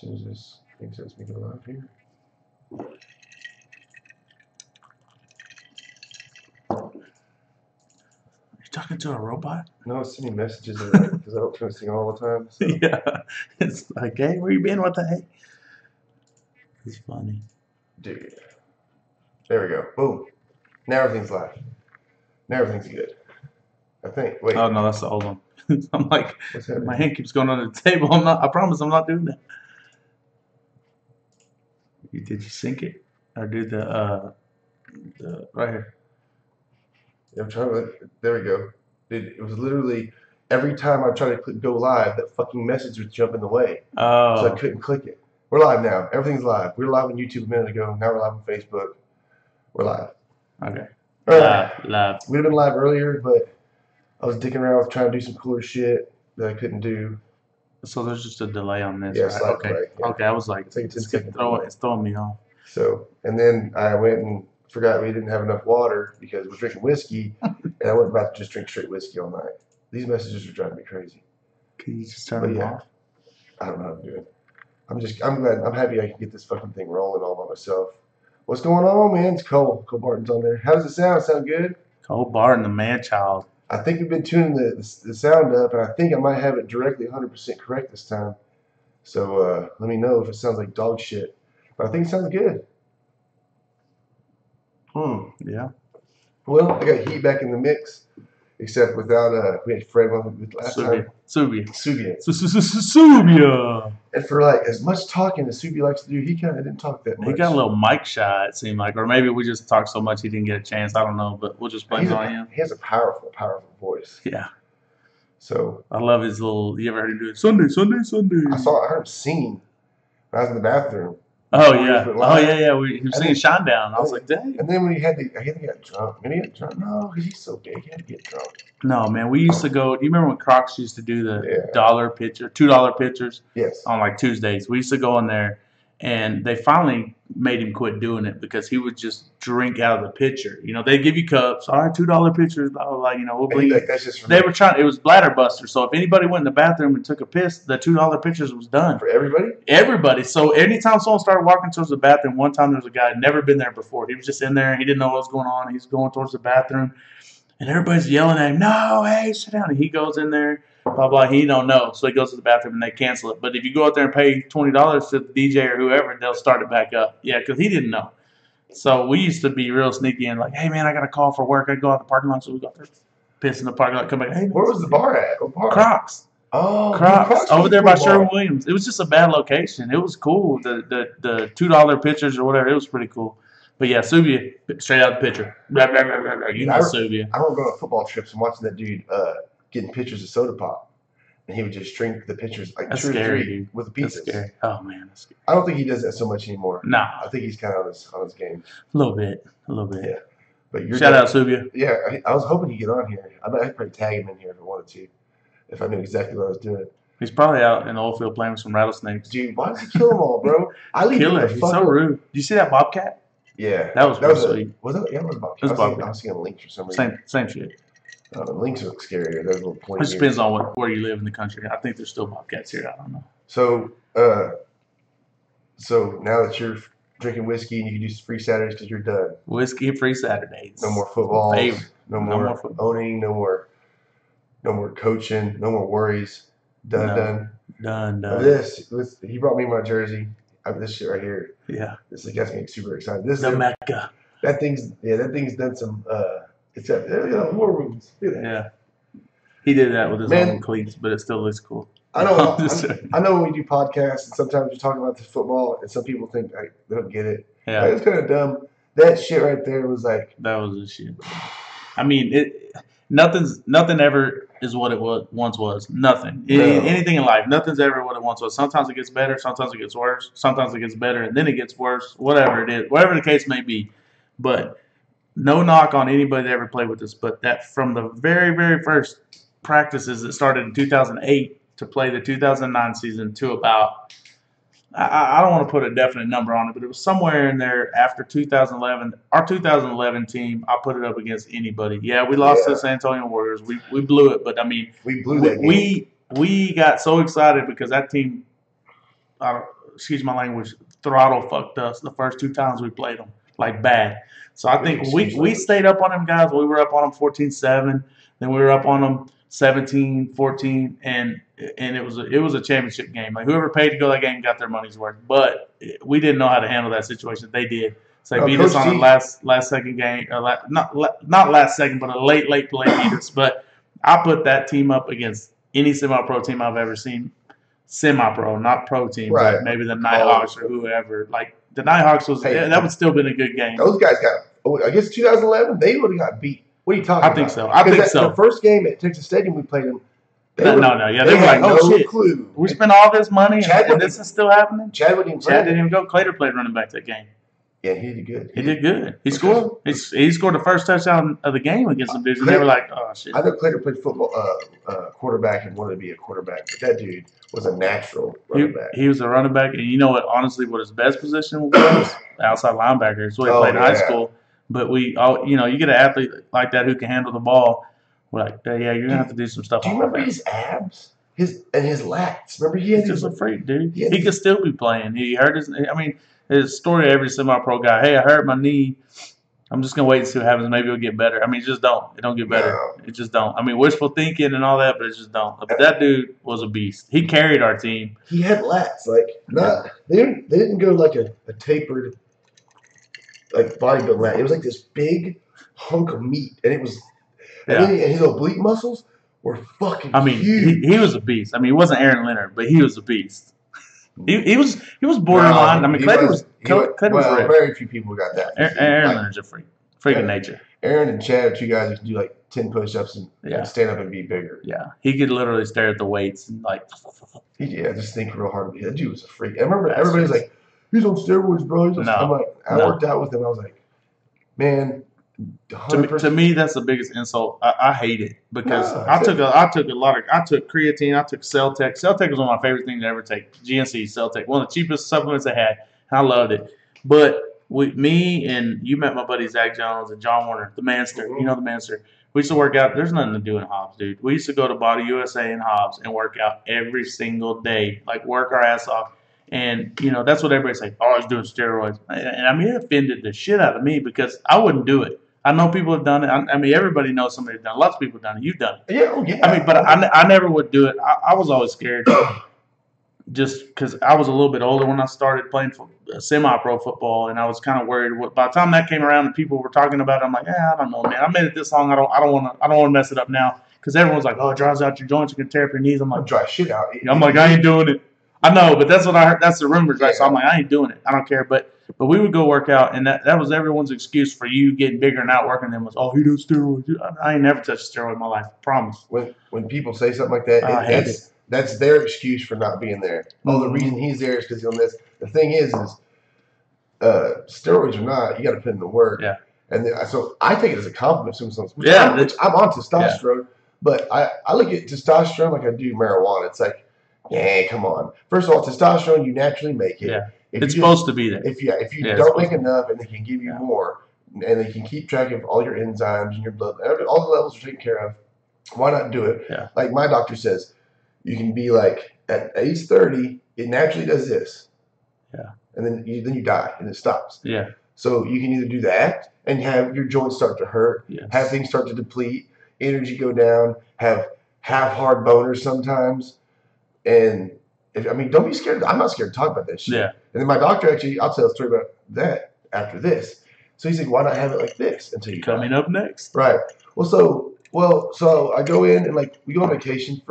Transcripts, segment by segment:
soon as this thing says me go live here. You talking to a robot? No, it's sending messages because I don't turn this thing on all the time. So. Yeah. It's like, hey, where you been? What the heck? It's funny. Dude. There we go. Boom. Now everything's live. Now everything's good. I think. Wait. Oh no, that's the old one. I'm like, What's happening? my hand keeps going under the table. I promise I'm not doing that. Did you sync it? Or do the right here? I'm trying to. There we go. It was literally every time I tried to go live, that fucking message would jump in the way. Oh. So I couldn't click it. We're live now. Everything's live. We were live on YouTube a minute ago. Now we're live on Facebook. We're live. Okay. Live. We'd have been live earlier, but I was dicking around with trying to do some cooler shit that I couldn't do. So there's just a delay on this, Yeah, right? slight Okay. delay, yeah. Okay, I was like, It's like a 10 second delay. it's throwing me off. So, and then I went and forgot we didn't have enough water because we're drinking whiskey, and I wasn't about to just drink straight whiskey all night. These messages are driving me crazy. Can you just turn them off? I don't know how to do it. I'm happy I can get this fucking thing rolling all by myself. What's going on, man? It's Cole. Cole Barton's on there. How does it sound? Sound good? Cole Barton, the man child. I think we've been tuning the sound up, and I think I might have it directly 100% correct this time. So let me know if it sounds like dog shit. But I think it sounds good. Yeah. Well, I got Heat back in the mix, except without we had Fred with last time. Subia. And for like as much talking as Subia likes to do, he kind of didn't talk that much. He got a little mic shy, it seemed like, or maybe we just talked so much he didn't get a chance. I don't know, but we'll just blame it on him. He has a powerful, powerful voice. Yeah. So I love his little. You ever heard him do it? Sunday. I heard him singing when I was in the bathroom. Oh yeah. He was singing Shinedown. I was like, dang. And then when I think he got drunk. Maybe he got drunk. No, because he's so big. He had to get drunk. No, man. We used to go. Do you remember when Crocs used to do the $1 pitcher, $2 pitchers? Yes. On like Tuesdays, we used to go in there, and they finally made him quit doing it because he would just drink out of the pitcher. You know, they give you cups. All right, $2 pitchers. Blah blah blah. You know, we'll bleed. Like, that's just they were trying. It was bladder buster. So if anybody went in the bathroom and took a piss, the $2 pitchers was done for everybody. Everybody. So anytime someone started walking towards the bathroom, one time there was a guy had never been there before. He was just in there. He didn't know what was going on. He's going towards the bathroom, and everybody's yelling at him. No, hey, sit down. And he goes in there. Blah blah. He don't know, so he goes to the bathroom and they cancel it. But if you go out there and pay $20 to the DJ or whoever, they'll start it back up. Yeah, because he didn't know. So we used to be real sneaky and like, hey man, I got a call for work. I go out the parking lot, so we got there, piss in the parking lot, come back. Hey, where was the bar at? What bar? Crocs. Oh, Crocs over there by Sherwin-Williams. It was just a bad location. It was cool. The $2 pitchers or whatever. It was pretty cool. But yeah, Subia, straight out the pitcher. You know Subia. I remember going on football trips and watching that dude getting pitchers of soda pop, and he would just drink the pitchers like that's 2 or 3 dude. with the pizzas. That's scary. Oh man, that's scary. I don't think he does that so much anymore. Nah, I think he's kind of on his game. A little bit. Yeah, but shout out Subia. Yeah, I was hoping he'd get on here. I bet I'd probably tag him in here if I wanted to, if I knew exactly what I was doing. He's probably out in the oil field playing with some rattlesnakes. Dude, why does he kill them all, bro? I leave Killer. He's so rude. Did you see that bobcat? Yeah, that was sweet. Was it? Yeah, it was bobcat. I was seeing lynx for some reason. Same shit. Lynx look scarier. Those little pointy. It just depends on where you live in the country. I think there's still bobcats here. I don't know. So, so now that you're drinking whiskey and you can do free Saturdays because you're done. Whiskey free Saturdays. No more football. No more owning. No more coaching. No more worries. Done. He brought me my jersey. This shit right here. Yeah. This gets me super excited. This the is Mecca. That thing's done some. It's got more rooms. Look at that. Yeah. He did that with his own cleats, but it still looks cool. I know. I know when we do podcasts, and sometimes we talk about the football, and some people think they don't get it. Yeah. Like, it's kind of dumb. That shit right there was like. That was the shit. I mean, nothing ever is what it once was. Nothing. No. Anything in life, nothing's ever what it once was. Sometimes it gets better. Sometimes it gets worse. Sometimes it gets better, and then it gets worse. Whatever it is, whatever the case may be. But no knock on anybody that ever played with us. But that from the very, very first practices that started in 2008 to play the 2009 season to about, I don't want to put a definite number on it, but it was somewhere in there after 2011. Our 2011 team, I put it up against anybody. Yeah, we lost to the San Antonio Warriors. We blew it, but I mean, we blew that game. We got so excited because that team, excuse my language, throttle fucked us the first 2 times we played them, like bad. So I think we stayed up on them guys. We were up on them 14-7. Then we were up on them 17-14, and it was a championship game. Like whoever paid to go that game got their money's worth. But we didn't know how to handle that situation. They did. So they beat us on a last second game, not last second, but a late play beat us. But I put that team up against any semi-pro team I've ever seen. Semi-pro, not pro team, right. But maybe the Nighthawks or whoever. Like the Nighthawks that would still been a good game. Those guys got, I guess 2011, they would have got beat. What are you talking about? I think so. The first game at Texas Stadium we played them. They were like, oh shit, clue. We spent all this money and this is still happening. Chad didn't even go. Clater played running back that game. Yeah, he did good. He did good. He scored. He scored the first touchdown of the game against some dudes, and they were like, "Oh shit." I know Clater played football, quarterback, and wanted to be a quarterback, but that dude was a natural running back. He was a running back, and you know what? Honestly, what his best position was outside linebacker. It's what he played in high school. But you get an athlete like that who can handle the ball. We're like, yeah, you're gonna have to do some stuff. Do you remember his abs? His lats. Remember he's just a freak, dude. He could still be playing. He hurt his. I mean. His story of every semi-pro guy, hey, I hurt my knee. I'm just going to wait and see what happens. Maybe it'll get better. I mean, it just don't. It don't get better. No. It just don't. I mean, wishful thinking and all that, but it just don't. But that dude was a beast. He carried our team. He had lats. They didn't go like a tapered, like bodybuilding lat. It was like this big hunk of meat. And it was, and his oblique muscles were fucking huge. He was a beast. I mean, he wasn't Aaron Leonard, but he was a beast. He was borderline. Clater was very few people got that. Aaron Leonard's a freak of nature. Aaron and Chad are two guys who can do like 10 push-ups and stand up and be bigger. Yeah, he could literally stare at the weights and like. Just think real hard. That dude was a freak. I remember everybody's like, "He's on steroids, bro." I worked out with him. I was like, man. To me, that's the biggest insult. I hate it because I took creatine, I took Celtec. Celtec was one of my favorite things to ever take. GNC Celtec, one of the cheapest supplements I had. I loved it. But me and you met my buddy Zach Jones and John Warner, the Manster. You know the Manster. We used to work out. There's nothing to do in Hobbs, dude. We used to go to Body USA in Hobbs and work out every single day, like work our ass off. And, that's what everybody's like, oh, I was doing steroids. And I mean, it offended the shit out of me because I wouldn't do it. I know people have done it. I mean, everybody knows somebody's done it. Lots of people have done it. You've done it. Yeah. I mean, but I never would do it. I was always scared just because I was a little bit older when I started playing semi-pro football, and I was kind of worried. By the time that came around and people were talking about it, I'm like, I don't know, man. I made it this long. I don't want to mess it up now because everyone's like, oh, it dries out your joints. You can tear up your knees. I'm like, dry shit out. I'm like, I ain't doing it. I know, but that's what I heard. That's the rumors, right? So I'm like, I ain't doing it. I don't care. But we would go work out, and that was everyone's excuse for you getting bigger and not working them was, oh, he does steroids. I ain't never touched a steroid in my life. I promise. When people say something like that, that's their excuse for not being there. Oh, the reason he's there is because he's on this. The thing is steroids or not, you got to put in the work. Yeah. And so I take it as a compliment. I'm on testosterone, but I look at testosterone like I do marijuana. It's like, yeah, come on. First of all, testosterone, you naturally make it. Yeah. It's supposed to be there. If you don't make enough and they can give you more and they can keep track of all your enzymes and your blood, all the levels are taken care of, why not do it? Yeah. Like my doctor says, you can be like, at age 30, it naturally does this. Yeah. And then you die and it stops. Yeah. So you can either do that and have your joints start to hurt, have things start to deplete, energy go down, have half-hard boners sometimes. And don't be scared. I'm not scared to talk about that shit. Yeah. And then my doctor I'll tell a story about that after this. So he's like, why not have it like this until you coming up next? Right. So I go in and we go on vacation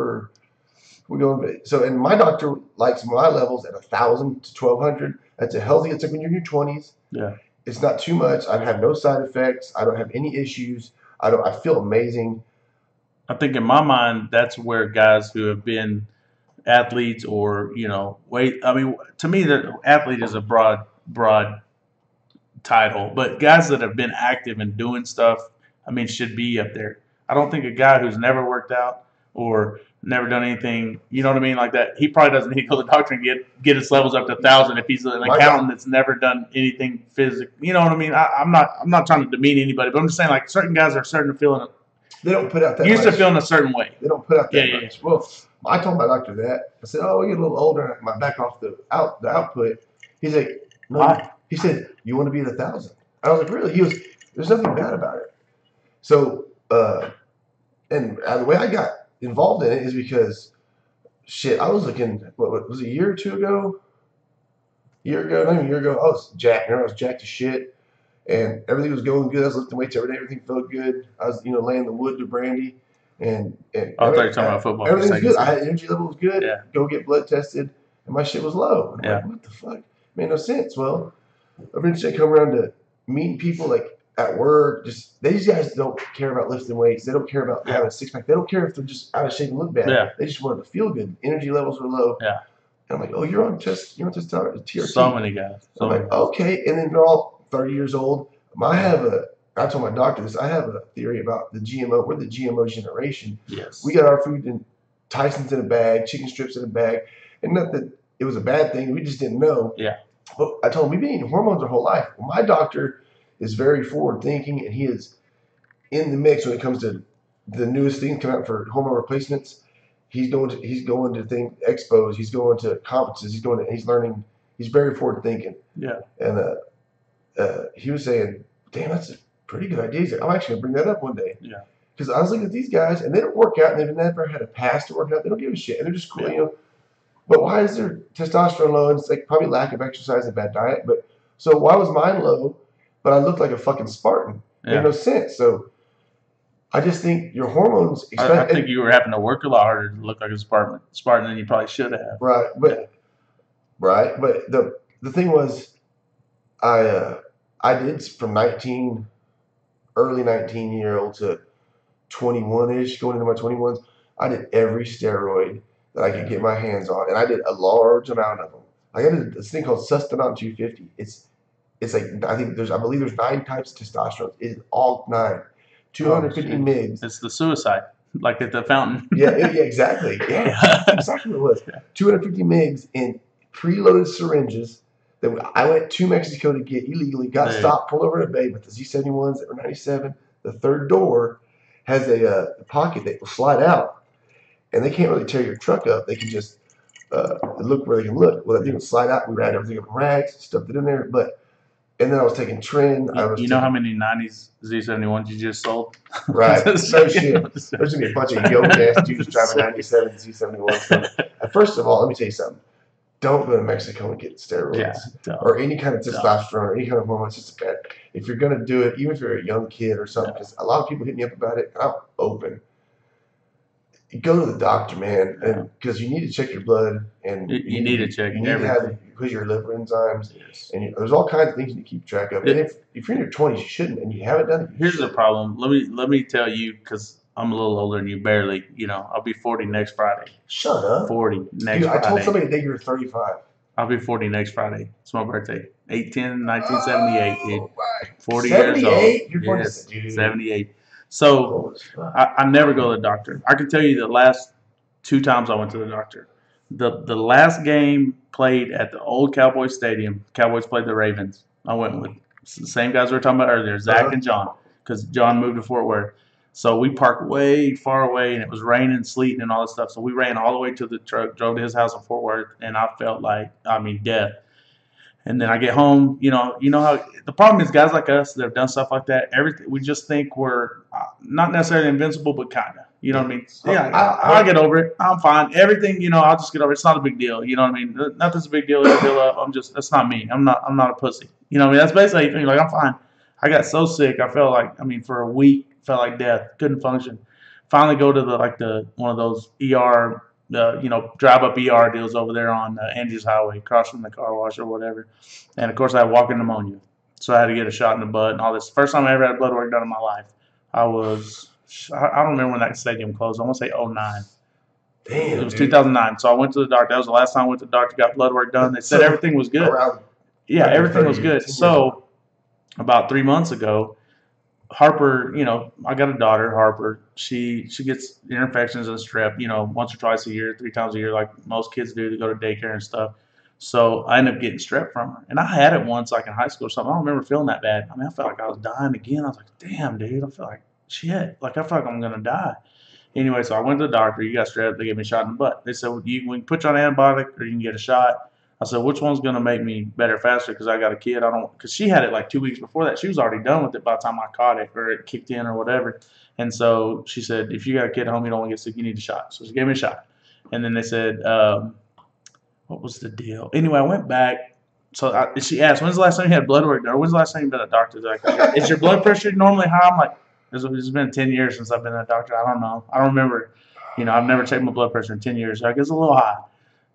and my doctor likes my levels at 1,000 to 1,200. That's a healthy. It's like when you're in your 20s. Yeah. It's not too much. I have no side effects. I don't have any issues. I feel amazing. I think in my mind, that's where guys who have been athletes or to me the athlete is a broad title, but guys that have been active and doing stuff should be up there. I don't think a guy who's never worked out or never done anything, like that, he probably doesn't need to go to the doctor and get his levels up to 1,000 if he's an accountant that's never done anything physical. You know what I mean? I'm not trying to demean anybody, but I'm just saying certain guys are starting to feel they don't put out that used much. To feel in a certain way. They don't put out that much. Yeah. Well, I told my doctor that. I said, "Oh, we get a little older. I might back off the output." He's like, "No." Why? He said, "You want to be at 1,000?" I was like, "Really?" He was. There's nothing bad about it. So, and the way I got involved in it is because shit. I was looking. What was it, a year or two ago? Not even a year ago. I was jacked. I was jacked to shit, and everything was going good. I was lifting weights every day. Everything felt good. I was, laying the wood to Brandy, and I thought you were talking about football. Everything was good. I had energy level was good. Yeah. Go get blood tested, and my shit was low. And I'm like, what the fuck? Made no sense. Well, eventually I come around to meeting people like at work. These guys don't care about lifting weights. They don't care about having a six pack. They don't care if they're just out of shape and look bad. Yeah. They just wanted to feel good. Energy levels were low. Yeah. And I'm like, oh, you're on TRT. So many guys. I'm like, okay. And then they're all 30 years old. I told my doctor this. I have a theory about the GMO. We're the GMO generation. Yes. We got our food in Tyson's in a bag, chicken strips in a bag. And not that it was a bad thing. We just didn't know. Yeah. But I told him, we've been eating hormones our whole life. Well, my doctor is very forward thinking, and he is in the mix when it comes to the newest things coming out for hormone replacements. He's going to expos. He's going to conferences. He's learning. He's very forward thinking. Yeah. And he was saying, "Damn, that's a pretty good idea." He's like, I'm actually gonna bring that up one day. Yeah. Because I was looking at these guys, and they don't work out, and they've never had a past to work out. They don't give a shit, and they're just cool, But why is their testosterone low? And it's like probably lack of exercise and bad diet. But so why was mine low? But I looked like a fucking Spartan. Yeah. Made no sense. So I just think your hormones. I think you were having to work a lot harder to look like a Spartan than you probably should have. Right, but the thing was, I did from early 19-year-old to 21-ish, going into my 21s. I did every steroid that I could get my hands on, and I did a large amount of them. I got this thing called Sustanon 250. It's like I believe there's 9 types of testosterone. It's all 9. 250 mgs. It's the suicide, like at the fountain. yeah, exactly. Yeah, that's exactly what it was. 250 mgs in preloaded syringes that I went to Mexico to get illegally. Got stopped, pulled over in a bay, but the Z71s that were 97, the third door has a pocket that will slide out, and they can't really tear your truck up. They can just look where they can look. Well, that thing would slide out. We wrapped everything up in rags, stuffed it in there, and then I was taking trend. You know how many 90s Z71s you just sold? Right. No shit. There's going to be a bunch of yoke-ass dudes driving 97 Z71s. First of all, let me tell you something. Don't go to Mexico and get steroids or any kind of testosterone or any kind of hormone. It's just bad. If you're going to do it, even if you're a young kid or something, because a lot of people hit me up about it, and I'm open. Go to the doctor, man, and because you need to check your blood, and you need to check. You need to have your liver enzymes, and there's all kinds of things you need to keep track of. And if you're in your 20s, you shouldn't, and you haven't done it. Here's the problem. Let me tell you, because I'm a little older than you, barely. I'll be 40 next Friday. Shut up. 40 next Friday. I told somebody today you were 35. I'll be 40 next Friday. It's my birthday. 8/10/1978, dude. 40 78? years old. You're born 78. So I never go to the doctor. I can tell you the last 2 times I went to the doctor. The last game played at the old Cowboys Stadium. Cowboys played the Ravens. I went with the same guys we were talking about earlier, Zach and John, because John moved to Fort Worth. So we parked way far away, and it was raining, sleeting, and all this stuff. So we ran all the way to the truck, drove to his house in Fort Worth, and I felt like, death. And then I get home, you know how the problem is, guys like us that have done stuff like that, we just think we're not necessarily invincible, but kind of. You know what I mean? Yeah, I'll get over it. I'm fine. Everything, I'll just get over it. It's not a big deal. You know what I mean? Nothing's a big deal. That's not me. I'm not a pussy. You know what I mean? That's basically how you think. Like, I'm fine. I got so sick. I felt like, for a week, felt like death. Couldn't function. Finally go to one of those ER, drive up ER deals over there on Andrews Highway, across from the car wash or whatever. And of course, I had walking pneumonia, so I had to get a shot in the butt and all this. First time I ever had blood work done in my life. I don't remember when that stadium closed. I want to say 2009. Damn, it was 2009. So I went to the doctor. That was the last time I went to the doctor, got blood work done. They said everything was good. Everything was good. So about 3 months ago, Harper, I got a daughter, Harper. She gets ear infections and strep, once or twice a year, 3 times a year, like most kids do. They go to daycare and stuff. So I ended up getting strep from her. And I had it once, like in high school or something. I don't remember feeling that bad. I felt like I was dying again. I was like, damn, dude, I feel like shit. Like, I feel like I'm going to die. Anyway, so I went to the doctor. You got strep. They gave me a shot in the butt. They said, well, we can put you on antibiotic or you can get a shot. I said, which one's going to make me better faster? Because I got a kid. Because she had it like 2 weeks before that. She was already done with it by the time I caught it or it kicked in or whatever. And so she said, if you got a kid at home, you don't want to get sick, you need a shot. So she gave me a shot. And then they said, what was the deal? Anyway, I went back. So she asked, when's the last time you had blood work done? Or when's the last time you've been to a doctor? Like, is your blood pressure normally high? I'm like, it's been 10 years since I've been to a doctor. I don't know. I don't remember. I've never taken my blood pressure in 10 years. Like, it's a little high.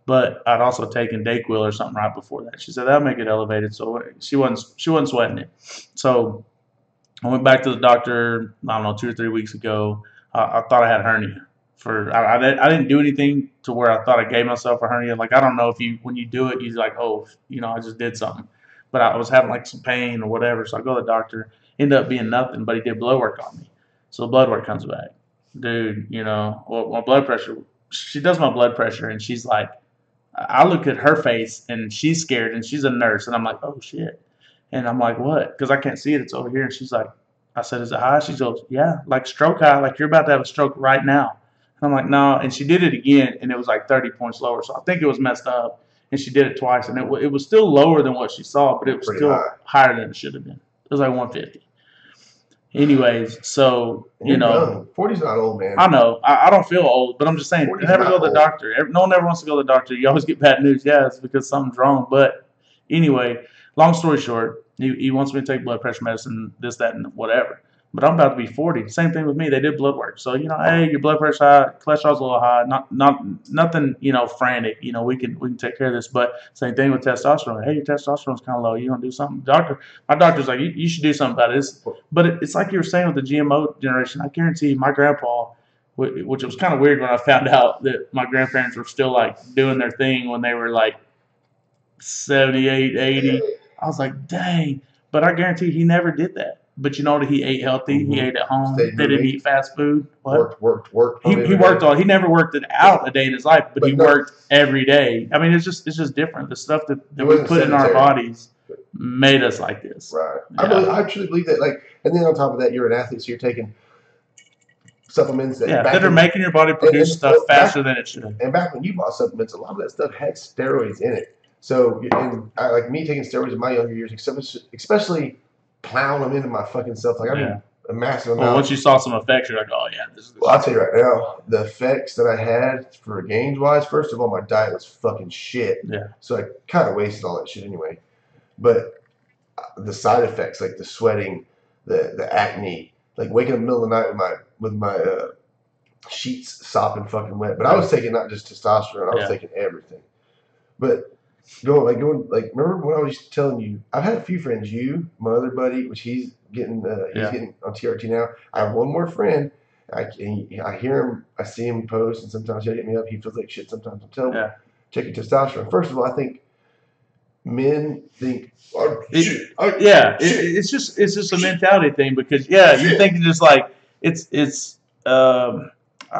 But I'd also taken Dayquil or something right before that. She said that'll make it elevated. So she wasn't sweating it. So I went back to the doctor, I don't know, 2 or 3 weeks ago. I thought I had a hernia. I didn't do anything to where I thought I gave myself a hernia. Like, I don't know if when you do it, you're like, oh, I just did something. But I was having like some pain or whatever. So I go to the doctor. Ended up being nothing, but he did blood work on me. So blood work comes back. Dude, well, my blood pressure, she does my blood pressure and she's like, I look at her face and she's scared and she's a nurse and I'm like, oh shit. And I'm like, what? Because I can't see it. It's over here. And she's like, I said, is it high? She goes, yeah, like stroke high, like you're about to have a stroke right now. And I'm like, no. And she did it again and it was like 30 points lower. So I think it was messed up. And she did it twice and it was still lower than what she saw, but it was still higher than it should have been. It was like 150. Anyways, so, 40's not old, man. I know. I don't feel old, but I'm just saying, never go to the doctor. No one ever wants to go to the doctor. You always get bad news. Yeah, it's because something's wrong. But anyway, long story short, he wants me to take blood pressure medicine, this, that, and whatever. But I'm about to be 40. Same thing with me. They did blood work. So, hey, your blood pressure high, cholesterol's a little high. Nothing, frantic. We can take care of this. But same thing with testosterone. Hey, your testosterone's kind of low. You want to do something? My doctor's like, you should do something about this. But it's like you were saying with the GMO generation. I guarantee my grandpa, which was kind of weird when I found out that my grandparents were still like doing their thing when they were like 78, 80. I was like, dang. But I guarantee he never did that. But you know that he ate healthy. Mm-hmm. He ate at home. They didn't eat fast food. What? Worked. He worked on. He never worked it out a day in his life, but he worked every day. I mean, it's just different. The stuff that we put in our bodies made us like this. Right. Yeah. I truly believe that. Like, and then on top of that, you're an athlete, so you're taking supplements that are making your body produce stuff faster than it should. And back when you bought supplements, a lot of that stuff had steroids in it. So, like me taking steroids in my younger years, especially plowing them into my fucking self. Like, I mean, a massive amount. Well, once you saw some effects, you're like, oh, yeah. Well, I'll tell you right now, the effects that I had for gains-wise, first of all, my diet was fucking shit. Yeah. So I kind of wasted all that shit anyway. But the side effects, like the sweating, the acne, like waking up in the middle of the night with my sheets sopping fucking wet. But I was taking not just testosterone, I was taking everything. But remember when I was telling you, I've had a few friends, my other buddy, which he's getting on TRT now. I have one more friend. I hear him, I see him post, and sometimes he'll hit me up. He feels like shit sometimes. I'm telling him, check your testosterone. First of all, I think men think, it's just a mentality thing because you think just like it's.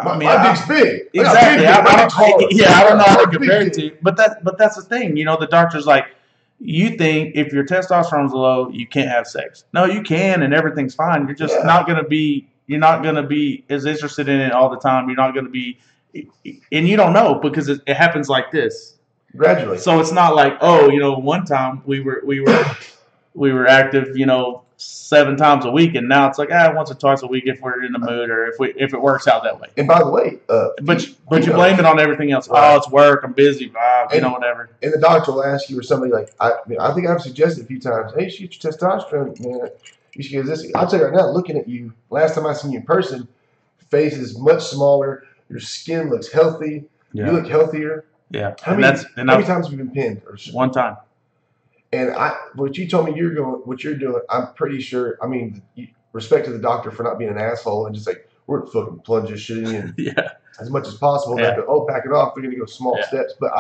My dick's big. Exactly. I don't know how to compare it to, but that's the thing. The doctor's like, you think if your testosterone's low, you can't have sex. No, you can, and everything's fine. You're just not gonna be. You're not gonna be as interested in it all the time. You're not gonna be, and you don't know because it happens like this gradually. So it's not like one time we were active, 7 times a week, and now it's like once or twice a week if we're in the mood or if it works out that way. And by the way, but you blame it on everything else. Right. Oh, it's work. I'm busy. Whatever. And the doctor will ask you or somebody like I think I've suggested a few times. Hey, shoot your testosterone, man. You should get this. I'll tell you right now. Looking at you, last time I seen you in person, face is much smaller. Your skin looks healthy. Yeah. You look healthier. Yeah. How many times have you been pinned? One time. And what you told me what you're doing, I'm pretty sure. I mean, respect to the doctor for not being an asshole and just like we're fucking plunge this shit in as much as possible. Yeah. Like, back it off. They're gonna go small steps. But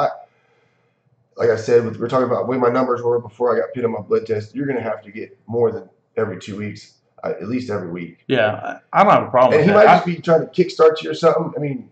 like I said, we're talking about the way my numbers were before I got pinned on my blood test. You're gonna have to get more than every 2 weeks, at least every week. Yeah, I don't have a problem. And he might just be trying to kickstart you or something. I mean,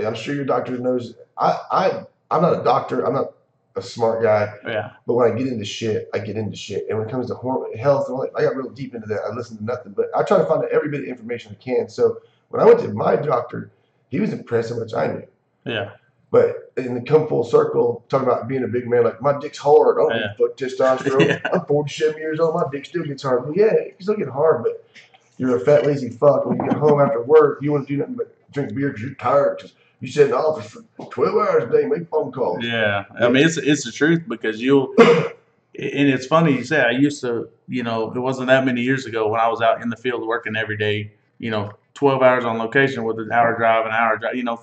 I'm sure your doctor knows. I'm not a doctor. I'm not a smart guy. Yeah. But when I get into shit, I get into shit. And when it comes to health, and all that, I got real deep into that. I listen to nothing, but I try to find out every bit of information I can. So when I went to my doctor, he was impressed how much I knew. Yeah. But in the come full circle, talking about being a big man, like my dick's hard. I don't need fuck testosterone. Yeah. I'm 47 years old. My dick still gets hard. Well, yeah, it can still get hard, but you're a fat, lazy fuck. When you get home after work, you want to do nothing but drink beer because you're tired. Because you sit in the office for 12 hours a day, make phone calls. Yeah. I mean, it's the truth because you'll. And it's funny you say. I used to, it wasn't that many years ago when I was out in the field working every day. 12 hours on location with an hour drive,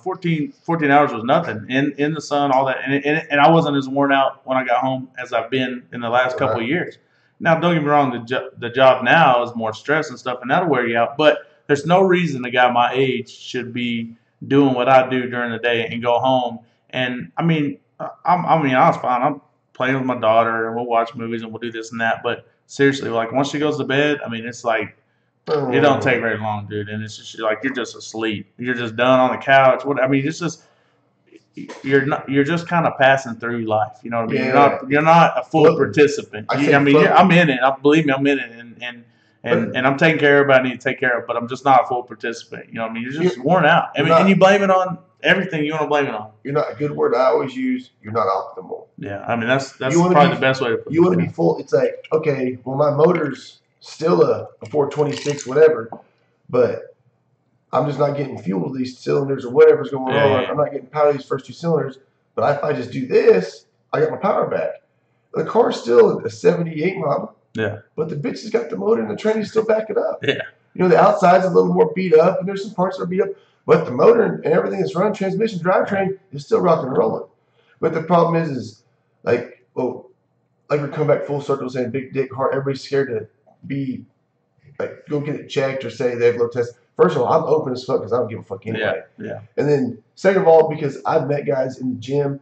14 hours was nothing in the sun, all that. And I wasn't as worn out when I got home as I've been in the last couple of years. Now, don't get me wrong, the job now is more stress and stuff, and that'll wear you out. But there's no reason a guy my age should be doing what I do during the day and go home. And, I was fine. I'm playing with my daughter, and we'll watch movies, and we'll do this and that. But seriously, like, once she goes to bed, it's like, it don't take very long, dude, and it's just like you're just asleep. You're just done on the couch. It's just you're just kind of passing through life. You know what I mean? Yeah. You're not a full participant. I'm in it. Believe me, I'm in it, and I'm taking care of what I need to take care of. But I'm just not a full participant. You know what I mean? You're just worn out. And you blame it on everything you want to blame it on. You're not a good word I always use. You're not optimal. Yeah, that's probably the best way to put it. You want to be full. It's like, okay, well, my motor's still a 426, whatever, but I'm just not getting fuel to these cylinders or whatever's going on. I'm not getting power to these first two cylinders, but if I just do this, I got my power back. The car's still a 78 model, but the bitch has got the motor and the tranny's still backing up. Yeah. The outside's a little more beat up, and there's some parts that are beat up, but the motor and everything that's running, transmission, drivetrain, is still rocking and rolling. But the problem is like we're coming back full circle saying big dick, heart, everybody's scared to be like go get it checked or say they have low test. First of all, I'm open as fuck because I don't give a fuck anyway. Yeah. And then second of all, because I've met guys in the gym,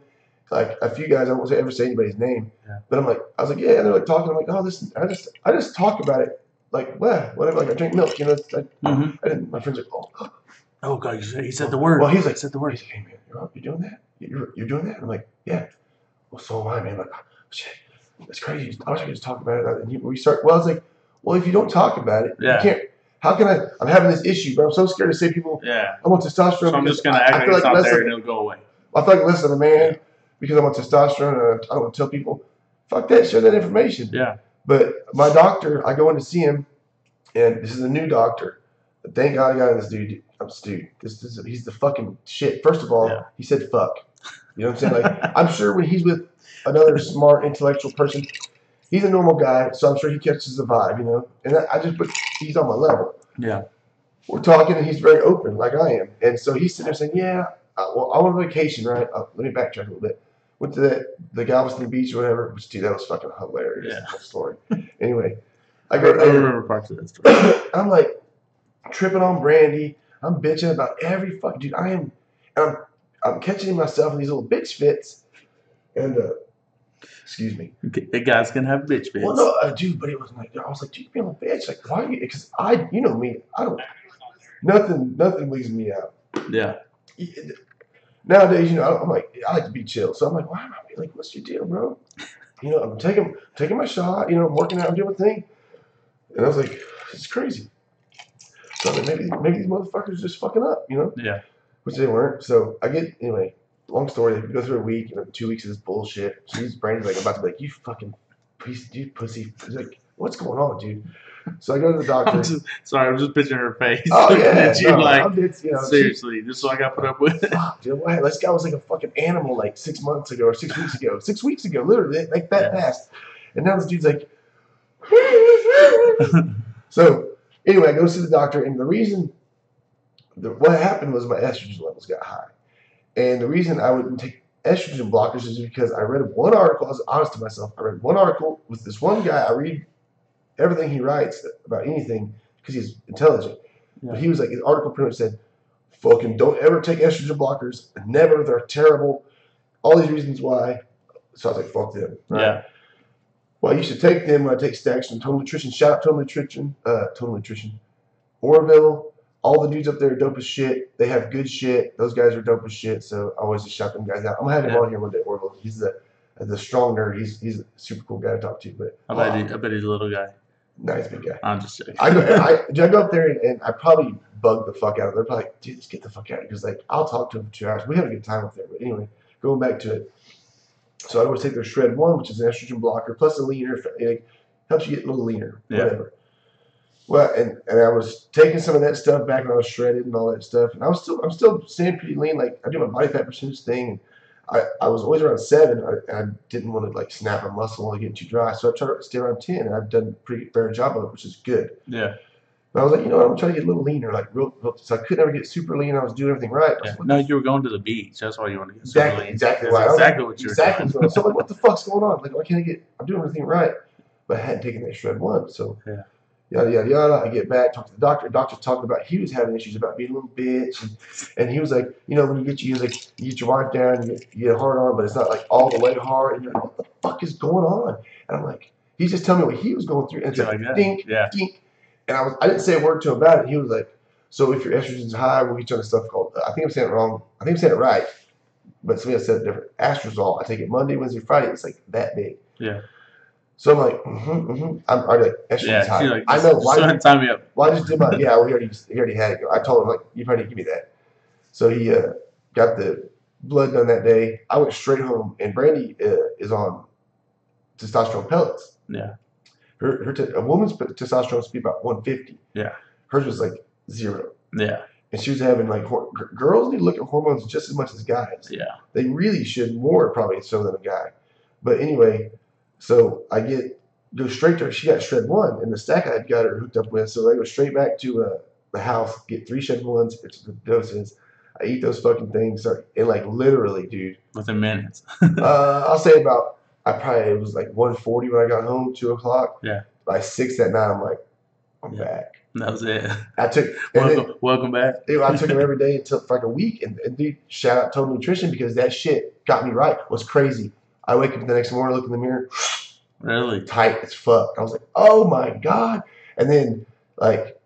like a few guys, I won't ever say anybody's name, but I was like, yeah, and they're like talking. I'm like, oh, this, I just talk about it, like, well, whatever. Like I drink milk, I didn't. My friends are like, oh God, he said the word. Well, he's like, said the word. He's like, hey man, you're doing that? You're doing that? I'm like, yeah. Well, so am I, man. I'm like, oh, shit, that's crazy. I wish I could just talk about it. And we start. Well, I was like, well, if you don't talk about it, you can't. How can I? I'm having this issue, but I'm so scared to say people. Yeah. I want testosterone. So I'm just gonna act like it's not there and it'll go away. I feel like less than a man because I want testosterone and I don't want to tell people. Fuck that. Share that information. Yeah. But my doctor, I go in to see him, and this is a new doctor. But thank God I got this dude. He's the fucking shit. First of all, he said fuck. You know what I'm saying? Like I'm sure when he's with another smart, intellectual person. He's a normal guy, so I'm sure he catches the vibe, And he's on my level. Yeah. We're talking, and he's very open, like I am. And so he's sitting there saying, yeah, well, I went on vacation, right? Let me backtrack a little bit. Went to the Galveston Beach or whatever. Which, dude, that was fucking hilarious. Yeah. That story. Anyway. I remember parts of that story. I'm like tripping on brandy. I'm bitching about every fucking, dude, I'm catching myself in these little bitch fits. And, excuse me. The guys can have bitch fits. Well, no, dude, but it was like, I was like, dude, being a bitch. Like, why? Because you know me, I don't, nothing leaves me out. Yeah. Nowadays, I'm like, I like to be chill. So I'm like, why am I like, what's your deal, bro? I'm taking my shot, I'm working out, I'm doing my thing. And I was like, this is crazy. So I was like, maybe these motherfuckers are just fucking up, Yeah. Which they weren't. So anyway. Long story. They go through a week, 2 weeks of this bullshit. She's Brandy's like about to be like, you fucking piece, dude, pussy. He's like, what's going on, dude? So I go to the doctor. I'm just picturing her face. Oh yeah, seriously, this is what I got put up with. Fuck, dude, this guy was like a fucking animal like 6 months ago or 6 weeks ago. 6 weeks ago, literally, like that fast. And now this dude's like. So anyway, I go see the doctor, and the reason, what happened was my estrogen levels got high. And the reason I wouldn't take estrogen blockers is because I read one article. I was honest to myself. I read one article with this one guy. I read everything he writes about anything because he's intelligent. Yeah. But he was like, his article pretty much said, fucking don't ever take estrogen blockers. Never. They're terrible. All these reasons why. So I was like, fuck them. Right? Yeah. Well, you should take them when I take stacks from Total Nutrition. Shout out Total Nutrition. Orville. All the dudes up there are dope as shit. They have good shit. Those guys are dope as shit. So I always just shout them guys out. I'm gonna have him on here one day. Orville. He's the strong nerd. He's a super cool guy to talk to. But I bet he's a little guy. Nice big guy. I'm just joking. I go up there and I probably bugged the fuck out of them. They're like, dude, just get the fuck out. Because like, I'll talk to them for 2 hours. We had a good time up there. But anyway, going back to it. So I always take their Shred 1, which is an estrogen blocker, plus a leaner. It helps you get a little leaner, whatever. Well, and I was taking some of that stuff back when I was shredded and all that stuff. And I'm still staying pretty lean. Like, I do my body fat percentage thing. And I was always around 7, and I didn't want to like snap my muscle while getting too dry. So I tried to stay around 10, and I've done a pretty fair job of it, which is good. Yeah. But I was like, you know what, I'm trying to get a little leaner, like real. So I could never get super lean. I was doing everything right. Yeah. No, you were going to the beach. That's why you wanted to get super lean. Exactly why. Exactly what you were doing. So I'm like, what the fuck's going on? Like, why can't I get? I'm doing everything right, but I hadn't taken that Shred 1. So yada yada yada. I get back, talk to the doctor. The doctor's talking about he was having issues about being a little bitch, and he was like, you know, when you get you get your wife down, you get hard on, but it's not like all the way hard. And you're like, what the fuck is going on? And I'm like, he's just telling me what he was going through, and it's like dink, dink. And I didn't say a word to him about it. He was like, so if your estrogen's high, we'll get you on stuff called, I think I'm saying it wrong. I think I'm saying it right, but somebody else said it different. Astrazole. I take it Monday, Wednesday, Friday. It's like that big. Yeah. So I'm like, I'm like, estrogen's high. Like, I know. Time me up. Well, I just did my, he already had it. I told him, like, you probably need to give me that. So he got the blood done that day. I went straight home, and Brandy is on testosterone pellets. Yeah. A woman's testosterone supposed to be about 150. Yeah. Hers was like 0. Yeah. And she was having like girls need to look at hormones just as much as guys. Yeah. They really should more probably so than a guy. But anyway, so I go straight to her. She got Shred 1 in the stack I had got her hooked up with. So I go straight back to the house, get 3 Shred 1s, it's the doses. I eat those fucking things, and like literally, dude. Within minutes. I'll say about. It was like 1:40 when I got home, 2 o'clock. Yeah. By 6 that night, I'm like, I'm back. That was it. I took welcome back. Dude, I took them every day until for like a week, and dude, shout out Total Nutrition because that shit got me right. It was crazy. I wake up the next morning, look in the mirror, really tight as fuck. I was like, oh my god. And then like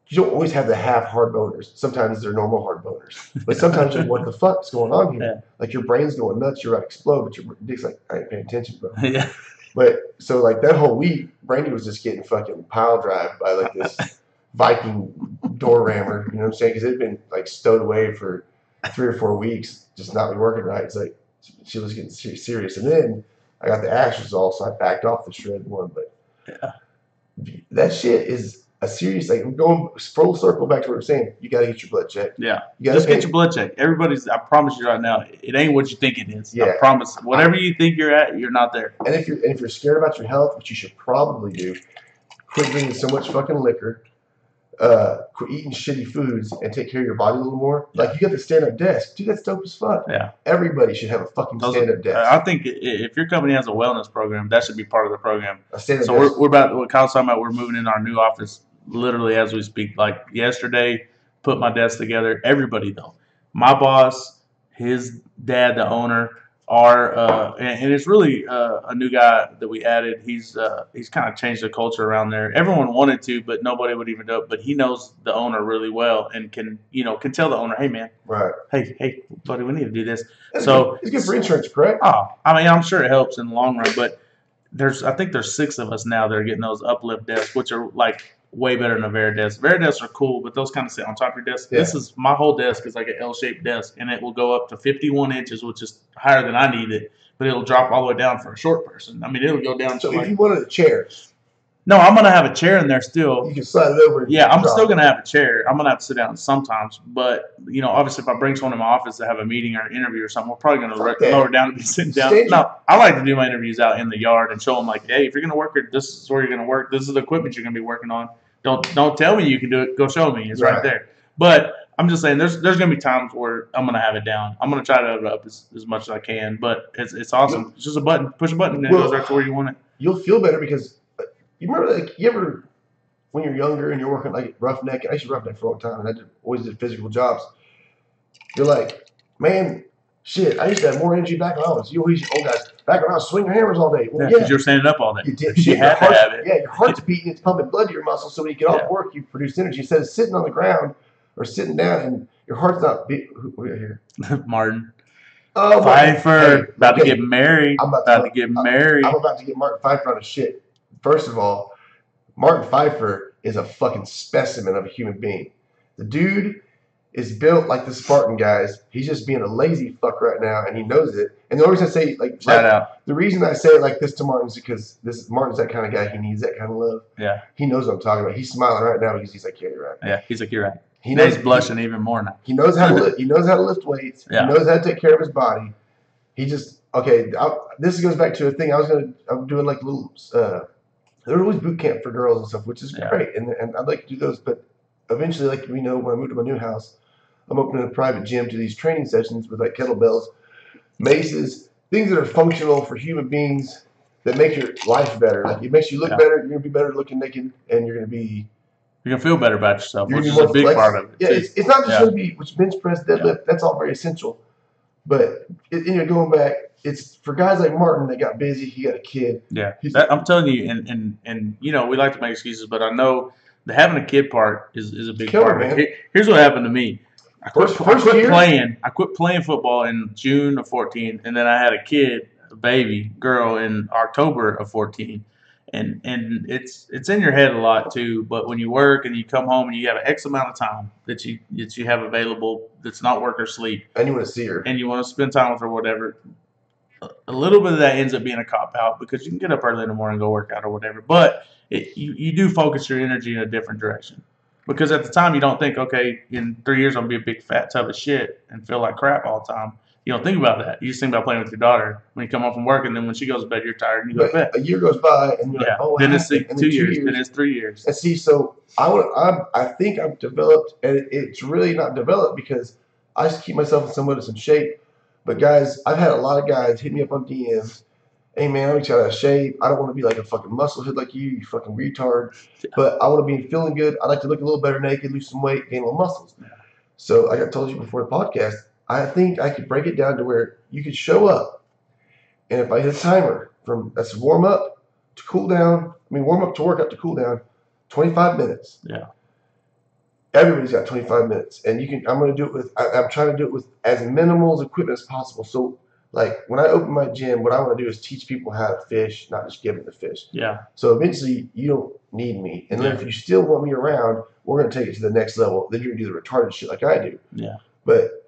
you don't always have the half hard boners. Sometimes they're normal hard boners, but sometimes you're like, what the fuck's going on here? Yeah. Like your brain's going nuts, you're about to explode, but your dick's like, I ain't paying attention, bro. Yeah. But so like that whole week, Brandy was just getting fucking pile drive by like this Viking door rammer. You know what I'm saying? Because it had been like stowed away for 3 or 4 weeks, just not be working right. It's like she was getting serious. And then I got the Astrazole, so I backed off the Shred 1. But that shit is a serious, like, I'm going full circle back to what we're saying. You got to get your blood checked. Yeah. Just get your blood checked. I promise you right now, it ain't what you think it is. Yeah. I promise. Whatever you think you're at, you're not there. And if you're scared about your health, which you should probably do, quit drinking so much fucking liquor, quit eating shitty foods, and take care of your body a little more. Yeah. Like, you got the stand-up desk. Dude, that's dope as fuck. Yeah. Everybody should have a fucking stand-up desk. I think if your company has a wellness program, that should be part of the program. A stand-up desk. So we're about, what Kyle's talking about, we're moving in our new office literally as we speak. Like yesterday, put my desk together. Everybody though, my boss, his dad, the owner, and it's really a new guy that we added. He's kind of changed the culture around there. Everyone wanted to, but nobody would even do it. But he knows the owner really well and can tell the owner, hey man, right? Hey, buddy, we need to do this. It's good for insurance, correct? Oh, I mean, I'm sure it helps in the long run, but I think there's 6 of us now that are getting those uplift desks, which are like way better than a Varidesk. Varidesk are cool, but those kind of sit on top of your desk. Yeah. This is my whole desk is like an L-shaped desk, and it will go up to 51 inches, which is higher than I need it, but it'll drop all the way down for a short person. I mean, it'll go down. So if you wanted a chair. No, I'm going to have a chair in there still. You can slide it over. Yeah, I'm still going to have a chair. I'm going to have to sit down sometimes. But, obviously if I bring someone in my office to have a meeting or an interview or something, we're probably going to lower down and be sitting down. No, I like to do my interviews out in the yard and show them like, hey, if you're going to work here, this is where you're going to work. This is the equipment you're going to be working on. Don't tell me you can do it. Go show me. It's right there. But I'm just saying there's going to be times where I'm going to have it down. I'm going to try to have it up as much as I can. But it's awesome. It's just a button. Push a button and it goes right to where you want it. You'll feel better because you remember, like, you ever, when you're younger and you're working like roughneck, I used to roughneck for a long time, and I always did physical jobs. You're like, man, shit, I used to have more energy back when I was, old guys, back when I was swinging hammers all day. Well, because you're standing up all day. You did. You had to have it. Yeah, your heart's beating, it's pumping blood to your muscles, so when you get off work, you produce energy. Instead of sitting on the ground or sitting down and your heart's not beating. Who we got here? Martin. Oh, Pfeiffer. About to get married. I'm about to get married. I'm about to get Martin Pfeiffer on a shit. First of all, Martin Pfeiffer is a fucking specimen of a human being. The dude is built like the Spartan guys. He's just being a lazy fuck right now, and he knows it. And the only reason I say shout out. The reason I say it like this to Martin is because Martin's that kind of guy. He needs that kind of love. Yeah. He knows what I'm talking about. He's smiling right now because he's like, yeah, you're right. Yeah, he's like, you're right. He's blushing even more now. He knows how to lift. He knows how to lift weights. Yeah. He knows how to take care of his body. He just this goes back to a thing I'm doing like little. There was always boot camp for girls and stuff, which is great, and I'd like to do those. But eventually, like when I moved to my new house, I'm opening a private gym to these training sessions with like kettlebells, maces, things that are functional for human beings that make your life better. Like it makes you look better. You're gonna be better looking naked, and you're gonna feel better about yourself, which is a big part of it. Yeah, it's not just gonna be bench press, deadlift. That's all very essential. But you're going back. It's for guys like Martin that got busy. He got a kid. Yeah, I'm telling you, and you know, we like to make excuses, but I know the having a kid part is a big part of it. Here's what happened to me. I quit playing football in June of 14, and then I had a kid, a baby girl, in October of 14. And it's in your head a lot too. But when you work and you come home and you have an X amount of time that you have available that's not work or sleep, and you want to see her, and you want to spend time with her, whatever. A little bit of that ends up being a cop out because you can get up early in the morning and go work out or whatever. But you do focus your energy in a different direction. Because at the time you don't think, okay, in 3 years I'm going to be a big fat tub of shit and feel like crap all the time. You don't think about that. You just think about playing with your daughter when you come home from work, and then when she goes to bed, you're tired and you go to bed. A year goes by, and you're like, oh, then it's 2 years, then it's 3 years. And see, so I think I've developed, and it's really not developed because I just keep myself in somewhat of some shape. But guys, I've had a lot of guys hit me up on DMs. Hey man, I'm out of shape. I don't want to be like a fucking musclehead like you fucking retard. But I want to be feeling good. I like to look a little better naked, lose some weight, gain a little muscles. So like I told you before the podcast, I think I could break it down to where you could show up, and if I hit a timer that's warm up to cool down, warm up to work up to cool down, 25 minutes. Yeah. Everybody's got 25 minutes, and I'm going to do it I'm trying to do it with as minimal equipment as possible. So, like when I open my gym, what I want to do is teach people how to fish, not just give them the fish. Yeah. So eventually, you don't need me, and then if you still want me around, we're going to take it to the next level. Then you're going to do the retarded shit like I do. Yeah. But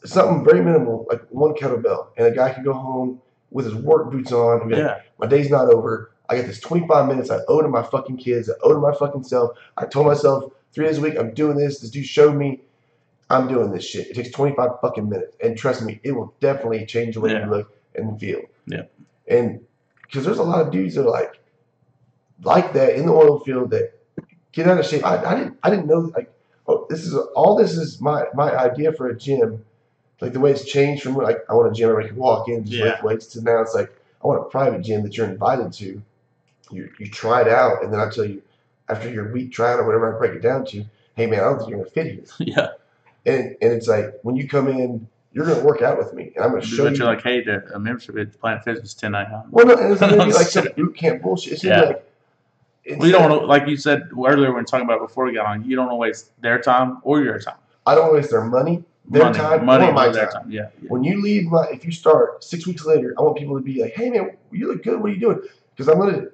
something very minimal, like one kettlebell, and a guy can go home with his work boots on and be like, my day's not over. I got this 25 minutes I owe to my fucking kids. I owe to my fucking self. I told myself 3 days a week I'm doing this. This dude showed me I'm doing this shit. It takes 25 fucking minutes. And trust me, it will definitely change the way you look and feel. Yeah. And because there's a lot of dudes that are like that in the oil field that get out of shape. I didn't know, this is my idea for a gym. Like the way it's changed from like I want a gym where I can walk in and just lift weights to now it's like I want a private gym that you're invited to. You try it out, and then I tell you after your week trial or whatever I break it down to, hey man, I don't think you're gonna fit here. Yeah. And it's like when you come in, you're gonna work out with me, and I'm gonna show you. You're like, hey, a membership at Planet Fitness is $10.99. Well, no, it's not gonna be like some boot camp bullshit. It's like. Well, you don't want to, like you said earlier when we were talking about before we got on, you don't want to waste their time or your time. I don't want to waste their money, their time, or my time. Yeah. When you leave if you start 6 weeks later, I want people to be like, hey man, you look good. What are you doing? Because I'm going to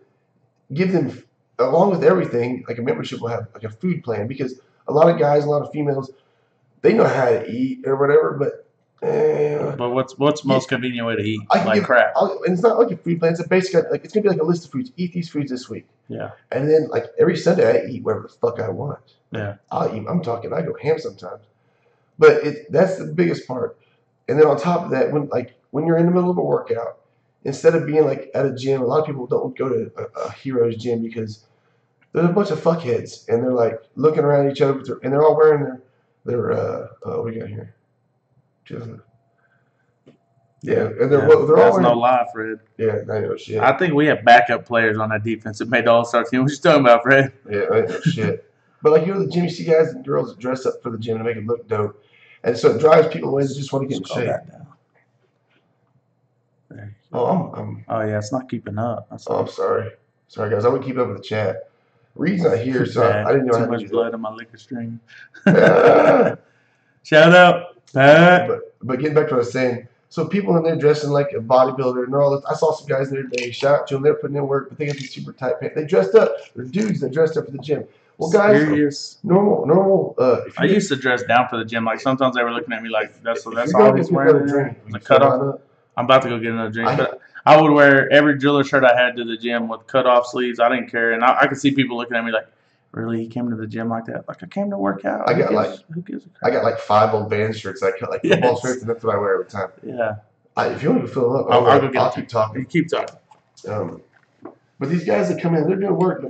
give them, along with everything, like a membership will have like a food plan. Because a lot of guys, a lot of females, they know how to eat or whatever, but. But what's most convenient way to eat? Crap. And it's not like a food plan. It's a basic, it's gonna be like a list of foods. Eat these foods this week. Yeah. And then like every Sunday I eat whatever the fuck I want. Yeah. I go ham sometimes. But that's the biggest part. And then on top of that, when you're in the middle of a workout, instead of being like at a gym, a lot of people don't go to a hero's gym because there's a bunch of fuckheads and they're like looking around at each other and they're all wearing their what we got here. Yeah, and they're all. That's no lie, Fred. Yeah, I know shit. I think we have backup players on that defense that made the All-Star team. What you talking about, Fred? Yeah, I know shit. But like the gym, you see guys and girls that dress up for the gym to make it look dope, and so it drives people away that just want to get in shape. Oh yeah, it's not keeping up. I'm sorry, guys. I would keep up with the chat. Reed's not here, so I didn't know how to do that. Too much blood on my liquor string. Shout out. But getting back to what I was saying, So people in there dressing like a bodybuilder, and they're all. I saw some guys there today. Shout out to them. They're putting in work, but they got these super tight pants. They dressed up. They're dudes that dressed up for the gym. Well, guys, serious. Normal. I used to dress down for the gym. Like sometimes they were looking at me like that's all he's wearing. wearing. Drink, The cutoff. I'm about to go get another drink, but I would wear every driller shirt I had to the gym with cut off sleeves. I didn't care, and I could see people looking at me like, "Really, he came to the gym like that? Like I came to work out." Who gives a crap? I got like 5 old band shirts. I cut like football shirts, and that's what I wear every time. Yeah. If you want to fill them up, I'll keep talking. You keep talking. But these guys that come in, they're doing work.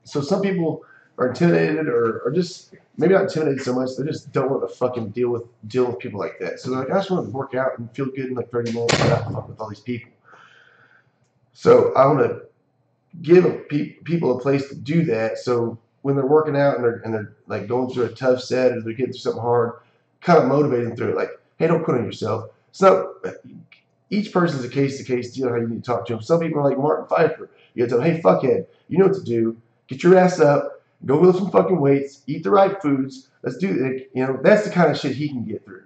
So some people are intimidated or just maybe not intimidated so much. They just don't want to fucking deal with people like that. So they're like, I just want to work out and feel good in like 30 minutes and not fuck with all these people. So I want to give people a place to do that. So when they're working out and they're like going through a tough set or they're getting through something hard, kind of motivate them through it. Like, hey, don't quit on yourself. So each person's a case-to-case deal how you need to talk to them. Some people are like Martin Pfeiffer. You got to tell them, hey, fuckhead, you know what to do. Get your ass up. Go lift some fucking weights. Eat the right foods. Let's do it. You know, that's the kind of shit he can get through.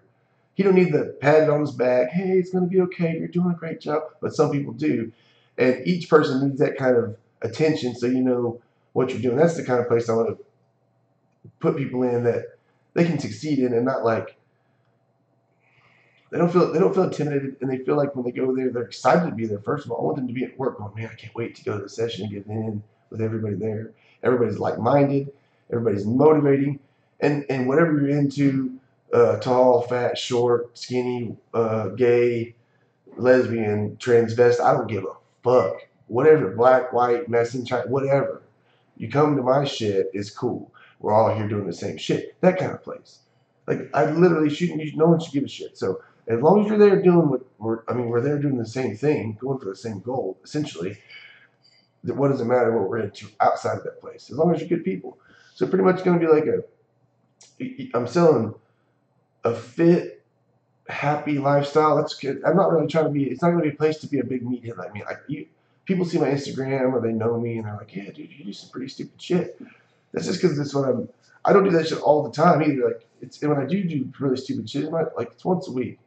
He don't need the pat on his back. Hey, it's going to be okay. You're doing a great job. But some people do. And each person needs that kind of attention so you know what you're doing. That's the kind of place I want to put people in that they can succeed in and not like they don't feel intimidated, and they feel like when they go there, they're excited to be there. First of all, I want them to be at work going, man, I can't wait to go to the session and get in with everybody there. Everybody's like-minded. Everybody's motivating. And whatever you're into, tall, fat, short, skinny, gay, lesbian, transvest, I don't give a fuck. Whatever, black, white, Mexican, Chinese, whatever. You come to my shit, it's cool. We're all here doing the same shit. That kind of place. Like, I literally shouldn't, no one should give a shit. So as long as you're there doing we're there doing the same thing, going for the same goal, essentially, what does it matter what we're into outside of that place? As long as you're good people. So pretty much going to be like I'm selling a fit, happy lifestyle. That's good. I'm not really trying to be, it's not going to be a place to be a big meathead like me. People see my Instagram or they know me and they're like, yeah, dude, you do some pretty stupid shit. That's just because that's what I don't do that shit all the time either. Like, when I do really stupid shit, it's once a week.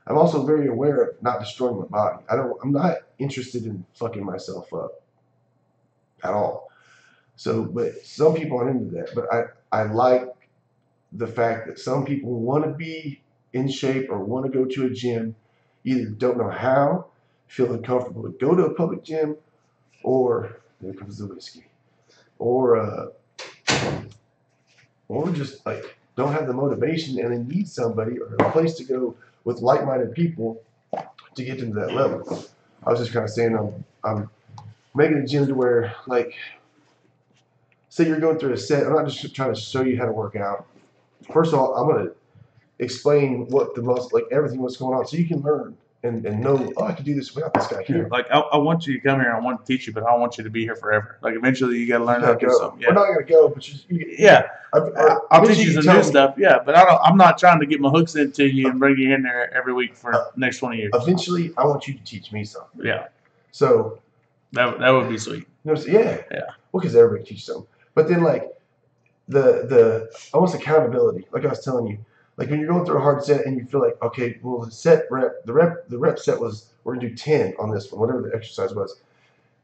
I'm also very aware of not destroying my body. I'm not interested in fucking myself up at all. So, but some people aren't into that. But I like the fact that some people want to be in shape or want to go to a gym, either don't know how, feel uncomfortable to go to a public gym, or there comes the whiskey, or just like don't have the motivation and they need somebody or a place to go with like-minded people to get them to that level. I was just kind of saying I'm making a gym to where, like, say you're going through a set. I'm not just trying to show you how to work out. First of all, I'm going to explain what everything what's going on so you can learn and know, I can do this without this guy here. Like, I want you to come here and I want to teach you, but I don't want you to be here forever. Like, eventually you got to learn how to do something. Yeah. We're not going to go, but I'll teach you some new stuff. Yeah, but I'm not trying to get my hooks into you and bring you in there every week for the next 20 years. Eventually, I want you to teach me something. Yeah. So that would be sweet. You know, yeah. Well, because everybody teaches something. But then, like, the almost accountability, like I was telling you, like when you're going through a hard set and you feel like, okay, well, the rep set was, we're gonna do 10 on this one, whatever the exercise was,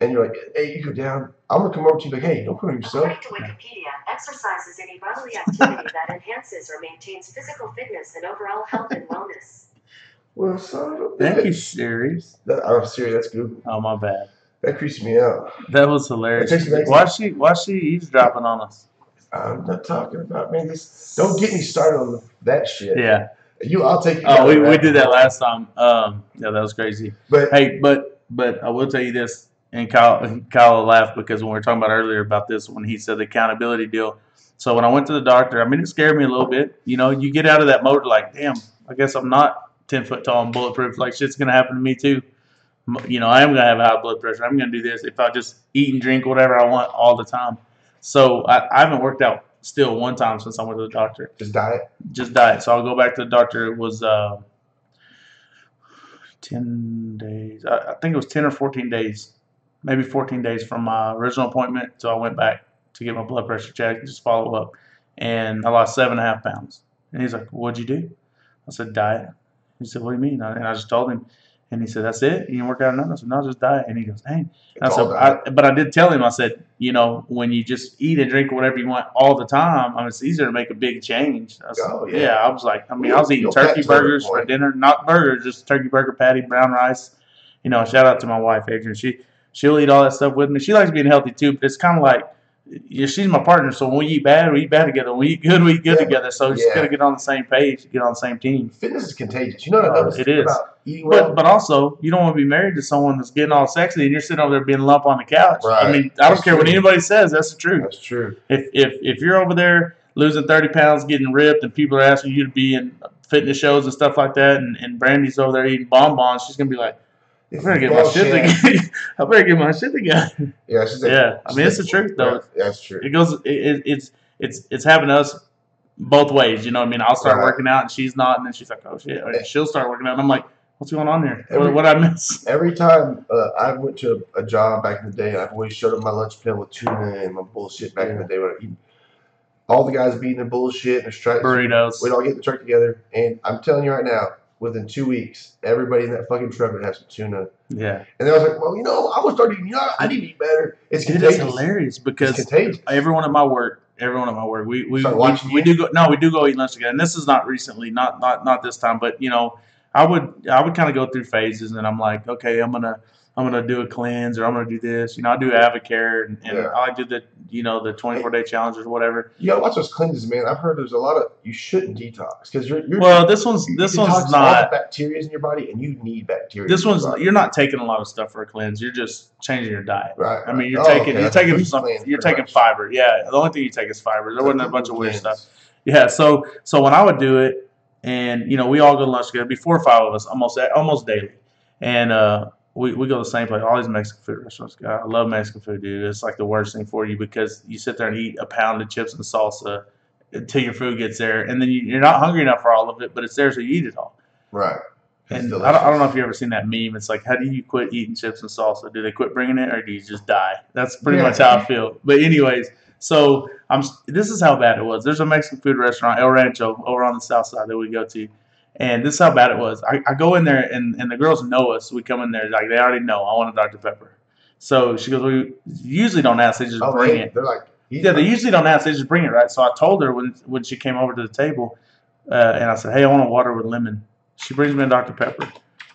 and you're like, hey, you go down. I'm gonna come over to you like, hey, don't put on yourself. According to Wikipedia, exercise is any bodily activity that enhances or maintains physical fitness and overall health and wellness. Well, son of a bitch. Thank you, Siri. I'm serious. That's Google. Oh, my bad. That creeps me out. That was hilarious. Why she eavesdropping on us? I'm not talking about, man. Don't get me started on that shit. Yeah. I'll take you. Oh, we did that last time. Yeah, that was crazy. But hey, but I will tell you this, and Kyle laughed because when we were talking about earlier about this, when he said the accountability deal. So when I went to the doctor, I mean, it scared me a little bit. You know, you get out of that mode like, damn, I guess I'm not 10 foot tall and bulletproof. Like, shit's gonna happen to me too. You know, I am gonna have high blood pressure. I'm gonna do this if I just eat and drink whatever I want all the time. So I haven't worked out still one time since I went to the doctor. Just diet? Just diet. So I'll go back to the doctor. It was 10 days. I think it was 10 or 14 days. Maybe 14 days from my original appointment. So I went back to get my blood pressure checked, just follow up. And I lost 7.5 pounds. And he's like, what'd you do? I said, diet. He said, what do you mean? And I just told him. And he said, that's it? You didn't work out enough? I said, no, just diet. And he goes, dang. And I said, but I did tell him, I said, when you just eat and drink whatever you want all the time, it's easier to make a big change. I said, I was like, I was eating turkey burgers for dinner, not burgers, just turkey burger patty, brown rice. Shout out to my wife, Adrian. She'll eat all that stuff with me. She likes being healthy too, but it's kind of like, she's my partner, so when we eat bad together. When we eat good together. So we just got to get on the same page, get on the same team. Fitness is contagious. You know what it is. About eating well? But also, you don't want to be married to someone that's getting all sexy and you're sitting over there being lump on the couch. Right. I don't care what anybody says. That's the truth. That's true. If you're over there losing 30 pounds, getting ripped, and people are asking you to be in fitness shows and stuff like that, and Brandy's over there eating bonbons, she's going to be like, I better get my shit together. I better get my shit together. Yeah, she's like, it's the truth though. Yeah, that's true. It goes. It's having us both ways. You know what I mean? I'll start working out and she's not, and then she's like, oh shit. Or she'll start working out and I'm like, what's going on here? What I miss? Every time I went to a job back in the day, I've always showed up my lunch pail with tuna and my bullshit back in the day when I eat. All the guys be eating their bullshit and their stripes. Burritos. We'd all get in the truck together, and I'm telling you right now, within 2 weeks, everybody in that fucking truck would have some tuna. Yeah. And they was like, well, I was starting, I need to eat better. It's contagious. It's hilarious because everyone at my work, we do go eat lunch together. And this is not recently, not this time, but I would kind of go through phases, and I'm like, okay, I'm gonna do a cleanse, or I'm gonna do this. I do Avocare, and I do the 24-day challenge or whatever. You gotta watch those cleanses, man. I've heard there's a lot of you shouldn't detox because you're this one's not all the bacteria in your body, and you need bacteria. This one's you're not taking a lot of stuff for a cleanse. You're just changing your diet. Right. I mean, you're taking fiber. Yeah, the only thing you take is fiber. There wasn't a bunch of weird stuff. Yeah. So when I would do it, and we all go to lunch together, be 4 or 5 of us almost daily, and we go to the same place. All these Mexican food restaurants. God, I love Mexican food, dude. It's like the worst thing for you because you sit there and eat a pound of chips and salsa until your food gets there, and then you're not hungry enough for all of it, but it's there, so you eat it all. Right. And I don't know if you've ever seen that meme. It's like, how do you quit eating chips and salsa? Do they quit bringing it, or do you just die? That's pretty much how I feel. But anyways, so this is how bad it was. There's a Mexican food restaurant, El Rancho, over on the south side that we go to. And this is how bad it was. I go in there, and the girls know us. We come in there, like, they already know. I want a Dr. Pepper. So she goes, we usually don't ask. They just bring it. They're like, they usually don't ask. They just bring it, right? So I told her when she came over to the table, and I said, hey, I want a water with lemon. She brings me a Dr. Pepper.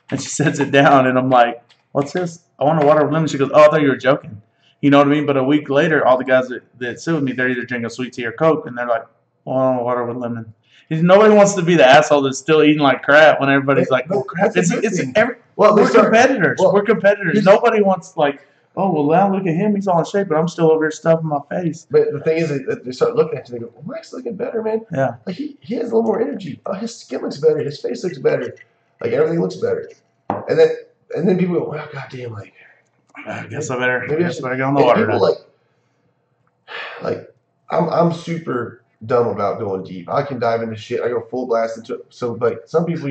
And she sets it down, and I'm like, what's this? I want a water with lemon. She goes, oh, I thought you were joking. You know what I mean? But a week later, all the guys that sit with me, they're either drinking sweet tea or Coke, and they're like, well, I want water with lemon. Nobody wants to be the asshole that's still eating like crap when everybody's like, "Oh crap!" We're competitors. We're competitors. Nobody wants like, "Oh well, now look at him. He's all in shape, but I'm still over here stuffing my face." But the thing is, they start looking at you. They go, well, "Mike's looking better, man. Yeah, like he has a little more energy. Oh, his skin looks better. His face looks better. Like everything looks better." And then people go, "Well, goddamn, like I guess I better get on the water." People like I'm super dumb about going deep. I can dive into shit. I go full blast into it. So like some people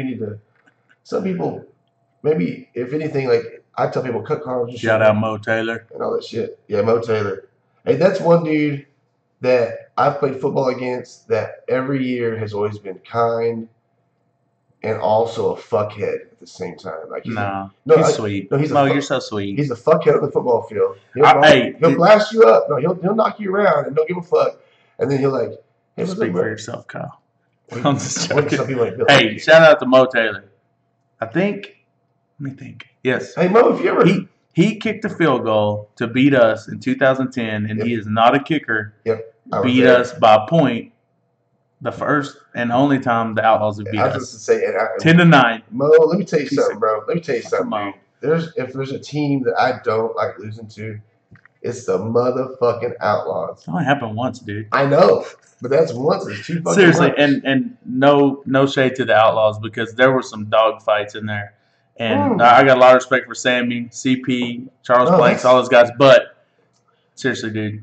maybe if anything, like I tell people cut carbs. Shout out Mo Taylor and all that shit. Yeah, Mo Taylor. Hey, that's one dude that I've played football against that every year has always been kind and also a fuckhead at the same time. Like he's sweet. No, you're so sweet. He's a fuckhead on the football field. He'll blast you up. No, he'll knock you around and don't give a fuck. And then he'll like. Hey, speak for yourself, Kyle. I'm just joking. Hey, shout out to Mo Taylor. Let me think. Yes. Hey, Mo, if you ever... He kicked a field goal to beat us in 2010, and he is not a kicker. Yep. Beat us by a point the first and only time the Outlaws have beat us. I was just to say, 10-9. Mo, let me tell you something, bro. Let me tell you something, dude. If there's a team that I don't like losing to, it's the motherfucking Outlaws. It only happened once, dude. I know. But that's once. It's 2 fucking seriously, months. and no shade to the Outlaws because there were some dog fights in there, and I got a lot of respect for Sammy, CP, Charles Blanks, all those guys. But seriously, dude,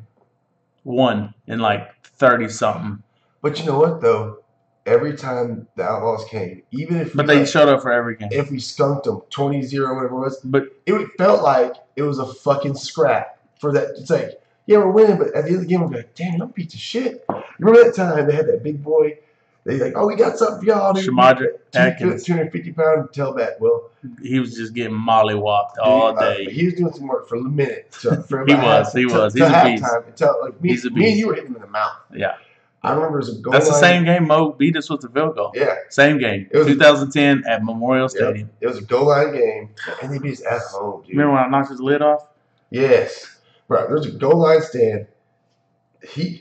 won in like 30 something. But you know what though? Every time the Outlaws came, even if they showed up for every game. If we skunked them 20-0, whatever it was, but it felt like it was a fucking scrap for that. It's like. Yeah, we're winning, but at the end of the game, we're like, damn, I'm a piece of shit. You remember that time they had that big boy They like, oh, we got something for y'all. Shamadrick Atkins. 250-pound tailback. Well, he was just getting mollywopped all day. He was doing some work for a minute. For he was. He's a beast. Until, like, me and you were hitting him in the mouth. Yeah. I remember it was a goal That's line. the same game Mo beat us with the field goal. Yeah. Same game. It was 2010 at Memorial Stadium. It was a goal line game, and they beat us at home, dude. Remember when I knocked his lid off? Yes. Bro, there was a goal line stand.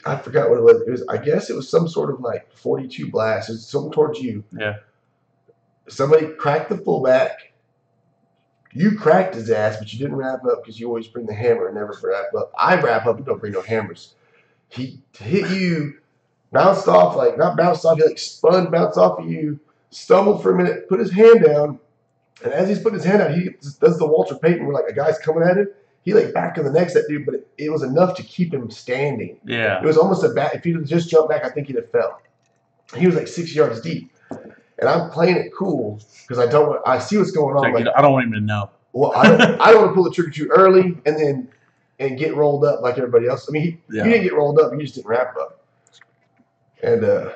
I forgot what it was. I guess it was some sort of like 42 blast. It was something towards you. Yeah. Somebody cracked the fullback. You cracked his ass, but you didn't wrap up because you always bring the hammer and never wrap up. I wrap up and don't bring no hammers. He hit you, bounced off, like not bounced off, he like spun, bounced off of you, stumbled for a minute, put his hand down, and as he's putting his hand out, he does the Walter Payton where like a guy's coming at him. He like back in the next that dude, but it was enough to keep him standing. Yeah. It was almost a bat. If he'd have just jumped back, I think he'd have fell. He was like 6 yards deep. And I'm playing it cool because I see what's going on. Like, I don't want him to know. Well, I don't want to pull the trigger too early and get rolled up like everybody else. I mean, you didn't get rolled up, you just didn't wrap up. And that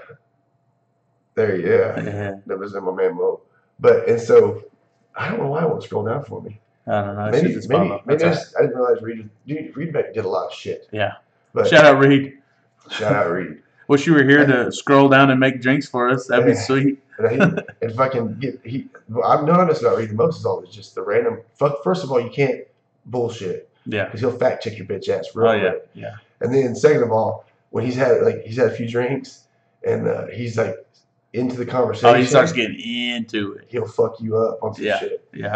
was in my man Mo. And so I don't know why it won't scroll down for me. I don't know. Maybe I didn't realize Reed did a lot of shit. Yeah. But shout out Reed. Shout out Reed. Wish you were here to scroll down and make drinks for us. That'd be sweet. And if I can get I'm not messing about Reed. The most is always just the random. First of all, you can't bullshit. Yeah. Because he'll fact check your bitch ass real quick. Yeah. And then second of all, when he's had a few drinks and he's like into the conversation. Oh, he starts getting into it. He'll fuck you up on some shit. Yeah,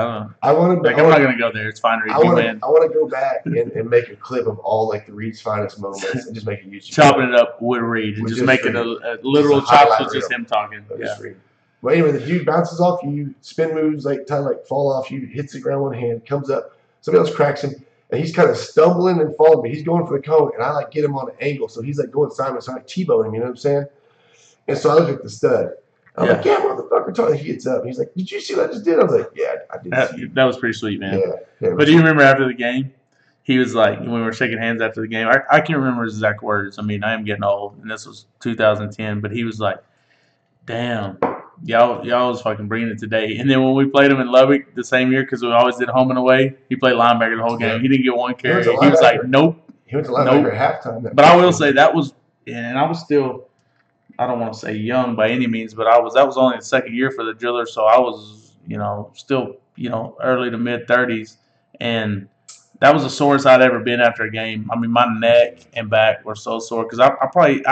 I don't know. I'm not going to go there. It's fine, Reed. I want to go back and make a clip of all like the Reed's finest moments and just make a YouTube. Chopping it up with Reed and just making a literal chops with just him talking. Yeah. Well, anyway, the dude bounces off you, spin moves, like kind of like fall off you, hits the ground one hand, comes up, somebody else cracks him, and he's kind of stumbling and falling, but he's going for the cone, and I like get him on an angle, so he's like going sideways, so I like T-bone him, you know what I'm saying? And so I look at the stud. I'm like, yeah, motherfucker. He gets up. And he's like, did you see what I just did? I was like, yeah, I did see it. That was pretty sweet, man. Yeah. But do you remember after the game, he was like, when we were shaking hands after the game, I can't remember his exact words. I mean, I am getting old, and this was 2010, but he was like, damn, y'all was fucking bringing it today. And then when we played him in Lubbock the same year, because we always did home and away, he played linebacker the whole game. He didn't get one carry. He was like, nope. He went to linebacker at halftime. But I will say that was, and I was still, I don't want to say young by any means, but that was only the second year for the driller, so I was, still, early to mid 30s, and that was the sorest I'd ever been after a game. I mean, my neck and back were so sore because I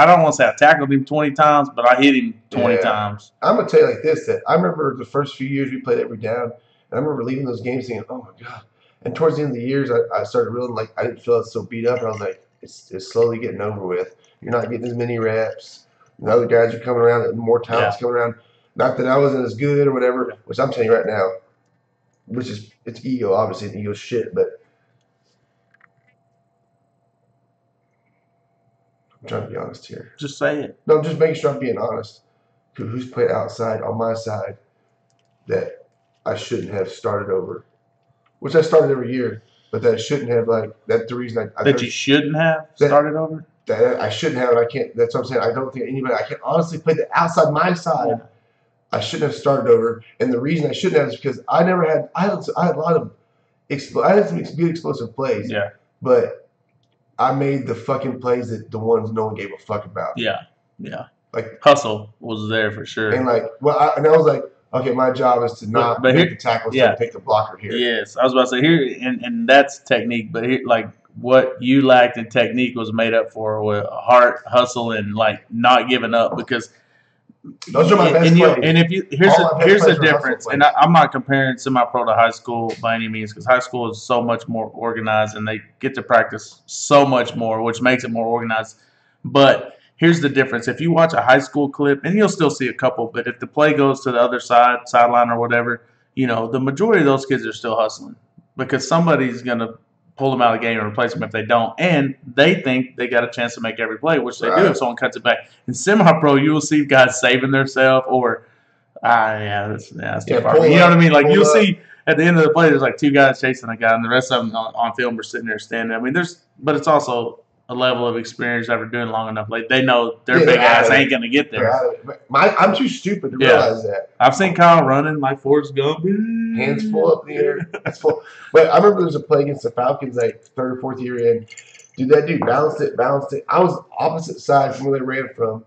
don't want to say I tackled him 20 times, but I hit him 20 times. I'm gonna tell you like this: that I remember the first few years we played every down, and I remember leaving those games thinking, "Oh my god!" And towards the end of the years, I started realizing like I didn't feel so beat up, and I was like, "It's slowly getting over with. You're not getting as many reps." And the other guys are coming around, and more talent's coming around. Not that I wasn't as good or whatever, which I'm telling you right now, it's ego, obviously, and ego shit, but I'm trying to be honest here. Just say it. No, I'm just making sure I'm being honest. Who's played outside on my side that I shouldn't have started over, which I started every year, but that I shouldn't have, like, that's the reason you shouldn't have started over? That I shouldn't have, and I can't. That's what I'm saying. I don't think anybody. I can honestly play the outside my side. Yeah. I shouldn't have started over, and the reason I shouldn't have is because I never had. I had a lot of. I had some good explosive plays. Yeah. But I made the fucking plays that the ones no one gave a fuck about. Yeah. Yeah. Like hustle was there for sure. And like, I was like, okay, my job is to not make the tackles, to take the blocker here. Yes, I was about to say here, and that's technique, but here, like, what you lacked in technique was made up for with heart, hustle, and like not giving up. Because those are my best plays. And if you here's the difference, and I'm not comparing semi-pro to high school by any means, because high school is so much more organized and they get to practice so much more, which makes it more organized. But here's the difference: if you watch a high school clip, and you'll still see a couple, but if the play goes to the other sideline or whatever, the majority of those kids are still hustling because somebody's gonna pull them out of the game and replace them if they don't. And they think they got a chance to make every play, which they do if someone cuts it back. In semi-pro, you will see guys saving themselves or, that's too far. You know what I mean? Like, you'll see at the end of the play, there's like two guys chasing a guy, and the rest of them on film are sitting there standing. I mean, but it's also a level of experience after doing long enough. Like they know their Yeah, big they're out ass of it. ain't gonna get They're there. out of it. I'm too stupid to Yeah. realize that. I've seen Kyle running like Forrest Gump. Hands full up in the air. That's full. But I remember there was a play against the Falcons, like third or fourth year in. Dude, that dude balanced it. I was opposite side from where they ran from.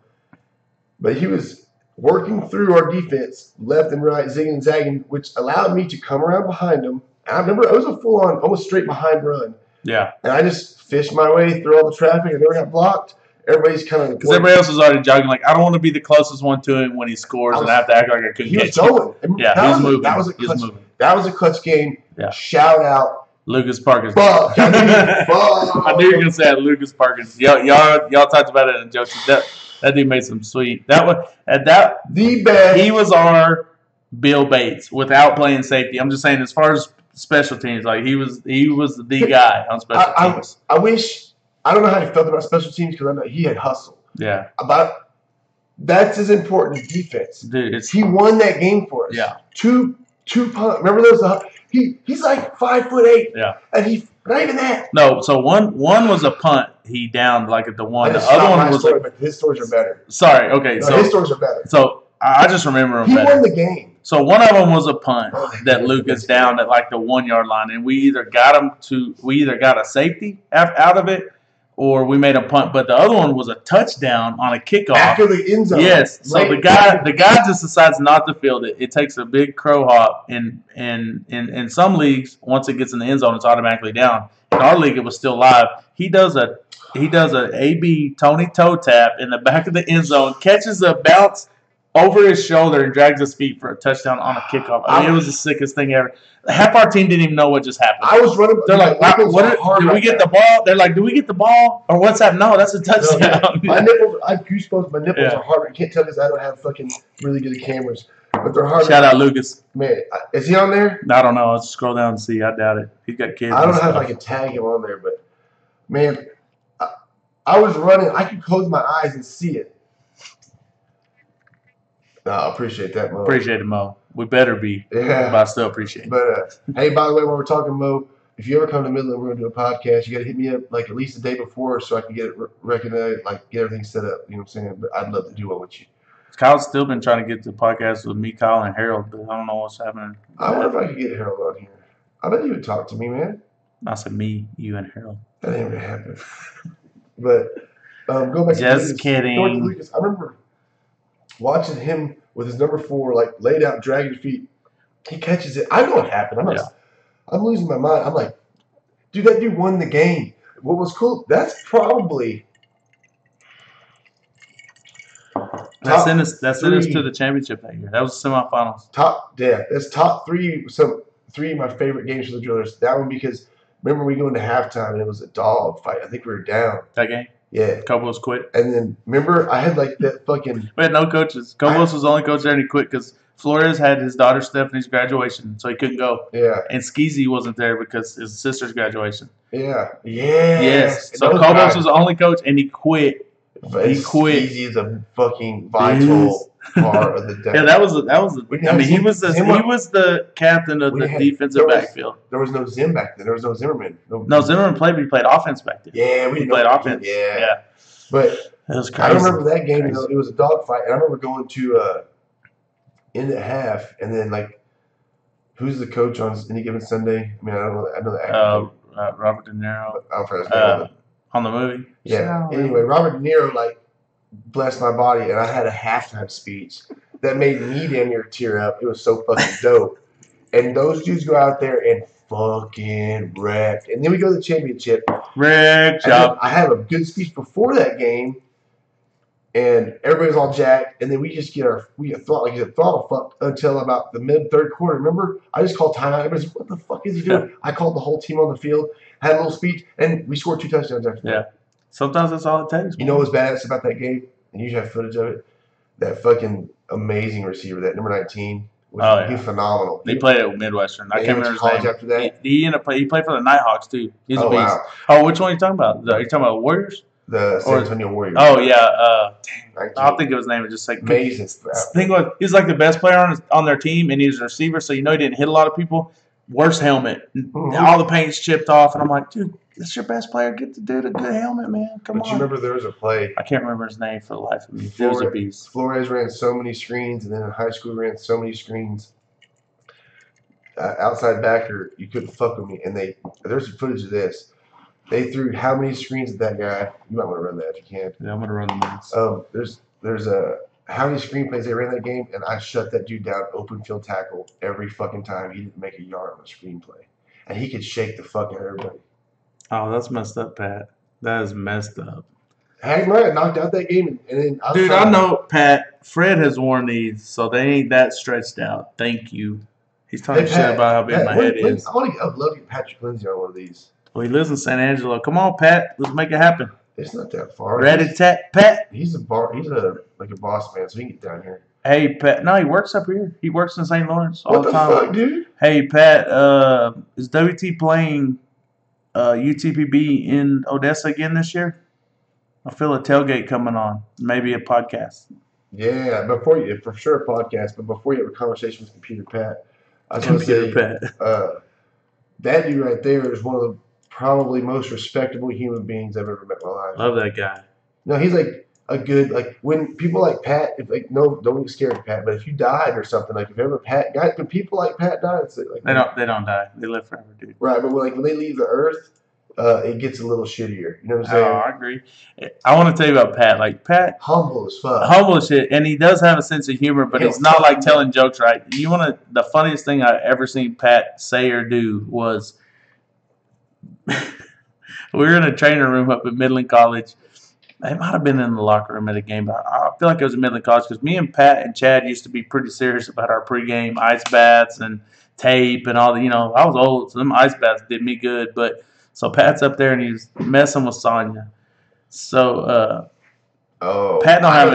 But he was working through our defense, left and right, zigging and zagging, which allowed me to come around behind him. And I remember it was a full-on, almost straight behind run. Yeah. And I just fished my way through all the traffic. I never got blocked. Everybody's kind of Because everybody else was already jogging. Like, I don't want to be the closest one to him when he scores and I have to act like I couldn't He was catch him. going. Yeah, he was moving. That was a He clutch. was moving. That was a clutch game. Yeah. Shout out. Lucas Parkins. Fuck. I knew you were gonna say that, Lucas Parkins. Y'all talked about it in jokes. That dude made some sweet. The best. He was our Bill Bates without playing safety. I'm just saying, as far as special teams, like he was the guy on special teams. I wish. I don't know how he felt about special teams because I know he had hustle. Yeah. That's as important as defense. Dude, he won that game for us. Yeah. Two punt. Remember those? He's like 5'8". Yeah. And he not even that. No. So one was a punt. He downed like at the one. The That's other not one my was story, but his stories are better. Sorry. Okay. No, so his stories are better. So I just remember him He better. won the game. So one of them was a punt Oh, that Lucas downed at like the 1 yard line, and we either got a safety out of it, or we made a punt. But the other one was a touchdown on a kickoff After the end zone. Yes. So the guy just decides not to field it. It takes a big crow hop, and in some leagues, once it gets in the end zone, it's automatically down. In our league, it was still live. He does a AB Tony toe tap in the back of the end zone, catches a bounce over his shoulder and drags his feet for a touchdown on a kickoff. I mean, it was the sickest thing ever. Half our team didn't even know what just happened. I was running. They're like, did we get the ball? They're like, do we get the ball? Or what's that? No, that's a touchdown. My nipples, I have goosebumps. My nipples Yeah. are hard. You can't tell because I don't have fucking really good cameras. But they're hard. Shout out Lucas. Man, is he on there? I don't know. Let's scroll down and see. I doubt it. He's got kids. I don't and know if stuff. I can tag him on there, but man, I was running. I could close my eyes and see it. No, I appreciate that, Mo. Appreciate it, Mo. We better be. Yeah. But I still appreciate it. But hey, by the way, when we're talking, Mo, if you ever come to Midland, we're gonna do a podcast. You gotta hit me up like at least the day before so I can get it recognized, like get everything set up. You know what I'm saying? But I'd love to do one with you. Kyle's still been trying to get the podcast with me, Kyle, and Harold, but I don't know what's happening. I wonder if I could get Harold on here. I bet he would talk to me, man. I said me, you, and Harold. That ain't gonna happen. But go back to Just Lucas. kidding. Going to Lucas, I remember watching him with his number 4, like laid out, dragging his feet. He catches it. I know what happened. I'm losing my mind. I'm like, dude, that dude won the game. What was cool? That's probably That sent us to the championship that year. That was the semifinals. That's top 3. Three of my favorite games for the Drillers. That one because remember we go into halftime and it was a dog fight. I think we were down. That game? Yeah. Cobos quit. And then remember I had like that fucking. We had no coaches. Cobos was the only coach there, and he quit because Flores had his daughter Stephanie's graduation, so he couldn't go. Yeah. And Skeezy wasn't there because his sister's graduation. Yeah. Yes. So Cobos was the only coach, and he quit. He quit. Skeezy is a fucking vital part of the day. Yeah, that was. I mean, he was the captain of the defensive backfield. There was no Zim back then. There was no Zimmerman. No, Zimmerman played, but he played offense back then. Yeah, we played offense. Yeah. But it was crazy. I remember that game. You know, it was a dogfight, and I remember going to in at half, and then like, who's the coach on any given Sunday? I mean, I know the actor. Robert De Niro. I'm trying to name on the movie. Yeah. Anyway, Robert De Niro like blessed my body, and I had a halftime speech that made me damn near tear up. It was so fucking dope. And those dudes go out there and fucking wrecked. And then we go to the championship. I had a good speech before that game, and everybody's all jacked. And then we just get throttle fucked until about the mid-third quarter. Remember, I just called timeout. Everybody's like, what the fuck is he doing? I called the whole team on the field, had a little speech, and we scored 2 touchdowns after that. Yeah. Sometimes that's all it takes. You know what's badass about that game? And you have footage of it. That fucking amazing receiver, that number 19. He's phenomenal. He played at Midwestern. I can't remember his name. After that. He played for the Nighthawks too. He's a beast. Wow. Oh, which one are you talking about? Are you talking about Warriors? The San Antonio Warriors. Oh yeah. I'll think of his name. It's just like amazing. He's like the best player on their team, and he's a receiver, so you know he didn't hit a lot of people. worst helmet. All the paint's chipped off, and I'm like, dude, it's your best player. Get the dude a good helmet, man. Come on. But you remember there was a play. I can't remember his name for the life of me. It was a beast. Flores ran so many screens, and then in high school ran so many screens. Outside backer, you couldn't fuck with me. And there's some footage of this. They threw how many screens at that guy? You might want to run that if you can. Yeah, I'm gonna run the minutes. There's how many screenplays they ran that game, and I shut that dude down open field tackle every fucking time he didn't make a yard on a screenplay, and he could shake the fuck out of everybody. Oh, that's messed up, Pat. That is messed up. Hagmeyer knocked out that game, and then I know, Pat. Fred has worn these, so they ain't that stretched out. Thank you. He's talking shit about how big my head is. I'd love to get Patrick Lindsay on one of these. Well, he lives in San Angelo. Come on, Pat. Let's make it happen. It's not that far. Rat-a-tat-pat. He's a boss man, so he can get down here. Hey, Pat. No, he works up here. He works in St. Lawrence all What the the time. fuck, dude? Hey, Pat. Is WT playing UTPB in Odessa again this year? I feel a tailgate coming on. Maybe a podcast. Yeah, for sure a podcast. But before you have a conversation with Computer Pat, I was going to say that dude right there is one of the probably most respectable human beings I've ever met in my life. Love that guy. No, he's like a good, like when people like Pat, don't get scared of Pat, but if you died or something, like if ever when people like Pat die, it's like they don't die. They live forever, dude. Right, but when they leave the earth, it gets a little shittier. You know what I'm saying? Oh, I agree. I want to tell you about Pat. Like Pat, humble as fuck. Humble as shit, and he does have a sense of humor, but it's not like telling jokes, right? The funniest thing I ever seen Pat say or do was we were in a training room up at Midland College. It might have been in the locker room at a game, but I feel like it was at Midland College because me and Pat and Chad used to be pretty serious about our pregame ice baths and tape and all the, I was old, so them ice baths did me good, but so Pat's up there and he's messing with Sonya. So Pat don't have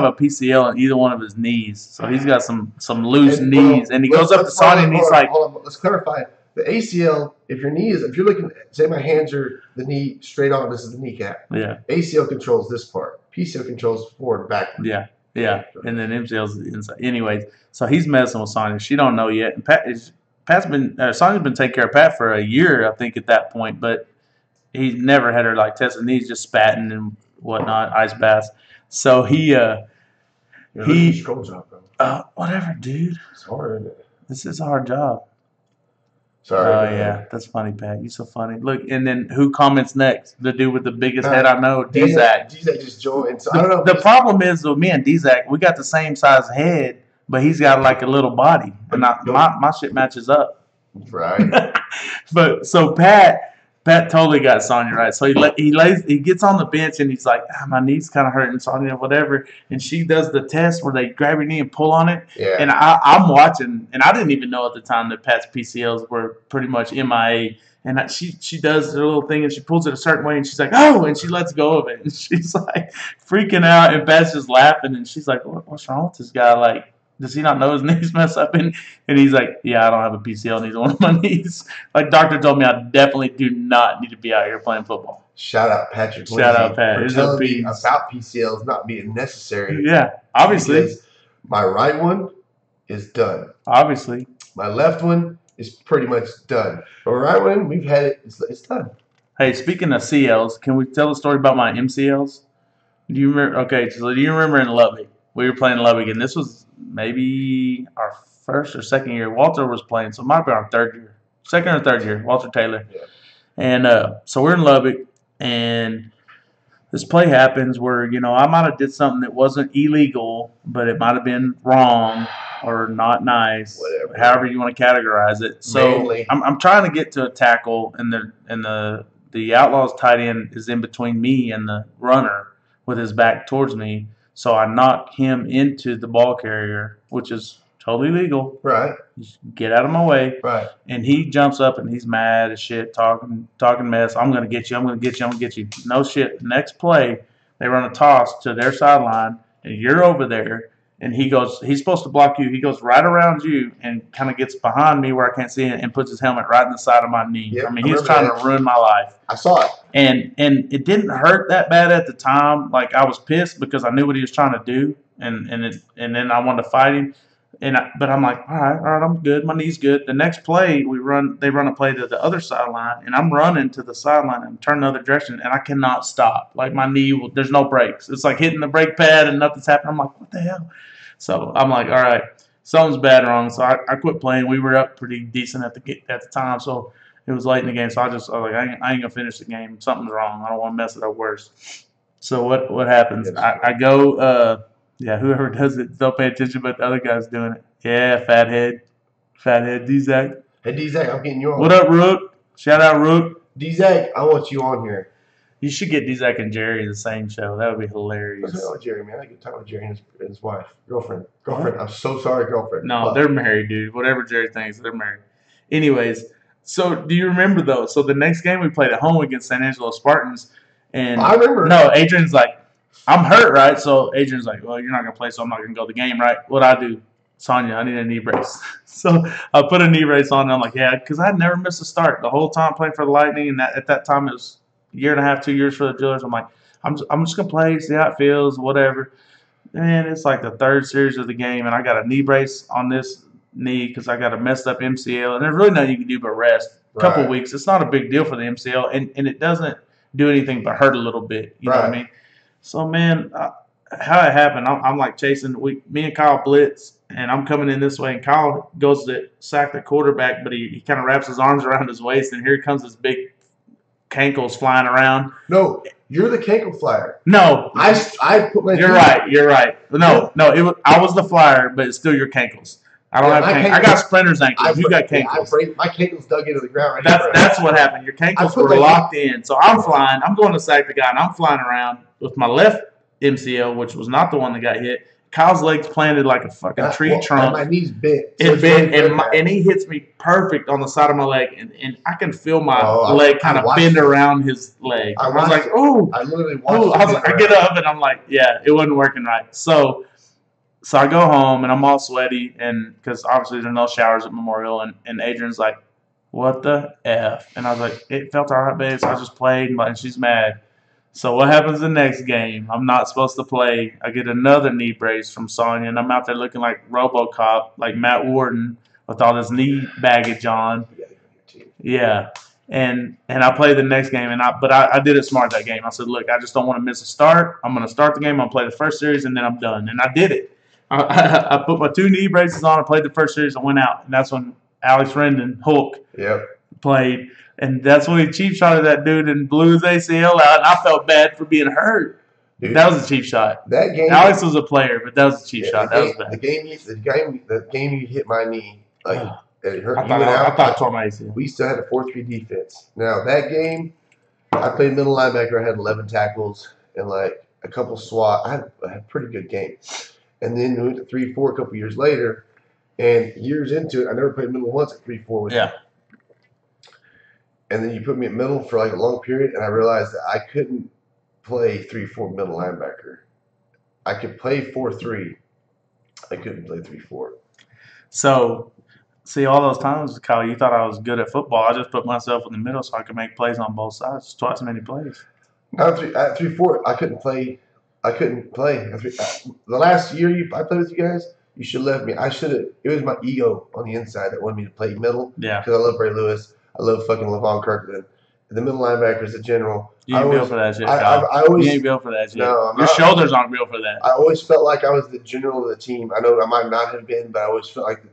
a PCL in either one of his knees, so he's got some loose knees, and he goes up to Sonya and he's like, hold on, let's clarify. The ACL, if you're looking, say my hands are the knee straight on, this is the kneecap. Yeah. ACL controls this part. PCL controls forward and back. Yeah. Yeah. And then MCL's the inside. Anyways, so he's messing with Sonya. She don't know yet. And Sonya's been taking care of Pat for a year, I think, at that point, but he's never had her like testing knees, just spatting and whatnot, ice baths. So whatever, dude. It's hard, isn't it? This is a hard job. Sorry. Oh, yeah. That's funny, Pat. You're so funny. Look, and then who comments next? The dude with the biggest head I know, D-Zac. D-Zac just joined. So I don't know. The problem is with me and D-Zac, we got the same size head, but he's got like a little body. And my shit matches up. Right. But so Pat totally got Sonya right. So he gets on the bench and he's like, my knee's kind of hurting, Sonya, whatever. And she does the test where they grab your knee and pull on it. Yeah. And I'm watching, and I didn't even know at the time that Pat's PCLs were pretty much MIA. And she does the little thing and she pulls it a certain way and she's like, oh, and she lets go of it. And she's like freaking out and Pat's just laughing and she's like, what's wrong with this guy? Like, does he not know his knees mess up? And he's like, yeah, I don't have a PCL in either one of my knees. Like, doctor told me I definitely do not need to be out here playing football. Shout out Patrick. Shout out Pat. For telling me about PCLs not being necessary. Yeah, obviously. Because my right one is done. Obviously. My left one is pretty much done. But right one, we've had it. It's done. Hey, speaking of CLs, can we tell a story about my MCLs? Do you remember? Okay, so do you remember in Lubbock? We were playing Lubbock, and this was maybe our first or second year. Walter was playing, so it might be our third year. Second or third year, Walter Taylor. Yeah. And so we're in Lubbock, and this play happens where, I might have did something that wasn't illegal, but it might have been wrong or not nice, whatever, however you want to categorize it. So I'm trying to get to a tackle, and the Outlaws tight end is in between me and the runner with his back towards me. So I knock him into the ball carrier, which is totally legal. Right. Just get out of my way. Right. And he jumps up and he's mad as shit, talking mess. I'm going to get you. I'm going to get you. I'm going to get you. No shit. Next play, they run a toss to their sideline, and you're over there. And he goes, he's supposed to block you. He goes right around you and kind of gets behind me where I can't see it and puts his helmet right in the side of my knee. Yep, I mean, he's trying to ruin my life. I saw it. And it didn't hurt that bad at the time. Like, I was pissed because I knew what he was trying to do. And then I wanted to fight him. But I'm like, all right, I'm good. My knee's good. The next play, they run a play to the other sideline, and I'm running to the sideline and turn the other direction, and I cannot stop. Like my knee, there's no brakes. It's like hitting the brake pad and nothing's happening. I'm like, what the hell? So I'm like, all right, something's bad wrong. So I quit playing. We were up pretty decent at the time, so it was late in the game. So I was like, I ain't gonna finish the game. Something's wrong. I don't want to mess it up worse. So what happens? I go. Yeah, whoever does it, don't pay attention, but the other guy's doing it. Yeah, fathead, D-Zach. Hey, D-Zach, I'm getting you on. What up, Rook? Shout out, Rook. D-Zach, I want you on here. You should get D-Zach and Jerry in the same show. That would be hilarious. What's with Jerry, man? I get time with Jerry and his wife. Girlfriend. I'm so sorry, girlfriend. No, they're married, dude. Whatever Jerry thinks, they're married. Anyways, so do you remember, though? So the next game we played at home against San Angelo Spartans. And I remember. No, Adrian's like, I'm hurt, right? So Adrian's like, well, you're not going to play, so I'm not going to go to the game, right? What I do, Sonya, I need a knee brace. So I put a knee brace on, and I'm like, yeah, because I'd never missed a start the whole time playing for the Lightning. And at that time, it was a year and a half, 2 years for the Drillers. I'm like, I'm just going to play, see how it feels, whatever. And it's like the third series of the game, and I got a knee brace on this knee because I got a messed up MCL. And there's really nothing you can do but rest. A couple of weeks. It's not a big deal for the MCL, and it doesn't do anything but hurt a little bit. You know what I mean? So, man, how it happened, I'm like chasing. Me and Kyle blitz, and I'm coming in this way, and Kyle goes to sack the quarterback, but he kind of wraps his arms around his waist, and here comes this big cankles flying around. No, you're the cankle flyer. No. I put my... You're right. No, I was the flyer, but it's still your cankles. I don't have cankles. I got sprinter's ankles. You got cankles. My cankles dug into the ground That's what happened. Your cankles were locked in. So I'm flying. I'm going to sack the guy, and I'm flying around with my left MCL, which was not the one that got hit. Kyle's legs planted like a fucking tree trunk. My knees bent. It bent, and he hits me perfect on the side of my leg, and I can feel my leg kind of bend around his leg. I was like, "Ooh!" I literally watched. I get up and I'm like, "Yeah, it wasn't working right." So I go home and I'm all sweaty, and because obviously there's no showers at Memorial, and Adrian's like, "What the F?" And I was like, "It felt all right, babe. So I just played," and she's mad. So what happens the next game? I'm not supposed to play. I get another knee brace from Sonya, and I'm out there looking like RoboCop, like Matt Warden, with all this knee baggage on. Yeah. And I played the next game, but I did it smart that game. I said, look, I just don't want to miss a start. I'm going to start the game. I'll play the first series, and then I'm done. And I did it. I put my 2 knee braces on. I played the first series and went out. And that's when Alex Rendon, Hulk, played. And that's when he cheap shotted that dude and blew his ACL out. And I felt bad for being hurt. Dude, that was a cheap shot. That game, Alex was a player, but that was a cheap shot. That was bad. The game you hit my knee, like it hurt. I thought I tore my ACL. We still had a 4-3 defense. Now that game, I played middle linebacker. I had 11 tackles and like a couple swat. I had a pretty good game. And then we went to 3-4 a couple years later. And years into it, I never played middle once at 3-4 with you. And then you put me at middle for like a long period, and I realized that I couldn't play 3-4 middle linebacker. I could play 4-3. I couldn't play 3-4. So, see, all those times, Kyle, you thought I was good at football. I just put myself in the middle so I could make plays on both sides. Twice as many plays. At 3-4, I couldn't play. The last year I played with you guys, you should have left me. I should have. It was my ego on the inside that wanted me to play middle. Yeah. Because I love Ray Lewis. I love fucking Levon Kirkland. The middle linebacker is a general. You ain't built for that shit, you ain't built for that shit. No, your shoulders aren't built for that. I always felt like I was the general of the team. I know I might not have been, but I always felt like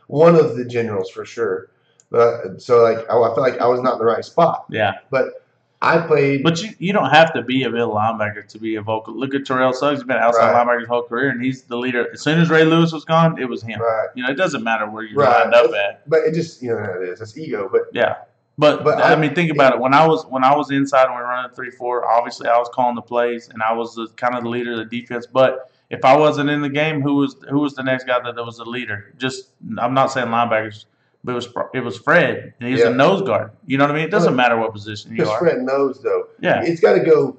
one of the generals for sure. But I felt like I was not in the right spot. Yeah. But I played. But you don't have to be a middle linebacker to be a vocal. Look at Terrell Suggs. He's been an outside linebacker his whole career, and he's the leader. As soon as Ray Lewis was gone, it was him. Right. It doesn't matter where you lined up at. But it just, it is. It's ego. But yeah. But I mean, think about it. When I was inside and we were running 3-4, obviously I was calling the plays and I was kind of the leader of the defense. But if I wasn't in the game, who was the next guy that was the leader? Just I'm not saying linebackers, but it was Fred, and he's a nose guard. You know what I mean? It doesn't matter what position you are. Because Fred knows though. Yeah. It's got to go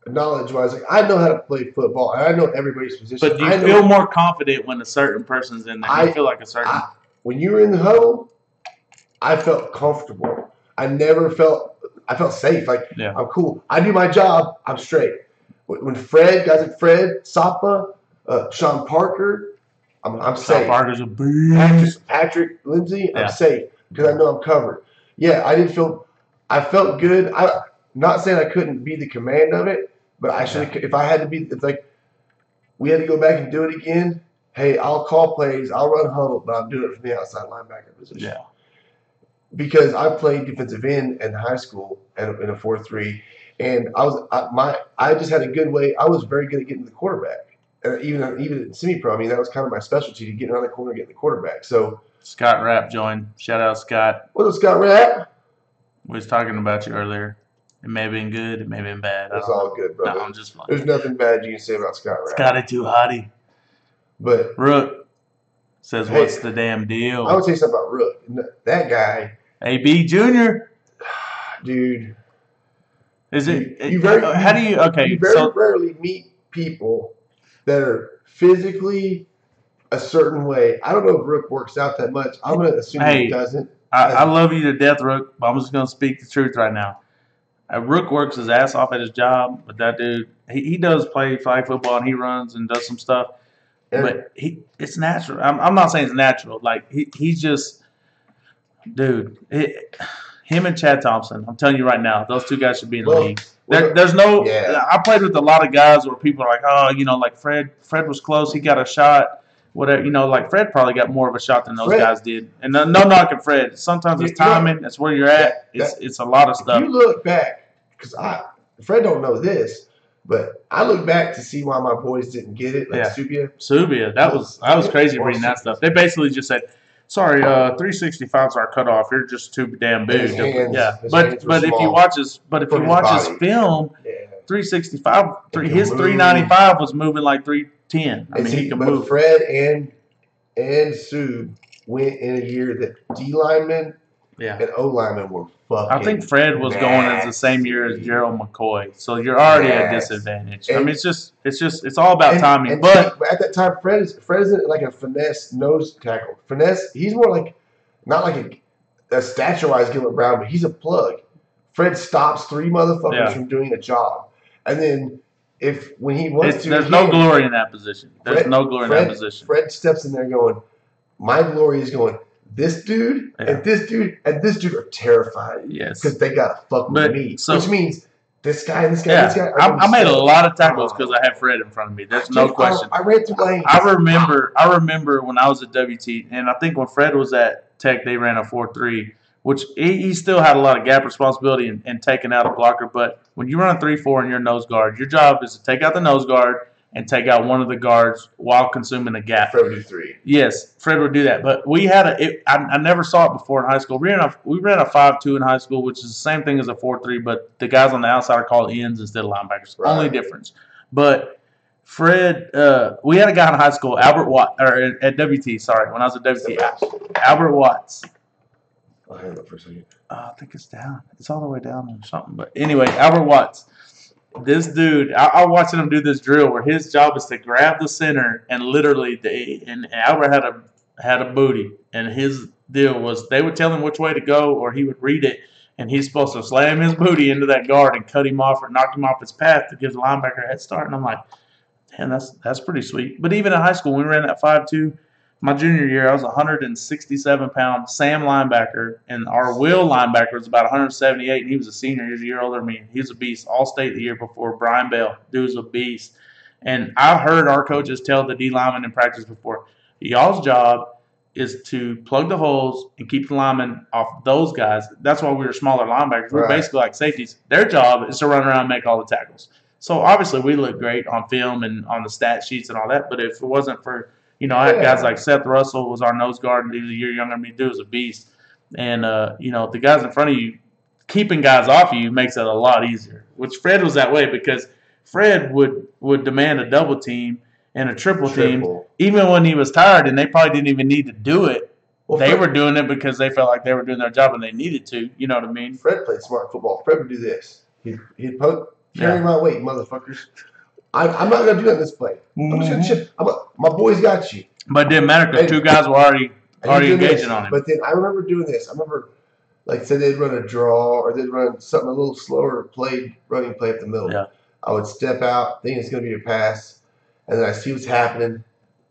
knowledge-wise. Like I know how to play football, and I know everybody's position. But you feel more confident when a certain person's in there. You feel like a certain. When you were in the huddle, I felt comfortable. I felt safe. Like, I'm cool. I do my job. I'm straight. When guys like Fred, Sapa, Sean Parker, I'm South safe. Park is a beast. Patrick Lindsay, Yeah. I'm safe because I know I'm covered. Yeah, I felt good. I'm not saying I couldn't be the command of it, but I should. If I had to be, it's like we had to go back and do it again. Hey, I'll call plays, I'll run huddle, but I'm doing it from the outside linebacker position. Yeah. Because I played defensive end in high school and in a 4-3, and I just had a good way. I was very good at getting to the quarterback, even in semi-pro. I mean, that was kind of my specialty, to get around the corner, and get the quarterback. So Scott Rapp joined. Shout out Scott. What up, Scott Rapp? We was talking about you earlier. It may have been good. It may have been bad. It's all good, brother. No, I'm just fine. There's nothing bad you can say about Scott Rapp. Scotty too hottie. But Rook says, "What's the damn deal?" I would say something about Rook. That guy, AB Jr. Dude, is it? You very rarely meet people that are physically a certain way. I don't know if Rook works out that much. I'm gonna assume he doesn't. I love you to death, Rook, but I'm just gonna speak the truth right now. Rook works his ass off at his job, but that dude, he does play flag football and he runs and does some stuff. But it's natural. I'm not saying it's natural. Like he's just, dude. Him and Chad Thompson. I'm telling you right now, those two guys should be in the league. There's no. Yeah. I played with a lot of guys where people are like, oh, like Fred. Fred was close. He got a shot. Whatever. Like Fred probably got more of a shot than those guys did. And no knocking Fred. Sometimes it's timing. That's where you're at. It's a lot of stuff. If you look back, because Fred don't know this. But I look back to see why my boys didn't get it, like Subia. That was crazy reading that stuff. They basically just said, "Sorry, 365's our cutoff. You're just too damn big." But if you watch his film, 365, his 395 was moving like 310. I mean, he can move. Fred and Sue went in a year that D linemen and O linemen were fucking. I think Fred was going as the same year as Gerald McCoy, so you're already at a disadvantage. I mean, it's all about timing. But at that time, Fred isn't like a finesse nose tackle. Finesse, he's more like not like a stature-wise Gilbert Brown, but he's a plug. Fred stops three motherfuckers from doing a job, and then when he wants to, there's no glory in that position. There's no glory in that position. Fred steps in there going, "My glory is going." This dude and this dude and this dude are terrified. Yes. Because they got to fuck with me. Which means this guy and this guy and this guy. I made a lot of tackles because I had Fred in front of me. There's no question. I ran through lanes. I remember when I was at WT, and I think when Fred was at Tech, they ran a 4-3, which he still had a lot of gap responsibility and taking out a blocker. But when you run a 3-4 and you're a nose guard, your job is to take out the nose guard and take out one of the guards while consuming a gap. Fred would do 3. Yes, Fred would do that. But we had I never saw it before in high school. We ran a 5-2 in high school, which is the same thing as a 4-3, but the guys on the outside are called ends instead of linebackers. Right. Only difference. But Fred, we had a guy in high school, Albert Watts, or at WT, sorry, when I was at WT, Albert Watts. I'll handle it for a second. I think it's down. It's all the way down or something. But anyway, Albert Watts. This dude, I'm watching him do this drill where his job is to grab the center and literally, and Albert had a booty, and his deal was they would tell him which way to go, or he would read it, and he's supposed to slam his booty into that guard and cut him off or knock him off his path to give the linebacker a head start. And I'm like, damn, that's pretty sweet. But even in high school, when we ran that 5-2. My junior year, I was a 167-pound Sam linebacker, and our Will linebacker was about 178, and he was a senior. He was a year older than me. He was a beast. All-state the year before. Brian Bell, dude was a beast. And I heard our coaches tell the D linemen in practice before, y'all's job is to plug the holes and keep the linemen off those guys. That's why we were smaller linebackers. We're basically like safeties. Their job is to run around and make all the tackles. So obviously we look great on film and on the stat sheets and all that, but if it wasn't for I had guys like Seth Russell was our nose guard, and he was a year younger than me. Dude was a beast. And, the guys in front of you, keeping guys off you makes it a lot easier, which Fred was that way because Fred would demand a double team and a triple team, even when he was tired, and they probably didn't even need to do it. Well, they were doing it because they felt like they were doing their job and they needed to. You know what I mean? Fred played smart football. Fred would do this. He'd poke, carry my weight, motherfuckers. I'm not going to do that in this play. I'm just going to chip. My boys got you. But it didn't matter because two guys were already engaging on him. But then I remember doing this. I remember, say they'd run a draw or they'd run something a little slower, running play up the middle. Yeah. I would step out, thinking it's going to be a pass, and then I see what's happening.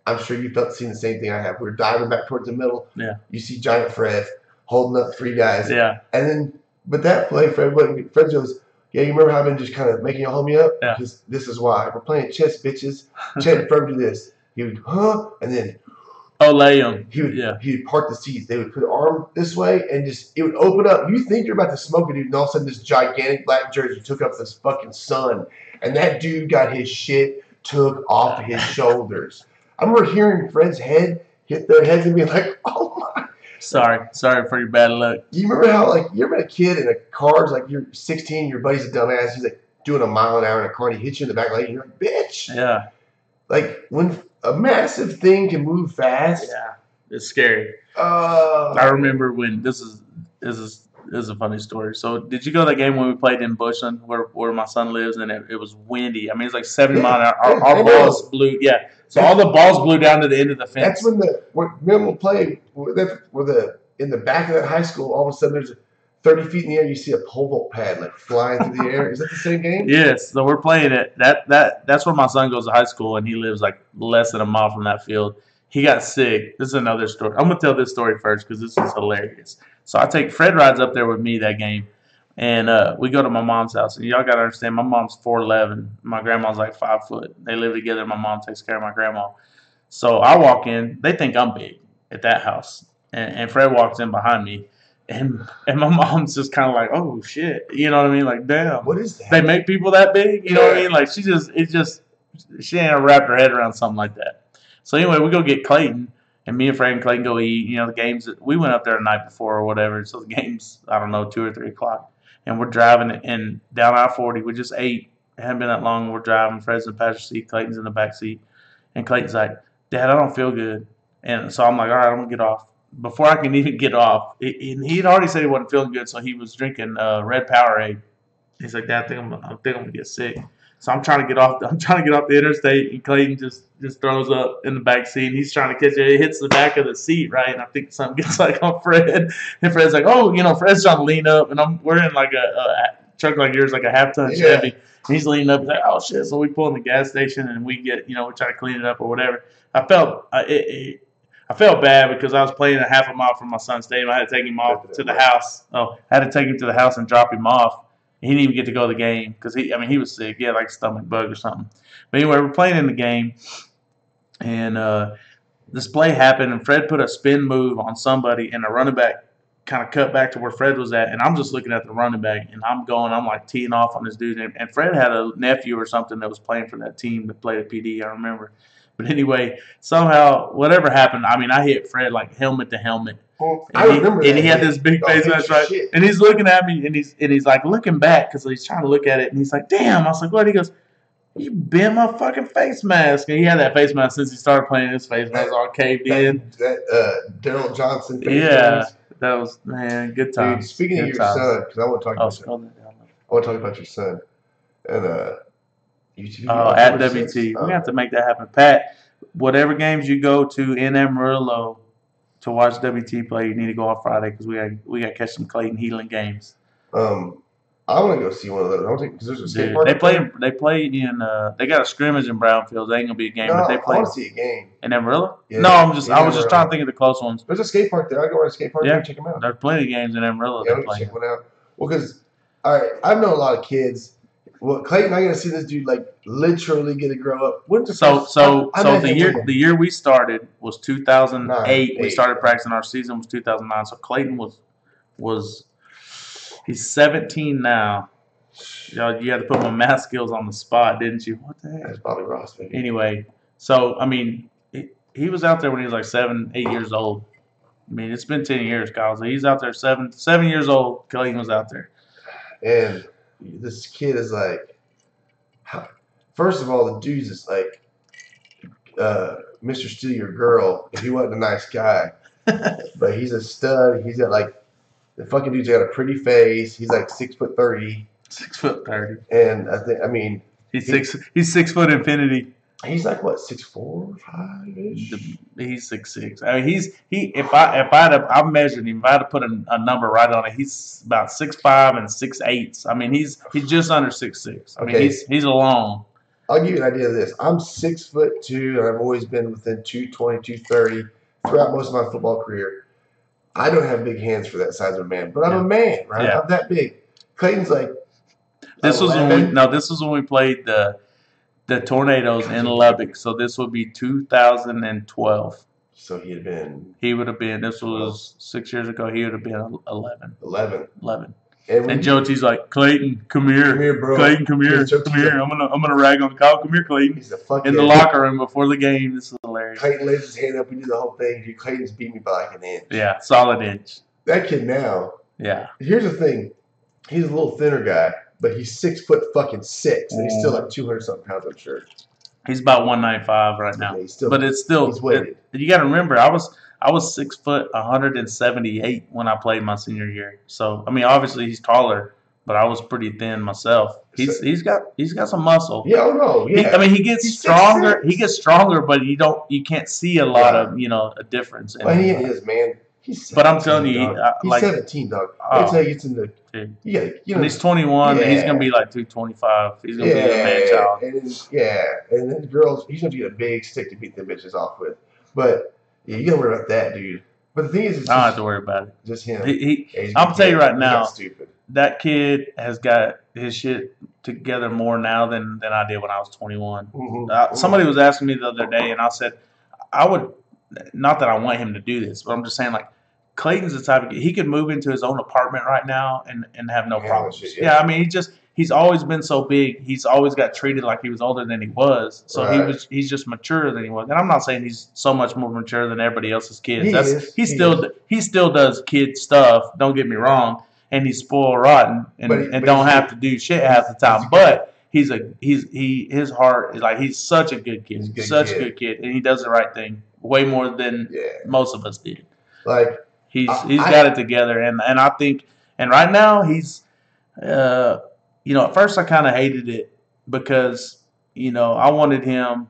I'm sure you seen the same thing I have. We're diving back towards the middle. Yeah. You see Giant Fred holding up 3 guys. Yeah. And then, but that play, Fred goes, yeah, you remember how I've been just kind of making you hold me up? Yeah. Because this is why. We're playing chess, bitches. Chet and Fred would do this. He would, huh? And then lay him. He would part the seats. They would put an arm this way and just it would open up. You think you're about to smoke a dude, and all of a sudden this gigantic black jersey took up this fucking sun, and that dude got his shit took off his shoulders. I remember hearing Fred's head hit their heads and being like, "Oh my!" Sorry for your bad luck. You remember how you ever been a kid in a car? It's like you're 16, your buddy's a dumbass. He's like doing a mile an hour in a car, and he hits you in the back leg, and you're like, "Bitch!" Yeah. Like when a massive thing can move fast. Yeah. It's scary. I remember when this is a funny story. So did you go to that game when we played in Bushland where my son lives and it was windy? I mean, it's like 70 miles an hour. Our balls blew. Yeah. So all the balls blew down to the end of the fence. That's when we'll play in the back of that high school. All of a sudden, there's 30 feet in the air. You see a pole vault pad like flying through the air. Is that the same game? Yes. So we're playing it. That's where my son goes to high school, and he lives like less than a mile from that field. He got sick. This is another story. I'm going to tell this story first because this is hilarious. So Fred rides up there with me that game, and we go to my mom's house. And y'all got to understand, my mom's 4'11". My grandma's like 5 foot. They live together. My mom takes care of my grandma. So I walk in. They think I'm big at that house. And Fred walks in behind me. And my mom's just kind of like, oh, shit. You know what I mean? Like, damn. What is that? They make people that big? You know what I mean? Like, she ain't wrapped her head around something like that. So anyway, we go get Clayton, and me and Fred and Clayton go eat. You know, the games we went up there the night before or whatever. So the game's, I don't know, 2 or 3 o'clock, and we're driving and down I-40. We just ate. It hadn't been that long. We're driving. Fred's in the passenger seat. Clayton's in the back seat, and Clayton's like, "Dad, I don't feel good." And so I'm like, "All right, I'm gonna get off." Before I can even get off, he'd already said he wasn't feeling good, so he was drinking Red Powerade. He's like, "Dad, I think I'm gonna get sick." So I'm trying to get off the interstate, and Clayton just throws up in the back seat. And he's trying to catch it. It hits the back of the seat, right? And I think something gets like on Fred. And Fred's like, "Oh, you know," Fred's trying to lean up, and we're in like a truck like yours, like a half-ton Chevy. And he's leaning up, like, "Oh shit!" So we pull in the gas station, and we get, we try to clean it up or whatever. I felt bad because I was playing a half a mile from my son's stadium. I had to take him off to the house. I had to take him to the house and drop him off. He didn't even get to go to the game because he was sick. He had like a stomach bug or something. But anyway, we're playing in the game, and this play happened, and Fred put a spin move on somebody, and the running back kind of cut back to where Fred was at, and I'm just looking at the running back, and I'm like teeing off on this dude, and Fred had a nephew or something that was playing for that team that played at PD, I remember. But anyway, somehow, whatever happened, I hit Fred like helmet to helmet. Well, I remember that. And he had this big face mask, right? Shit. And he's looking at me, and he's like looking back because he's trying to look at it, and he's like, "Damn!" I was like, "What?" He goes, "You bent my fucking face mask." And he had that face mask since he started playing. His face mask all caved in. That Daryl Johnson. Yeah, that was, man, good times. Dude, speaking of your son, because I want to talk about I want to talk about your son. And at WT, we have to make that happen, Pat. Whatever games you go to in Amarillo to watch WT play, you need to go on Friday because we got to catch some Clayton Heetland games. I want to go see one of those. I want to, because there's a skate park. They play in. They got a scrimmage in Brownfield. They ain't gonna be a game, but they play. I want to see a game In Amarillo? Yeah, no, I was just trying to think of the close ones. There's a skate park there. I go to a skate park and check them out. There's plenty of games in Amarillo. Yeah, we can check one out. Well, because I've known a lot of kids. Well, Clayton, I got to see this dude like literally get to grow up. The year we started was 2008. We Eight. started practicing. Our season was 2009. So Clayton was he's 17 now. You had to put my math skills on the spot, didn't you? What the heck? That's Bobby Ross, baby. Anyway, so he was out there when he was like 7, 8 years old. I mean, it's been 10 years, Kyle. So he's out there 7 years old. Clayton was out there. And this kid is like, first of all, the dude's just like, Mr. Steal Your Girl. If he wasn't a nice guy, but he's a stud. He's got like, the fucking dude's got a pretty face. He's like 6'30". 6'30". And he's 6 foot infinity. He's like what, 6'4", 5-ish? He's 6'6". I mean, I've measured him. If I had to put a number right on it, he's about 6'5" and 6'8". I mean, he's just under 6'6". I mean, he's long. I'll give you an idea of this. I'm 6'2", and I've always been within 220, 230 throughout most of my football career. I don't have big hands for that size of a man, but I'm a man, right? Yeah. I'm that big. Clayton's like this 11. was when we played the Tornadoes in Lubbock. So this would be 2012. So he would have been. This was 6 years ago. He would have been 11. 11. And Joty's like, Clayton, come here. Come here, bro. Clayton, come here. Come here. I'm gonna rag on the call. Come here, Clayton. He's a fuck in the locker room before the game. This is hilarious. Clayton lays his hand up. We do the whole thing. Clayton's beat me by like an inch. Yeah, solid inch. That kid now. Yeah. Here's the thing. He's a little thinner guy, but he's 6'6", and he's still like 200 something pounds. I'm sure. He's about 195 right now. But it's still. He's weighted. You got to remember, I was 6 foot 178 when I played my senior year. So I mean, obviously he's taller, but I was pretty thin myself. He's got some muscle. Yeah, oh no, yeah. He gets stronger. He gets stronger, but you can't see a lot of a difference. Well, he is, man. But I'm telling you, he's 17, dog. Wait till he gets in the. When he's 21, he's gonna be like 225. He's gonna be a man child. And then girls, he's gonna get a big stick to beat them bitches off with. But you gotta worry about that, dude. But the thing is, I don't have to worry about it. Just him. I'm tell you right now, that kid has got his shit together more now than I did when I was 21. Mm-hmm. Somebody was asking me the other day, and I said, I would, not that I want him to do this, but I'm just saying, like, Clayton's the type of kid, he could move into his own apartment right now and have no problems. I mean, he's always been so big. He's always got treated like he was older than he was. So he's just maturer than he was. And I'm not saying he's so much more mature than everybody else's kids. He still does kid stuff. Don't get me wrong. And he's spoiled rotten and don't have to do shit half the time. But his heart is like, he's such a good kid. A good kid, and he does the right thing way more than most of us did. Like he's got it together, and I think, and right now he's at first I kind of hated it because I wanted him.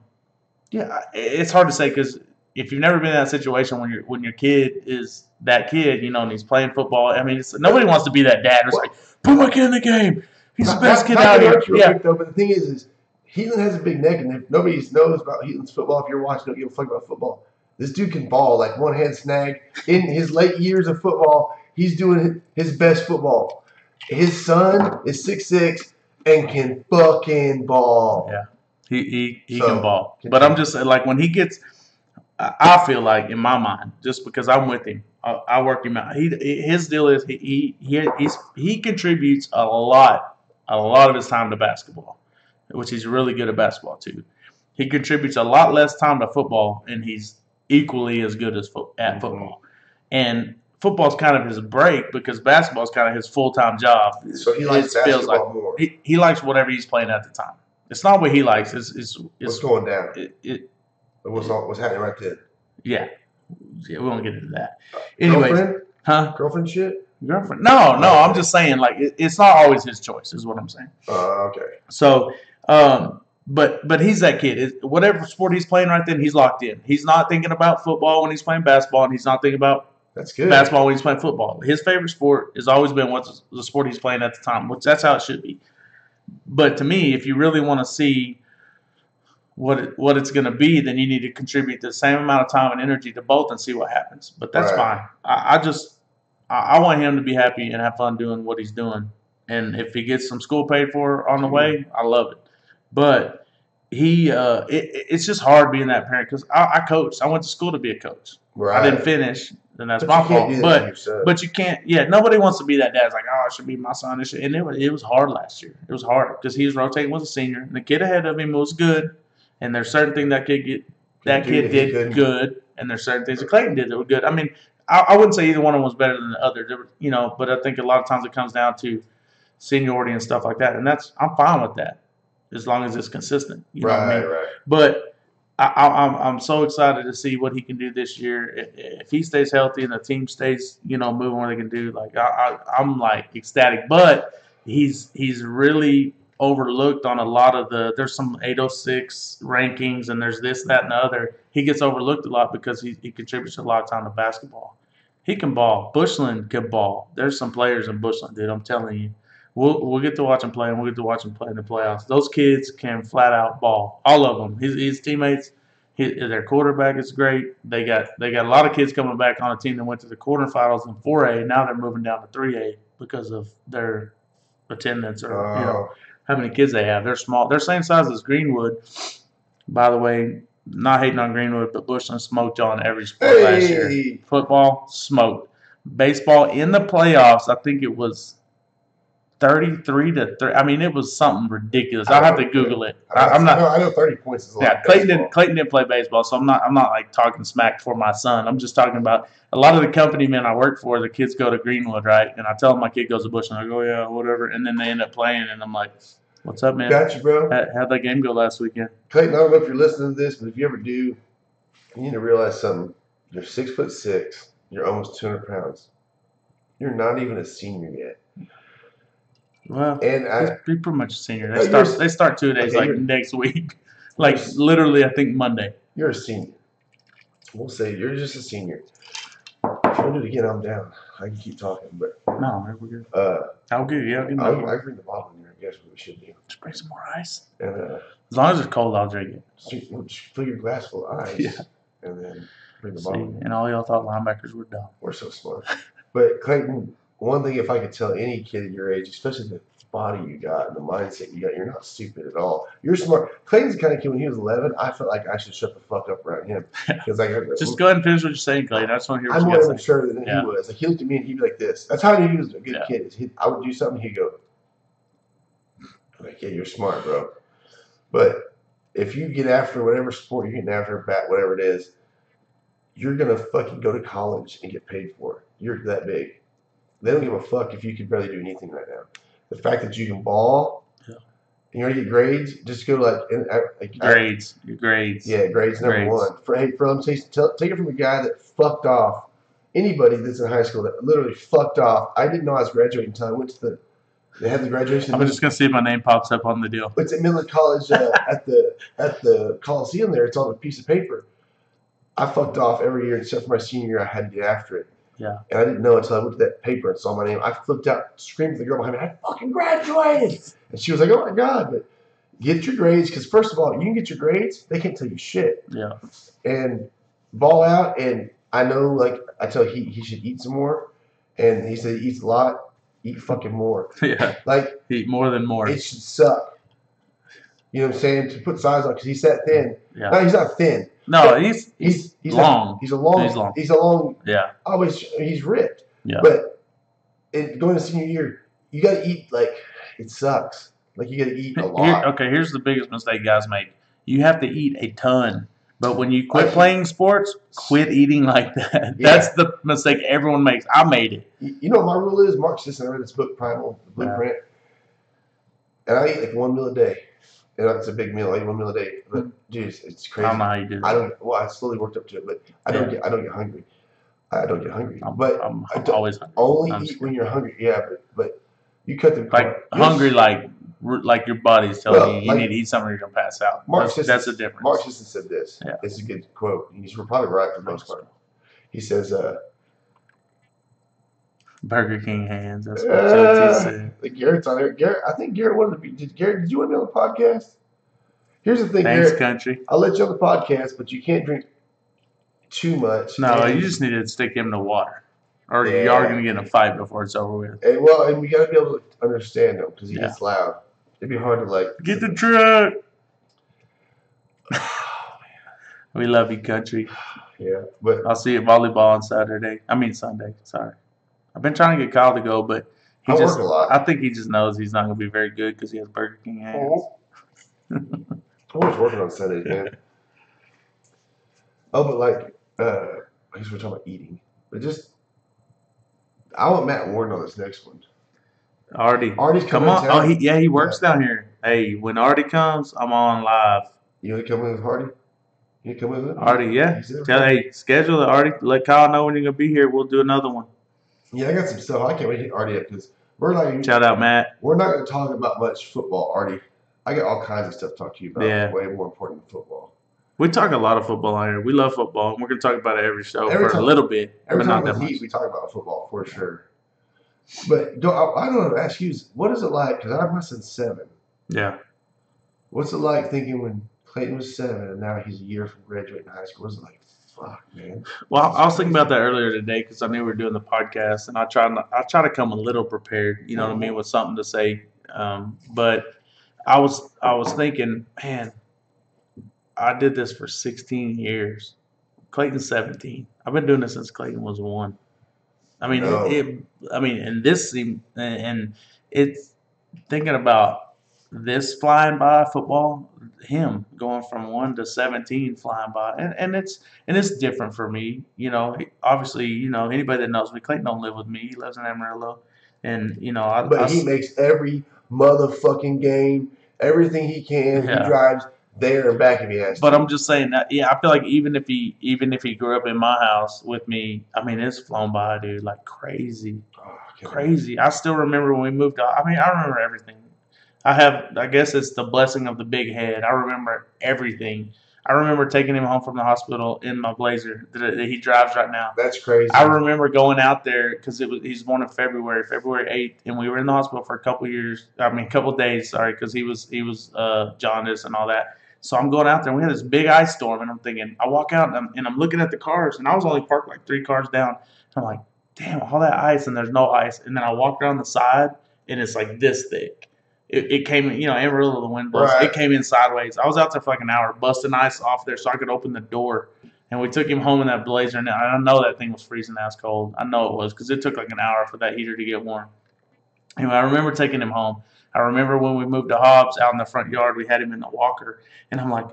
Yeah, it's hard to say because if you've never been in that situation when your kid is that kid, and he's playing football. I mean, nobody wants to be that dad who's like, put my kid in the game. He's the best kid out here. Quick, though, but the thing is Heetland has a big neck, and if nobody knows about Heetland's football, if you're watching, don't give a fuck about football. This dude can ball like one hand snag. In his late years of football, he's doing his best football. His son is 6'6" and can fucking ball. Yeah, he can ball. But I'm just like, when he gets, I feel like in my mind, just because I'm with him, I work him out. His deal is he contributes a lot of his time to basketball, which he's really good at basketball too. He contributes a lot less time to football, and he's equally as good as at football. And football's kind of his break because basketball's kind of his full-time job. So he likes basketball more. He likes whatever he's playing at the time. It's not what he likes. It's what's going down. What's happening right there. Yeah, we won't get into that. Anyway, Girlfriend shit? Girlfriend? No. I'm just saying, like, it's not always his choice, is what I'm saying. Okay. So, but he's that kid. Whatever sport he's playing right then, he's locked in. He's not thinking about football when he's playing basketball, and he's not thinking about basketball when he's playing football. His favorite sport has always been what's the sport he's playing at the time, which that's how it should be. But to me, if you really want to see what it's going to be, then you need to contribute the same amount of time and energy to both and see what happens. But that's fine. I want him to be happy and have fun doing what he's doing. And if he gets some school paid for on the way, I love it. But it's just hard being that parent because I coached. I went to school to be a coach. Right. I didn't finish, and that's my fault. But you can't. Yeah, nobody wants to be that dad. It's like, oh, it should be my son. And it was hard last year. It was hard because he was rotating with a senior, and the kid ahead of him was good. And there's certain things that kid did good, and there's certain things that Clayton did that were good. I mean, I wouldn't say either one of them was better than the other. But I think a lot of times it comes down to seniority and stuff like that, and I'm fine with that as long as it's consistent. You know what I mean? Right. But I'm so excited to see what he can do this year. If he stays healthy and the team stays, moving where they can do, like I'm like ecstatic. But he's really overlooked on a lot of there's some 806 rankings and there's this, that, and the other. He gets overlooked a lot because he contributes a lot of time to basketball. He can ball. Bushland can ball. There's some players in Bushland, dude. I'm telling you. We'll get to watch him play, and we'll get to watch him play in the playoffs. Those kids can flat out ball, all of them. His teammates, their quarterback is great. They got a lot of kids coming back on a team that went to the quarterfinals in 4A. Now they're moving down to 3A because of their attendance or how many kids they have. They're small. They're same size as Greenwood. By the way, not hating on Greenwood, but Bushland smoked y'all in every sport last year. Football smoked. Baseball in the playoffs, I think it was 33-3. I mean, it was something ridiculous. I'll have to Google it. I'm not. I know 30 points is a lot. Yeah, Clayton didn't play baseball, so I'm not like talking smack for my son. I'm just talking about a lot of the company men I work for. The kids go to Greenwood, right? And I tell them my kid goes to Bush, and I go, yeah, whatever. And then they end up playing, and I'm like, what's up, man? Got you, bro. How'd that game go last weekend? Clayton, I don't know if you're listening to this, but if you ever do, you need to realize something. You're 6'6". You're almost 200 pounds. You're not even a senior yet. Well, and he's pretty much a senior. They start 2 days next week. Like literally, I think Monday. You're a senior. We'll say you're just a senior. If you want to do it again, I'm down. I can keep talking, but no, we're good. I'll give you. I bring the bottle in here. I guess what we should do. Just bring some more ice. And as long as it's cold, I'll drink it. Just fill your glass full of ice. Yeah. And then bring the bottle. And all y'all thought linebackers were dumb. We're so smart. But Clayton, one thing, if I could tell any kid at your age, especially the body you got and the mindset you got, you're not stupid at all. You're smart. Clayton's the kind of kid, when he was 11, I felt like I should shut the fuck up around him. Just go ahead and finish what you're saying, Clayton. I just want to hear what I'm you're more mature than he was. Like, he looked at me and he'd be like this. That's how I knew he was a good kid. I would do something, he'd go, like, yeah, you're smart, bro. But if you get after whatever sport you're getting after, whatever it is, you're going to fucking go to college and get paid for it. You're that big. They don't give a fuck if you can barely do anything right now. The fact that you can ball, and you already get grades, just go grades. Your grades. Yeah, grades number one. Take it from a guy that fucked off. Anybody that's in high school that literally fucked off. I didn't know I was graduating until I went to they had the graduation. I'm just gonna see if my name pops up on the deal. It's at Midland College at the Coliseum there. It's on a piece of paper. I fucked off every year except for my senior year. I had to get after it. Yeah. And I didn't know until I looked at that paper and saw my name. I flipped out, screamed to the girl behind me, I fucking graduated. And she was like, oh my God. But get your grades, because first of all, you can get your grades, they can't tell you shit. Yeah. And ball out, and I know, like, I tell he should eat some more. And he said he eats a lot, eat fucking more. Yeah. Like, eat more than more. It should suck. You know what I'm saying? To put size on, because he's that thin. Yeah. No, he's not thin. No, he's long. He's a long. Yeah. He's ripped. Yeah. But going to senior year, you got to eat like it sucks. Like you got to eat a lot. Here's the biggest mistake guys make. You have to eat a ton. But when you quit playing sports, quit eating like that. Yeah. That's the mistake everyone makes. I made it. You know what my rule is? Mark Sisson, I read this book, Primal, the Blueprint. Yeah. And I eat like 1 meal a day. And it's a big meal. I eat 1 meal a day. But dude, it's crazy. I don't know how you do that. I slowly worked up to it, but I don't get hungry. I don't get hungry. I'm always hungry. Only eat when you're hungry. Yeah, but you cut the hungry like your body's telling you need to eat something or you're gonna pass out. That's the difference. Mark Sisson said this. Yeah. It's a good quote. He's probably right for the most part. He says, Burger King hands. That's what JT said. Garrett's on there. Garrett, I think Garrett wanted to be. Garrett, did you want to be on the podcast? Here's the thing, Thanks, Garrett. country. I'll let you on the podcast, but you can't drink too much. No, you just need to stick him to water, or you are going to get in a fight before it's over with. And we got to be able to understand him because he gets loud. It'd be hard to get the truck. We love you, country. Yeah, but I'll see you at volleyball on Sunday. Sorry. I've been trying to get Kyle to go, but I work a lot. I think he just knows he's not going to be very good because he has Burger King hands. I'm always working on Sundays, man. Oh, but I guess we're talking about eating. But I want Matt Warden on this next one. Artie's come on. Oh, he works down here. Hey, when Artie comes, I'm on live. You want to come in with Artie? You come with him? Artie, yeah. Schedule it, Artie. Let Kyle know when you're going to be here. We'll do another one. Yeah, I got some stuff. I can't wait to hit Artie up because we're not. Shout out, Matt. We're not going to talk about much football, Artie. I got all kinds of stuff to talk to you about. Yeah. Way more important than football. We talk a lot of football on here. We love football. And we're going to talk about it every show for a little bit. Every time we eat, we talk about football for sure. But I don't want to ask you, what is it like? Because I have my son 7. Yeah. What's it like thinking when Clayton was 7 and now he's a year from graduating high school? What's it like? Fuck, man. Well, I was thinking about that earlier today because I knew we were doing the podcast, and I try to come a little prepared. You know what I mean, with something to say. But I was thinking, man, I did this for 16 years. Clayton's 17. I've been doing this since Clayton was 1. I mean, and this seemed, and it's thinking about this flying by football, him going from 1 to 17 flying by, and it's different for me. You know, obviously, you know, anybody that knows me, Clayton don't live with me. He lives in Amarillo, and you know, but he makes every motherfucking game, everything he can. Yeah. He drives there and back if he has to. But I'm just saying that, yeah, I feel like even if he grew up in my house with me, I mean, it's flown by, dude, like crazy, crazy. I still remember when we moved out. I mean, I remember everything. I guess it's the blessing of the big head. I remember everything. I remember taking him home from the hospital in my Blazer that he drives right now. That's crazy. I remember going out there because he's born in February 8th, and we were in the hospital for a couple days, sorry, because he was jaundice and all that. So I'm going out there, and we had this big ice storm, and I'm thinking, I walk out, and I'm looking at the cars, and I was only parked like 3 cars down. I'm like, damn, all that ice, and there's no ice. And then I walked around the side, and it's like this thick. It came, you know, Amarillo, the wind blows. Right. It came in sideways. I was out there for like an hour, busting ice off there so I could open the door. And we took him home in that Blazer, and I know that thing was freezing ass cold. I know it was because it took like an hour for that heater to get warm. Anyway, I remember taking him home. I remember when we moved to Hobbs out in the front yard, we had him in the walker, and I'm like,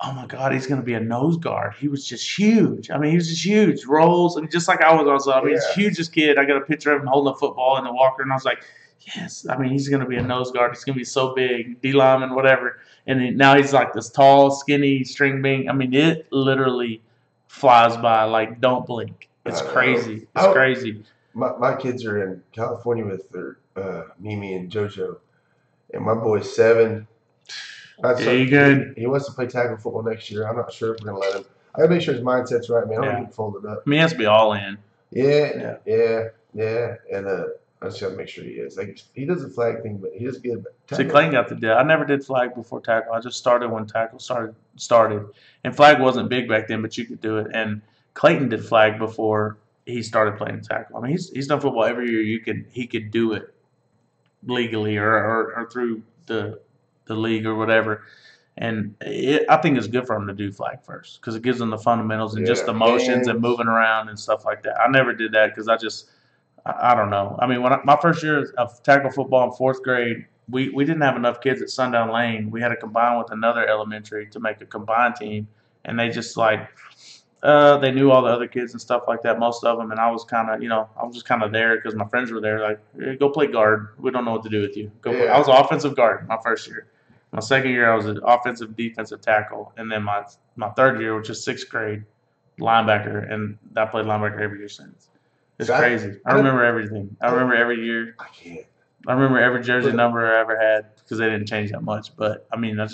oh my God, he's going to be a nose guard. He was just huge. I mean, he was just huge. Rolls, and just like I was also, I mean, he's the hugest kid. I got a picture of him holding a football in the walker, and I was like, yes. I mean, he's going to be a nose guard. He's going to be so big, D lineman, whatever. And now he's like this tall, skinny string bean. I mean, it literally flies by like don't blink. It's crazy. It's crazy. My kids are in California with their Mimi and JoJo, and my boy's 7. Good. He wants to play tackle football next year. I'm not sure if we're gonna let him. I gotta make sure his mindset's right, man. I don't get folded up. I mean, he has to be all in. Yeah. And I just gotta make sure he is. Like, he does the flag thing, but he does good. See, Clayton got the deal. I never did flag before tackle. I just started when tackle started. And flag wasn't big back then, but you could do it. And Clayton did flag before he started playing tackle. I mean, he's done football every year. He could do it legally or through the league or whatever. And I think it's good for him to do flag first because it gives him the fundamentals and just the motions and moving around and stuff like that. I never did that because I don't know. I mean, when my first year of tackle football in 4th grade, we didn't have enough kids at Sundown Lane. We had to combine with another elementary to make a combined team, and they just like they knew all the other kids and stuff like that, most of them. And I was kind of, I was just kind of there because my friends were there. Like, hey, go play guard. We don't know what to do with you. Go play. I was an offensive guard my first year. My second year, I was an offensive defensive tackle, and then my 3rd year, which is 6th grade, linebacker, and I played linebacker every year since. It's crazy. I remember everything. I remember every year. I can't. I remember every jersey number I ever had because they didn't change that much. But, I mean, I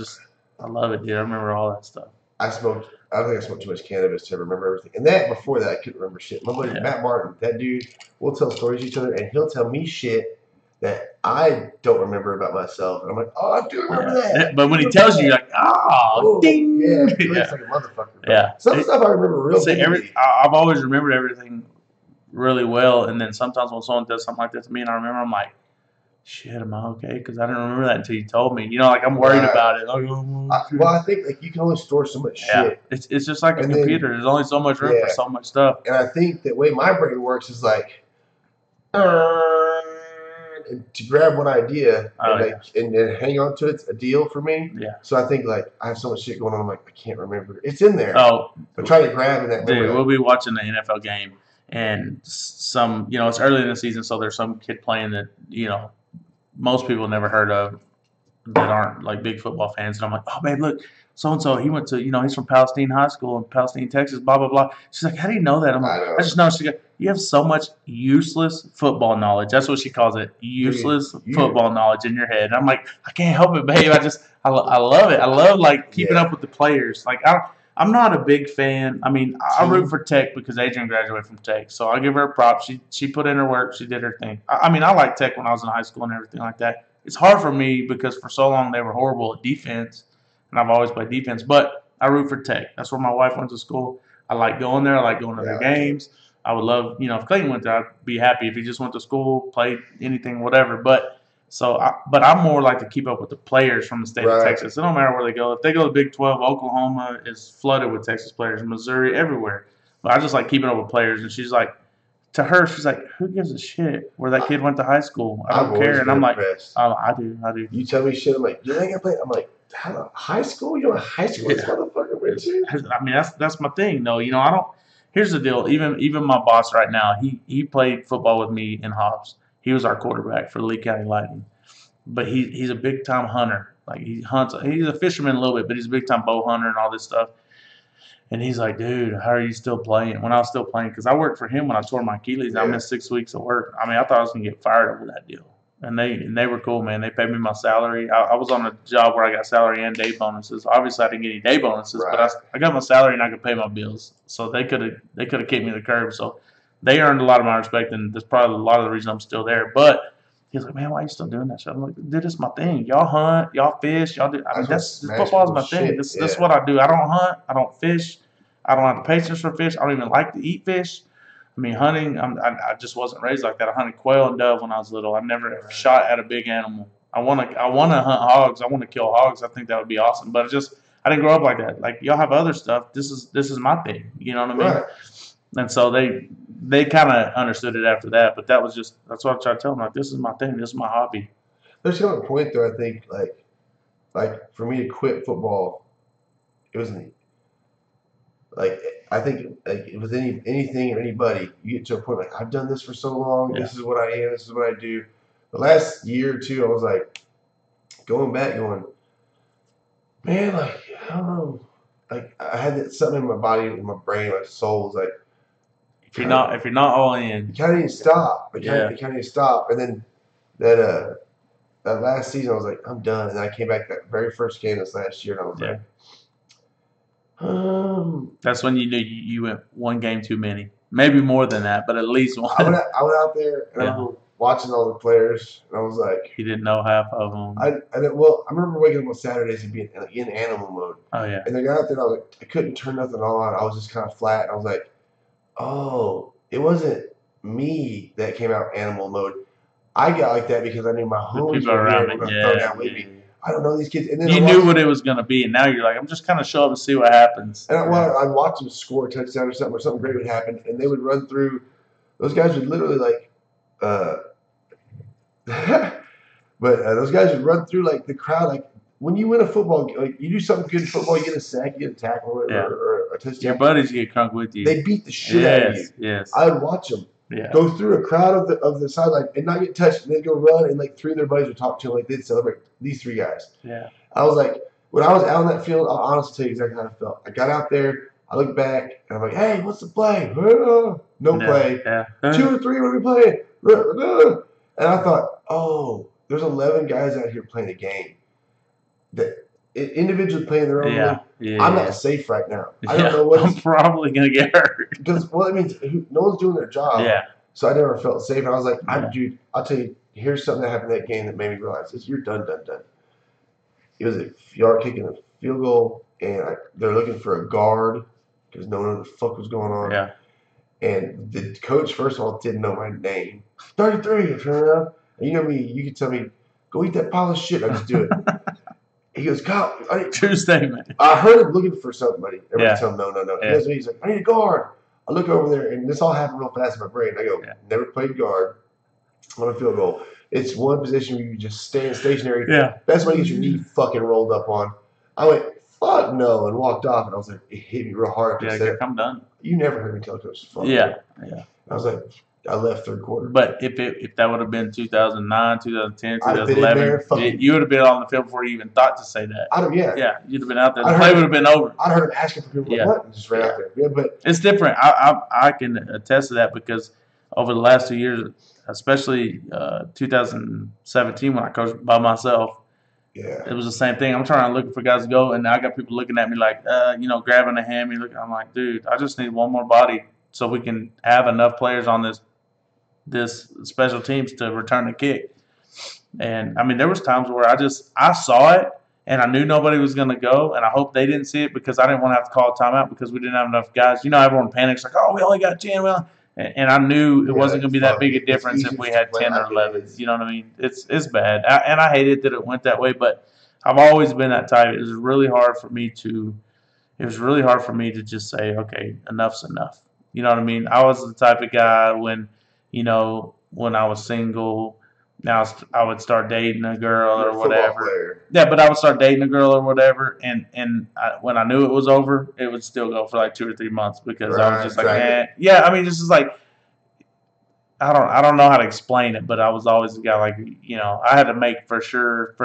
love it, dude. I remember all that stuff. I think I smoked too much cannabis to remember everything. And before that, I couldn't remember shit. My buddy Matt Martin, that dude, we'll tell stories to each other, and he'll tell me shit that I don't remember about myself. And I'm like, oh, I do remember that. But when he tells you, you're like, oh, ding. Yeah, it's like a motherfucker. Yeah. Some stuff I remember real good. I've always remembered everything really well, and then sometimes when someone does something like that to me and I remember, I'm like, shit, am I okay? Because I didn't remember that until you told me. Like I'm worried about it. Well, I think like you can only store so much shit. It's just like a computer. There's only so much room for so much stuff. And I think the way my brain works is like to grab one idea and then hang on to it's a deal for me. Yeah. So I think like I have so much shit going on. I'm like, I can't remember. It's in there. Oh. I'm trying to grab in that. Dude, we'll be watching the NFL game. And some, it's early in the season, so there's some kid playing that, most people never heard of that aren't like big football fans. And I'm like, oh, man, look, so-and-so, he went to, he's from Palestine High School in Palestine, Texas, blah, blah, blah. She's like, how do you know that? I'm like, I just know. She goes, you have so much useless football knowledge. That's what she calls it, useless football knowledge in your head. And I'm like, I can't help it, babe. I love it. I love, like, keeping up with the players. Like, I'm not a big fan. I mean, I root for Tech because Adrian graduated from Tech, so I give her a prop. She put in her work. She did her thing. I mean, I liked Tech when I was in high school and everything like that. It's hard for me because for so long they were horrible at defense, and I've always played defense. But I root for Tech. That's where my wife went to school. I like going there. I like going to their games. I would love, if Clayton went there, I'd be happy. If he just went to school, played anything, whatever. But I'm more like to keep up with the players from the state of Texas. It don't matter where they go. If they go to Big 12, Oklahoma is flooded with Texas players, Missouri, everywhere. But I just like keeping up with players. And she's like, to her, she's like, who gives a shit where that kid went to high school? I don't care. And I'm like, oh, I do. You tell me shit. I'm like, you ain't gonna play. I'm like, high school? You know what high school this motherfucker went to? I mean, that's my thing, though. I don't. Here's the deal. Even my boss right now, he played football with me in Hobbs. He was our quarterback for the Lee County Lightning. But he's a big time hunter. Like he hunts. He's a fisherman a little bit, but he's a big time bow hunter and all this stuff. And he's like, dude, how are you still playing? When I was still playing, because I worked for him when I tore my Achilles. I missed 6 weeks of work. I mean, I thought I was gonna get fired over that deal. And they were cool, man. They paid me my salary. I was on a job where I got salary and day bonuses. Obviously, I didn't get any day bonuses, but I got my salary and I could pay my bills. So they could have kicked me to the curb. So they earned a lot of my respect, and that's probably a lot of the reason I'm still there. But he's like, man, why are you still doing that shit? I'm like, dude, this is my thing. Y'all hunt, y'all fish, y'all do. I mean, football's my thing. This is what I do. I don't hunt. I don't fish. I don't have the patience for fish. I don't even like to eat fish. I mean, hunting, I just wasn't raised like that. I hunted quail and dove when I was little. I never shot at a big animal. I want to hunt hogs. I want to kill hogs. I think that would be awesome. But I didn't grow up like that. Like, y'all have other stuff. This is my thing. You know what I mean? Right. And so they kind of understood it after that. But that's what I tried to tell them. Like, this is my thing. This is my hobby. There's a point though. I think like for me to quit football, it wasn't like. I think like with anything or anybody, you get to a point like I've done this for so long. Yeah. This is what I am. This is what I do. The last year or two, I was like going, man, like I don't know, like I had something in my body, in my brain, my soul was like, if you're not all in, you kind of need to stop. You kind of need to stop. And then that last season, I was like, I'm done. And I came back that very first game this last year, and I was like. That's when you knew you went one game too many. Maybe more than that, but at least one. I went out there and I was watching all the players, and I was like, he didn't know half of them. I remember waking up on Saturdays and being in animal mode. Oh yeah. And I got out there, and I was like, I couldn't turn nothing on. I was just kind of flat. And I was like, oh, it wasn't me that came out animal mode. I got like that because I knew my homies were here and throw down with me. I don't know these kids. And then you knew what it was going to be, and now you're like, I'm just kind of show up and see what happens. And I'd watch them score a touchdown or something great would happen, and they would run through. Those guys would literally like, but those guys would run through like the crowd. Like when you win a football, like you do something good in football, you get a sack, you get a tackle, or a touchdown. Your buddies get crunk with you. They beat the shit out of you. Yes. I would watch them. Yeah. Go through a crowd of the sideline and not get touched, and then go run, and like three of their buddies would talk to them like they'd celebrate these three guys. Yeah. I was like, when I was out on that field, I'll honestly tell you exactly how I felt. I got out there, I looked back, and I'm like, hey, what's the play? No play. Yeah. 2 or 3, what are we playing? And I thought, oh, there's 11 guys out here playing a game that individually playing their own league. Yeah, I'm not safe right now. I don't know what. I'm probably gonna get hurt because it means no one's doing their job. Yeah. So I never felt safe, and I was like, dude, I'll tell you. Here's something that happened in that game that made me realize this: you're done. It was y'all kicking a field goal, and they're looking for a guard because no one knew what the fuck was going on. Yeah. And the coach, first of all, didn't know my name. 33. I turn around, and you know me. You can tell me, go eat that pile of shit. I just do it. He goes, Kyle, true statement. I heard him looking for somebody. Everybody tell him, no. Yeah. He's like, I need a guard. I look over there, and this all happened real fast in my brain. I go, never played guard on a field goal. It's one position where you just stand stationary. Yeah. That's when you get your knee fucking rolled up on. I went, fuck no, and walked off, and I was like, it hit me real hard. Yeah, I'm done. You never heard me tell coach, fuck Yeah. I was like, I left third quarter. But if that would have been 2009, 2010, 2011, you would have been on the field before you even thought to say that. Yeah, you'd have been out there. The play would have been over. I'd heard him asking for people what, and just ran out there. Yeah, but it's different. I can attest to that because over the last 2 years, especially 2017 when I coached by myself, Yeah. It was the same thing. I'm trying to look for guys to go, and I got people looking at me like, grabbing a hammy. I'm like, dude, I just need one more body so we can have enough players on this special teams to return the kick. And I mean, there was times where I saw it and I knew nobody was going to go, and I hope they didn't see it because I didn't want to have to call a timeout because we didn't have enough guys. Everyone panics like, oh, we only got 10. And I knew it wasn't going to be that big a difference if we had 10 or 11. You know what I mean? It's bad, and I hated that it went that way. But I've always been that type. It was really hard for me to just say, okay, enough's enough. You know what I mean? I was the type of guy when I was single. Now I would start dating a girl or whatever. Yeah, but I would start dating a girl or whatever, and when I knew it was over, it would still go for like 2 or 3 months because I was just like, yeah. I mean, this is like, I don't know how to explain it, but I was always the guy like, I had to make for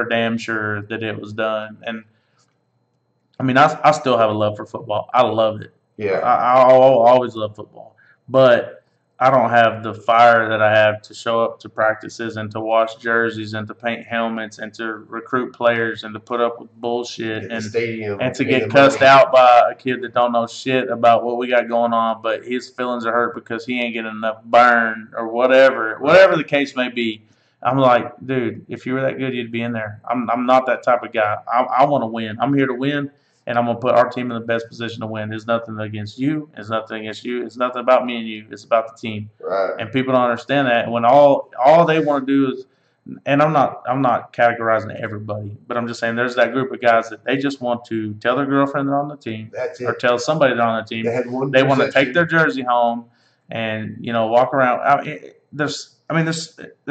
damn sure that it was done. And I mean, I still have a love for football. I love it. Yeah, I'll always love football, but I don't have the fire that I have to show up to practices and to wash jerseys and to paint helmets and to recruit players and to put up with bullshit and to get cussed out by a kid that don't know shit about what we got going on, but his feelings are hurt because he ain't getting enough burn or whatever the case may be. I'm like, dude, if you were that good, you'd be in there. I'm not that type of guy. I want to win. I'm here to win. And I'm going to put our team in the best position to win. It's nothing against you. It's nothing against you. It's nothing about me and you. It's about the team. Right. And people don't understand that. When all they want to do is, and I'm not categorizing everybody, but I'm just saying there's that group of guys that they just want to tell their girlfriend they're on the team. That's it. Or tell somebody they're on the team. They want to take their jersey home and, walk around. There's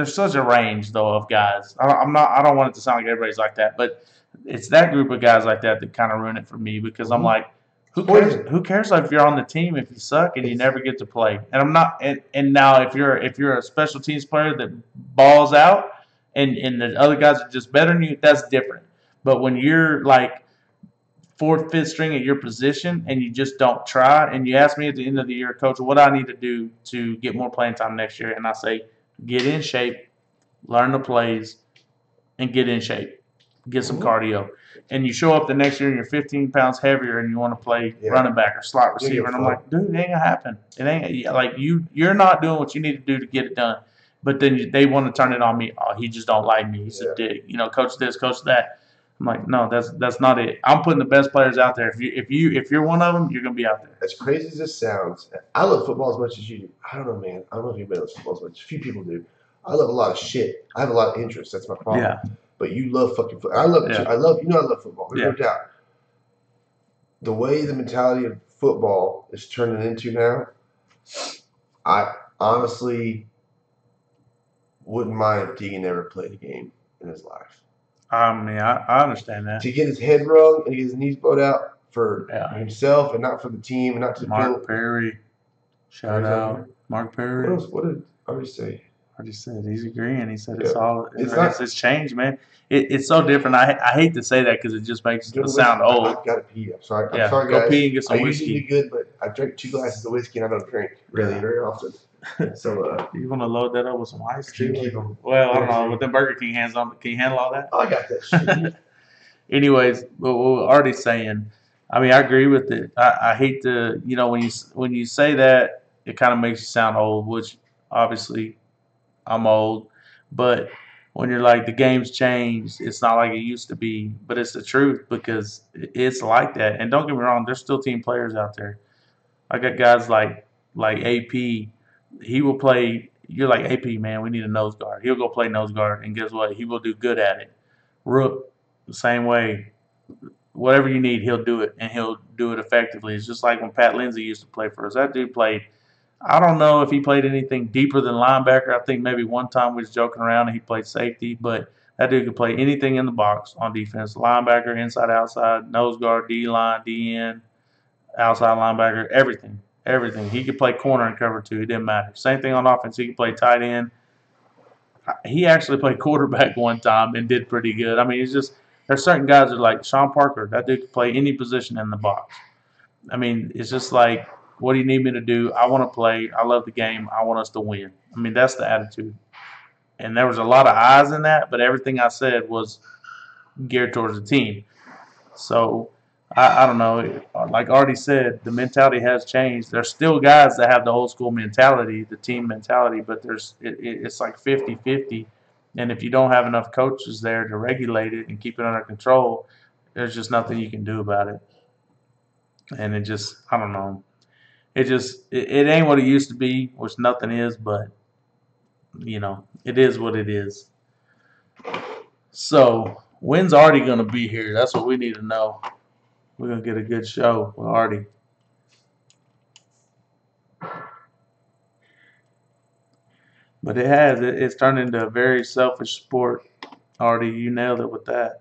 such a range, though, of guys. I don't want it to sound like everybody's like that, but it's that group of guys like that kind of ruin it for me because I'm like, who cares? Who cares if you're on the team if you suck and you never get to play? And I'm not. And now if you're a special teams player that balls out and the other guys are just better than you, that's different. But when you're like fourth, fifth string at your position and you just don't try, and you ask me at the end of the year, Coach, what I need to do to get more playing time next year, and I say, get in shape, learn the plays, and get in shape. Get some cardio, and you show up the next year and you're 15 pounds heavier and you want to play running back or slot receiver, and I'm like, dude, it ain't gonna happen. It ain't like you're not doing what you need to do to get it done. But then they want to turn it on me. Oh, he just don't like me. He's a dick. Coach this, coach that. I'm like, no, that's not it. I'm putting the best players out there. If you're one of them, you're gonna be out there. As crazy as this sounds, I love football as much as you do. I don't know, man. I don't know if anybody loves football as much. A few people do. I love a lot of shit. I have a lot of interest. That's my problem. Yeah. But you love fucking football. I love it too. I love football. There's no doubt. The way the mentality of football is turning into now, I honestly wouldn't mind if Deegan never played a game in his life. I mean, I understand that. To get his head wrung and get his knees blowed out for himself and not for the team and not to Mark Perry. Shout out. Mark Perry. What did Artie say? I just said he's agreeing. He said it's changed, man. It's so different. I hate to say that because it just makes it sound old. I've got to pee. I'm sorry. I'm sorry, guys. Go pee and get some whiskey. I usually do good, but I drink 2 glasses of whiskey and I don't drink really very often. So you want to load that up with some ice too? Well, I don't know. With the Burger King hands on, can you handle all that? Oh, I got that shit. Anyways, what we're already saying. I mean, I agree with it. I hate to, when you say that, it kind of makes you sound old, which obviously I'm old, but when you're like, the game's changed, it's not like it used to be, but it's the truth because it's like that. And don't get me wrong, there's still team players out there. I got guys like AP. He will play. You're like, AP, man, we need a nose guard. He'll go play nose guard, and guess what? He will do good at it. Rook, the same way. Whatever you need, he'll do it, and he'll do it effectively. It's just like when Pat Lindsay used to play for us. That dude played. I don't know if he played anything deeper than linebacker. I think maybe one time we was joking around and he played safety, but that dude could play anything in the box on defense. Linebacker, inside, outside, nose guard, D-line, D-end, outside linebacker, everything. Everything. He could play corner and cover too. It didn't matter. Same thing on offense. He could play tight end. He actually played quarterback one time and did pretty good. I mean, it's just there's certain guys that are like Sean Parker. That dude could play any position in the box. I mean, it's just like, what do you need me to do? I want to play. I love the game. I want us to win. I mean, that's the attitude. And there was a lot of eyes in that, but everything I said was geared towards the team. So I don't know. Like Artie said, the mentality has changed. There's still guys that have the old school mentality, the team mentality, but it's like 50-50. And if you don't have enough coaches there to regulate it and keep it under control, there's just nothing you can do about it. And I don't know. It ain't what it used to be, which nothing is, but it is what it is. So when's Artie gonna be here? That's what we need to know. We're gonna get a good show with Artie. But it's turned into a very selfish sport. Artie, you nailed it with that.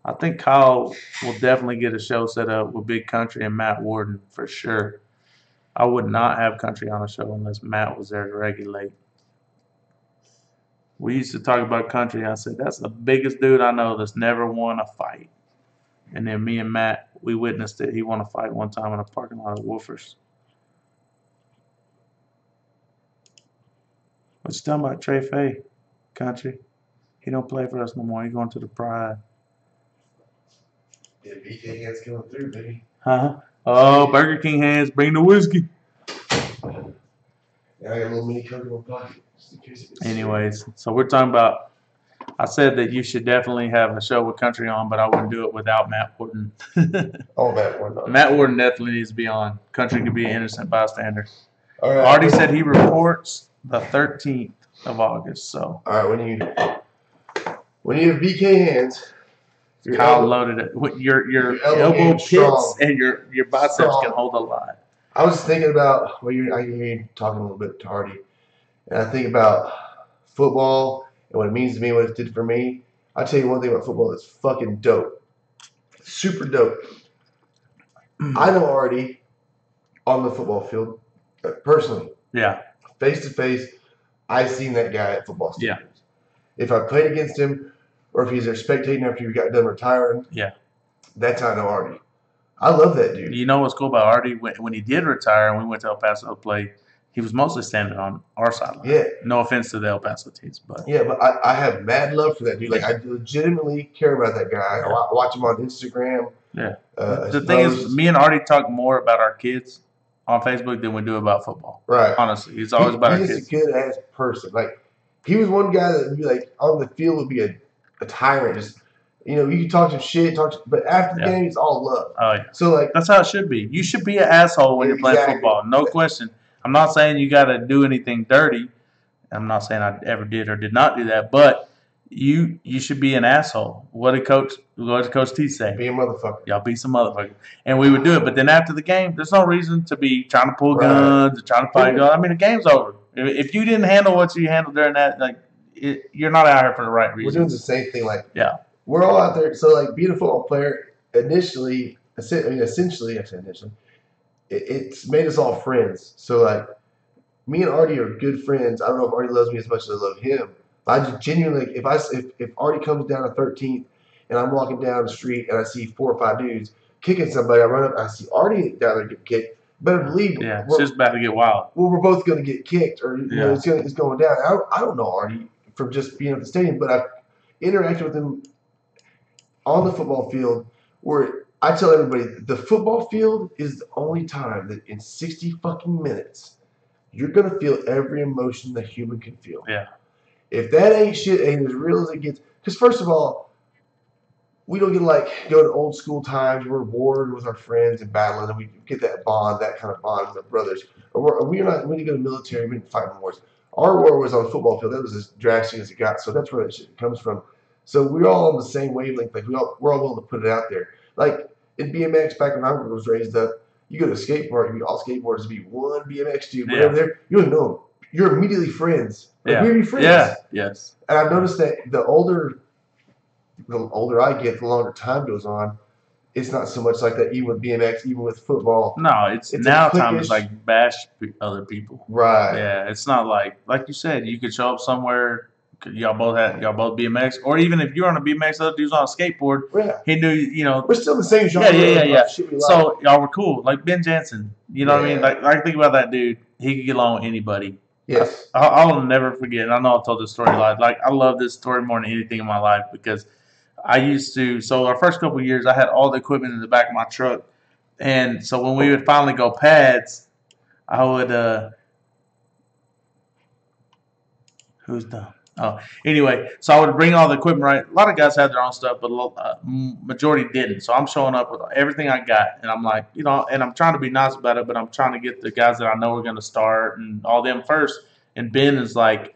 I think Kyle will definitely get a show set up with Big Country and Matt Warden for sure. I would not have Country on a show unless Matt was there to regulate. We used to talk about Country. I said, that's the biggest dude I know that's never won a fight. And then me and Matt, we witnessed it. He won a fight one time in a parking lot of Woofers. What you talking about Trey Fay, Country? He don't play for us no more. He going to the Pride. Yeah, BK hands coming through, baby. Huh? Oh, Burger King hands, bring the whiskey. Yeah, I got a little mini Coke in my pocket. Anyways, so we're talking about, I said that you should definitely have a show with Country on, but I wouldn't do it without Matt Warden. Oh, Matt Warden. Matt Warden definitely needs to be on. Country could be an innocent bystander. All right. Artie said he reports the 13th of August, so. All right, when you have BK hands, Kyle loaded it. Your elbow pits and your biceps can hold a lot. I was thinking about I hear you talking a little bit to Artie, and I think about football and what it means to me, what it did for me. I'll tell you one thing about football that's fucking dope. Super dope. I know Artie on the football field personally. Yeah. Face to face, I seen that guy at football stadiums. Yeah. If I played against him, or if he's there spectating after he got done retiring, that's how I know Artie. I love that dude. You know what's cool about Artie? When he did retire and we went to El Paso to play, he was mostly standing on our sideline. Yeah. No offense to the El Paso teams, but yeah, but I have mad love for that dude. Like I legitimately care about that guy. I watch him on Instagram. Yeah. The thing is, me and Artie talk more about our kids on Facebook than we do about football. Right. Honestly, he's always about our kids. He's a good ass person. Like he was one guy that would be like on the field would be a tyrant. Just you can talk some shit, but after the game, it's all love. Oh yeah. So like that's how it should be. You should be an asshole when you're playing football, no question. I'm not saying you got to do anything dirty. I'm not saying I ever did or did not do that, but you should be an asshole. What did Coach T say? Be a motherfucker. Y'all be some motherfucker. And we would do it, but then after the game, there's no reason to be trying to pull guns or trying to fight. I mean, the game's over. If you didn't handle what you handled during that, you're not out here for the right reason. We're doing the same thing. Like we're all out there. So like being a football player, essentially, it's made us all friends. So like me and Artie are good friends. I don't know if Artie loves me as much as I love him. I just genuinely, if Artie comes down to 13th and I'm walking down the street and I see 4 or 5 dudes kicking somebody, I run up, I see Artie down there get kicked. Better believe it's just about to get wild. Well, we're both going to get kicked, or it's going down. I don't know Artie from just being at the stadium, but I've interacted with him on the football field where I tell everybody the football field is the only time that in 60 fucking minutes you're going to feel every emotion that human can feel. Yeah. If that ain't shit ain't as real as it gets, because first of all, we don't get to go to old school times. We're bored with our friends and battling, and we get that bond, that kind of bond with our brothers. We didn't go to the military. We didn't fight in wars. Our war was on the football field. That was as drastic as it got. So that's where that shit comes from. So we're all on the same wavelength. Like we're all willing to put it out there. Like in BMX, back when I was raised up, you go to a skate park, all skateboarders be one BMX dude, whatever there. You don't know them. You're immediately friends. We're your friends. Yeah. Yes. And I've noticed that the older I get, the longer time goes on, it's not so much like that even with BMX, even with football. No, it's now time to bash other people. Right. Yeah, it's not like you said, you could show up somewhere, y'all both BMX, or even if you're on a BMX, other dude's on a skateboard. Yeah. He knew, we're still the same genre. Yeah. So y'all were cool. Like Ben Jansen, you know what I mean? Like think about that dude. He could get along with anybody. Yes. I'll never forget. And I know I've told this story a lot. Like I love this story more than anything in my life because I used to. So our first couple of years, I had all the equipment in the back of my truck, and so when we would finally go pads, I would. Who's done? Oh, anyway, so I would bring all the equipment. Right, a lot of guys had their own stuff, but majority didn't. So I'm showing up with everything I got, and I'm like, and I'm trying to be nice about it, but I'm trying to get the guys that I know are going to start and all them first. And Ben is like,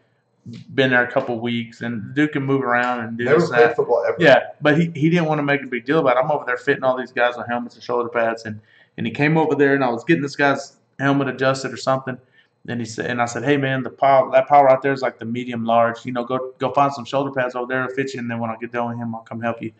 been there a couple weeks, and Duke can move around and do Never this and played that. football ever. Yeah, but he didn't want to make a big deal about it. I'm over there fitting all these guys on helmets and shoulder pads, and he came over there, and I was getting this guy's helmet adjusted or something. And I said, hey man, that pile right there is like the medium large. Go find some shoulder pads over there to fit you, and then when I get done with him, I'll come help you.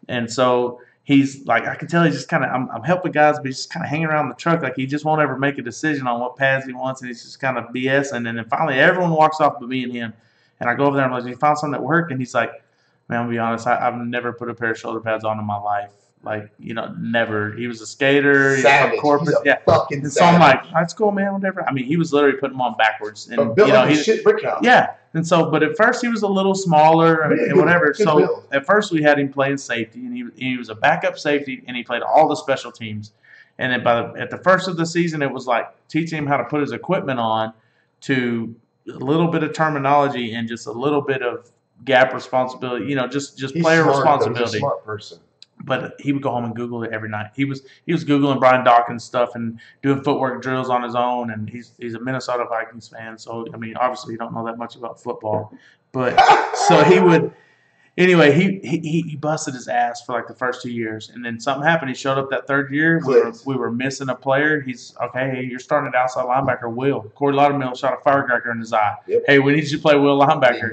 And so he's like, I can tell he's just kind of, I'm helping guys, but he's just kind of hanging around the truck. Like he just won't ever make a decision on what pads he wants. And he's just kind of BSing. And then finally everyone walks off but me and him. And I go over there and I'm like, you found something that worked? And he's like, man, I'll be honest, I've never put a pair of shoulder pads on in my life. Like, never. He was a skater. Savage. He was corporate. He's a fucking and so I'm savage. like, that's cool, man, whatever. I mean, he was literally putting them on backwards. And, built like a shit brick house. Yeah. And so, but at first he was a little smaller and whatever. Good so build. at first we had him playing safety, and he was a backup safety, and he played all the special teams. And then at the first of the season, it was like teaching him how to put his equipment on to a little bit of terminology and just a little bit of gap responsibility. Just He's player smart, responsibility. He's a smart person. But he would go home and Google it every night. He was Googling Brian Dawkins stuff and doing footwork drills on his own. And he's a Minnesota Vikings fan, so I mean, obviously, you don't know that much about football. But so he would. Anyway, he busted his ass for like the first 2 years, and then something happened. He showed up that third year. We were missing a player. He's okay. You're starting at outside linebacker. Will Corey Laudermill shot a firecracker in his eye. Yep. Hey, we need you to play Will linebacker.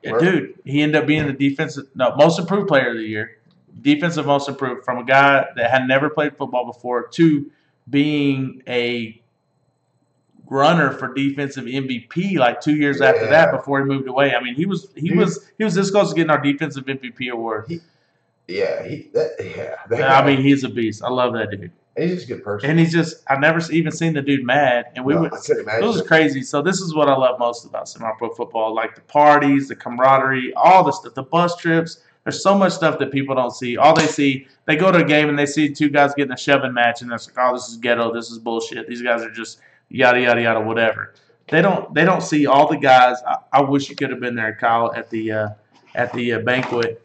Yeah, dude, he ended up being the most improved player of the year. Defensive most improved, from a guy that had never played football before to being a runner for defensive MVP like 2 years after that before he moved away. I mean, he was this close to getting our defensive MVP award. I mean, he's a beast. I love that dude. He's just a good person. And I've never even seen the dude mad. And I couldn't imagine. It was crazy. So this is what I love most about semi-pro football, like the parties, the camaraderie, all the stuff, the bus trips. There's so much stuff that people don't see. All they see, they go to a game and they see two guys getting a shoving match, and they're like, "Oh, this is ghetto. This is bullshit. These guys are just yada yada yada, whatever." They don't see all the guys. I wish you could have been there, Kyle, at the banquet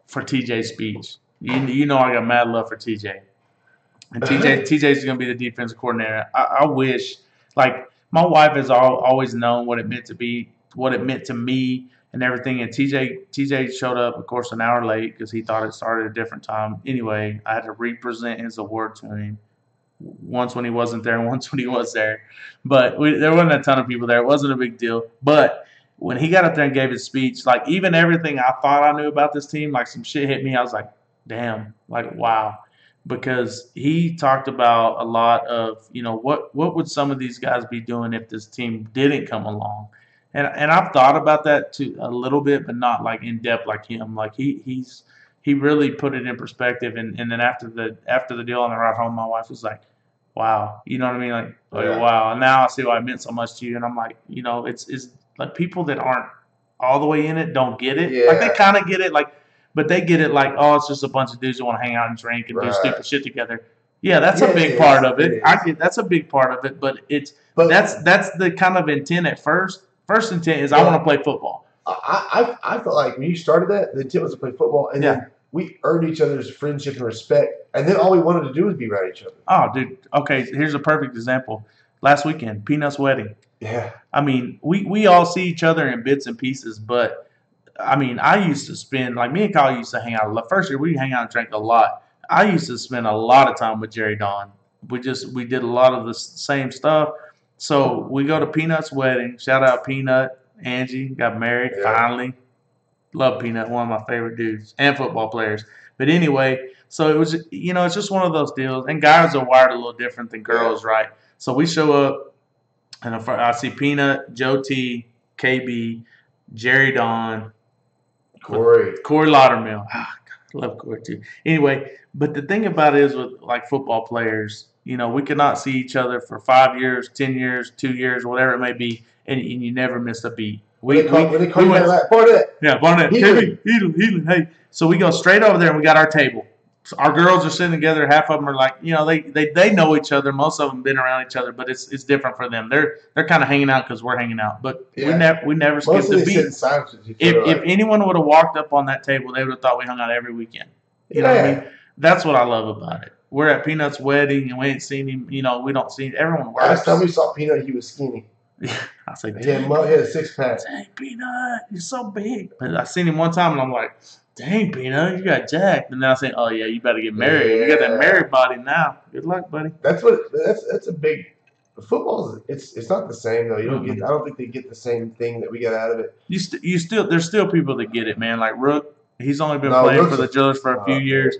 for TJ's speech. You know I got mad love for TJ, and TJ's going to be the defensive coordinator. I wish, like, my wife has always known what it meant to me. And everything, and TJ showed up, of course, an hour late because he thought it started at a different time. Anyway, I had to represent his award to him, once when he wasn't there and once when he was there. But there wasn't a ton of people there. It wasn't a big deal. But when he got up there and gave his speech, like, even everything I thought I knew about this team, like, some shit hit me. I was like, damn, like, wow. Because he talked about a lot of, what would some of these guys be doing if this team didn't come along. And I've thought about that too a little bit, but not like in depth like him. Like he really put it in perspective. And then after the deal on the ride home, my wife was like, "Wow," you know what I mean? Like wow. And now I see why it meant so much to you. And I'm like, it's like people that aren't all the way in it don't get it. Yeah. Like they kind of get it, like, but they get it like, oh, it's just a bunch of dudes who want to hang out and drink and do stupid shit together. Yeah, that's a big part of it. I get that's a big part of it, but that's the kind of intent at first. First intent is I want to play football. I felt like when you started that, the intent was to play football, and then we earned each other's friendship and respect, and then all we wanted to do was be around each other. Oh, dude. Okay, here's a perfect example. Last weekend, Peanut's wedding. Yeah. I mean, we all see each other in bits and pieces, but, I mean, I used to spend, like, me and Kyle used to hang out a lot. First year, we hang out and drank a lot. I used to spend a lot of time with Jerry Don. We did a lot of the same stuff. So we go to Peanut's wedding. Shout out Peanut. Angie got married finally. Love Peanut, one of my favorite dudes and football players. But anyway, so it was, it's just one of those deals. And guys are wired a little different than girls, right? So we show up, and I see Peanut, Joe T, KB, Jerry Don, Corey Laudermill. Love Corey too. Anyway, but the thing about it is with like football players, we could not see each other for 5 years, 10 years, 2 years, whatever it may be, and you never missed a beat. When they call you that, Barnett. Yeah, Barnett, Heetland. Heetland, hey. So we go straight over there and we got our table. So our girls are sitting together. Half of them are like, they know each other. Most of them been around each other, but it's different for them. They're kind of hanging out because we're hanging out. But we never skipped a beat. If anyone would have walked up on that table, they would have thought we hung out every weekend. You know what I mean? That's what I love about it. We're at Peanut's wedding and we ain't seen him. We don't see everyone works. Last time we saw Peanut, he was skinny. I say, he had a six-pack. Dang, Peanut, you're so big. But I seen him one time and I'm like, dang, Peanut, you got jacked. And then I say, oh yeah, you better get married. Yeah. You got that married body now. Good luck, buddy. That's a big. Football it's not the same though. You don't get. I don't think they get the same thing that we got out of it. There's still people that get it, man. Like Rook, he's only been playing for the Drillers for a few years.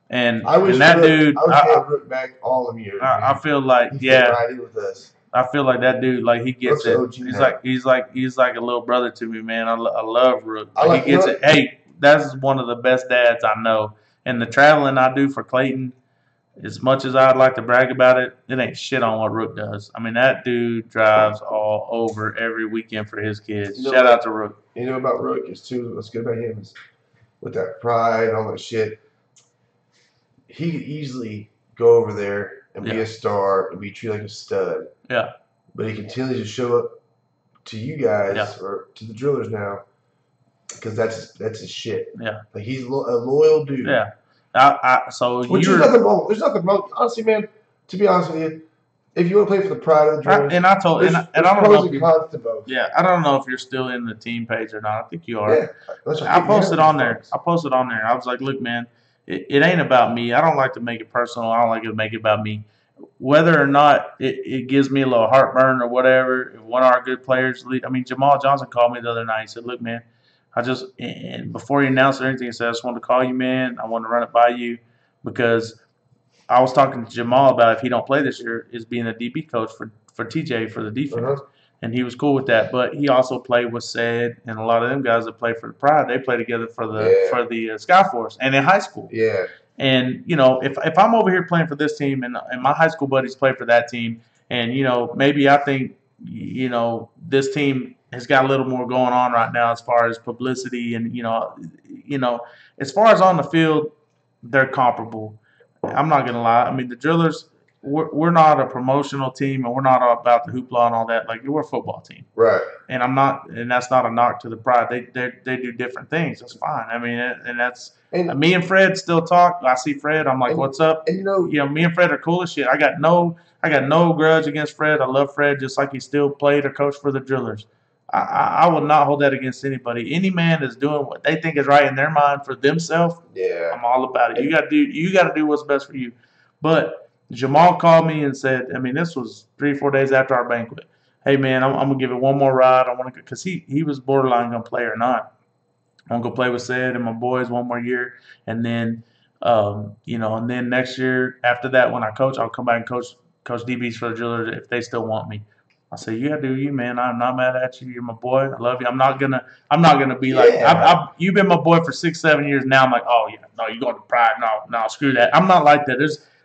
And that dude, I would Rook back all of years. I feel like riding with us. I feel like that dude, like he gets it. He's like a little brother to me, man. I love Rook. He gets it. Hey, that's one of the best dads I know. And the traveling I do for Clayton, as much as I'd like to brag about it, it ain't shit on what Rook does. I mean, that dude drives all over every weekend for his kids. Shout out to Rook. You know about Rook is too. What's good about him is with that pride and all that shit. He could easily go over there and be a star and be treated like a stud. Yeah. But he continues to show up to you guys or to the Drillers now because that's his shit. Yeah. Like he's a loyal dude. Yeah. There's nothing wrong. There's nothing wrong. Honestly, man, to be honest with you, if you want to play for the pride of the Drillers, I don't know. Cons to both. Yeah, I don't know if you're still in the team page or not. I think you are. Yeah, I posted on there. I was like, look, man, it ain't about me. I don't like to make it personal. I don't like to make it about me. Whether or not it gives me a little heartburn or whatever, if one of our good players leave. I mean, Jamal Johnson called me the other night. He said, look, man, and before he announced anything, he said, I just wanted to call you, man. I want to run it by you because I was talking to Jamal about if he don't play this year, is being a DB coach for TJ for the defense. And he was cool with that. But he also played with Said and a lot of them guys that play for the Pride. They play together for the Skyforce and in high school. Yeah. And, if I'm over here playing for this team and my high school buddies play for that team and, maybe I think, this team has got a little more going on right now as far as publicity and, as far as on the field, they're comparable. I'm not going to lie. I mean, the Drillers, we're not a promotional team and we're not all about the hoopla and all that. Like, we're a football team. Right. And that's not a knock to the Pride. They do different things. That's fine. I mean, and that's. And me and Fred still talk. I see Fred. I'm like, what's up? And me and Fred are cool as shit. I got no grudge against Fred. I love Fred just like he still played or coached for the Drillers. I will not hold that against anybody. Any man that's doing what they think is right in their mind for themselves, I'm all about it. You got to do what's best for you. But Jamal called me and said, I mean, this was 3-4 days after our banquet. Hey man, I'm gonna give it one more ride. I want to, because he was borderline gonna play or not. I'm gonna go play with Sid and my boys one more year, and then, and then next year after that, when I coach, I'll come back and coach DBs for the Drillers if they still want me. I say, you gotta do you, man. I'm not mad at you. You're my boy. I love you. I'm not gonna be like, you've been my boy for 6-7 years now. I'm like, oh yeah, no, you going to Pride? No, screw that. I'm not like that.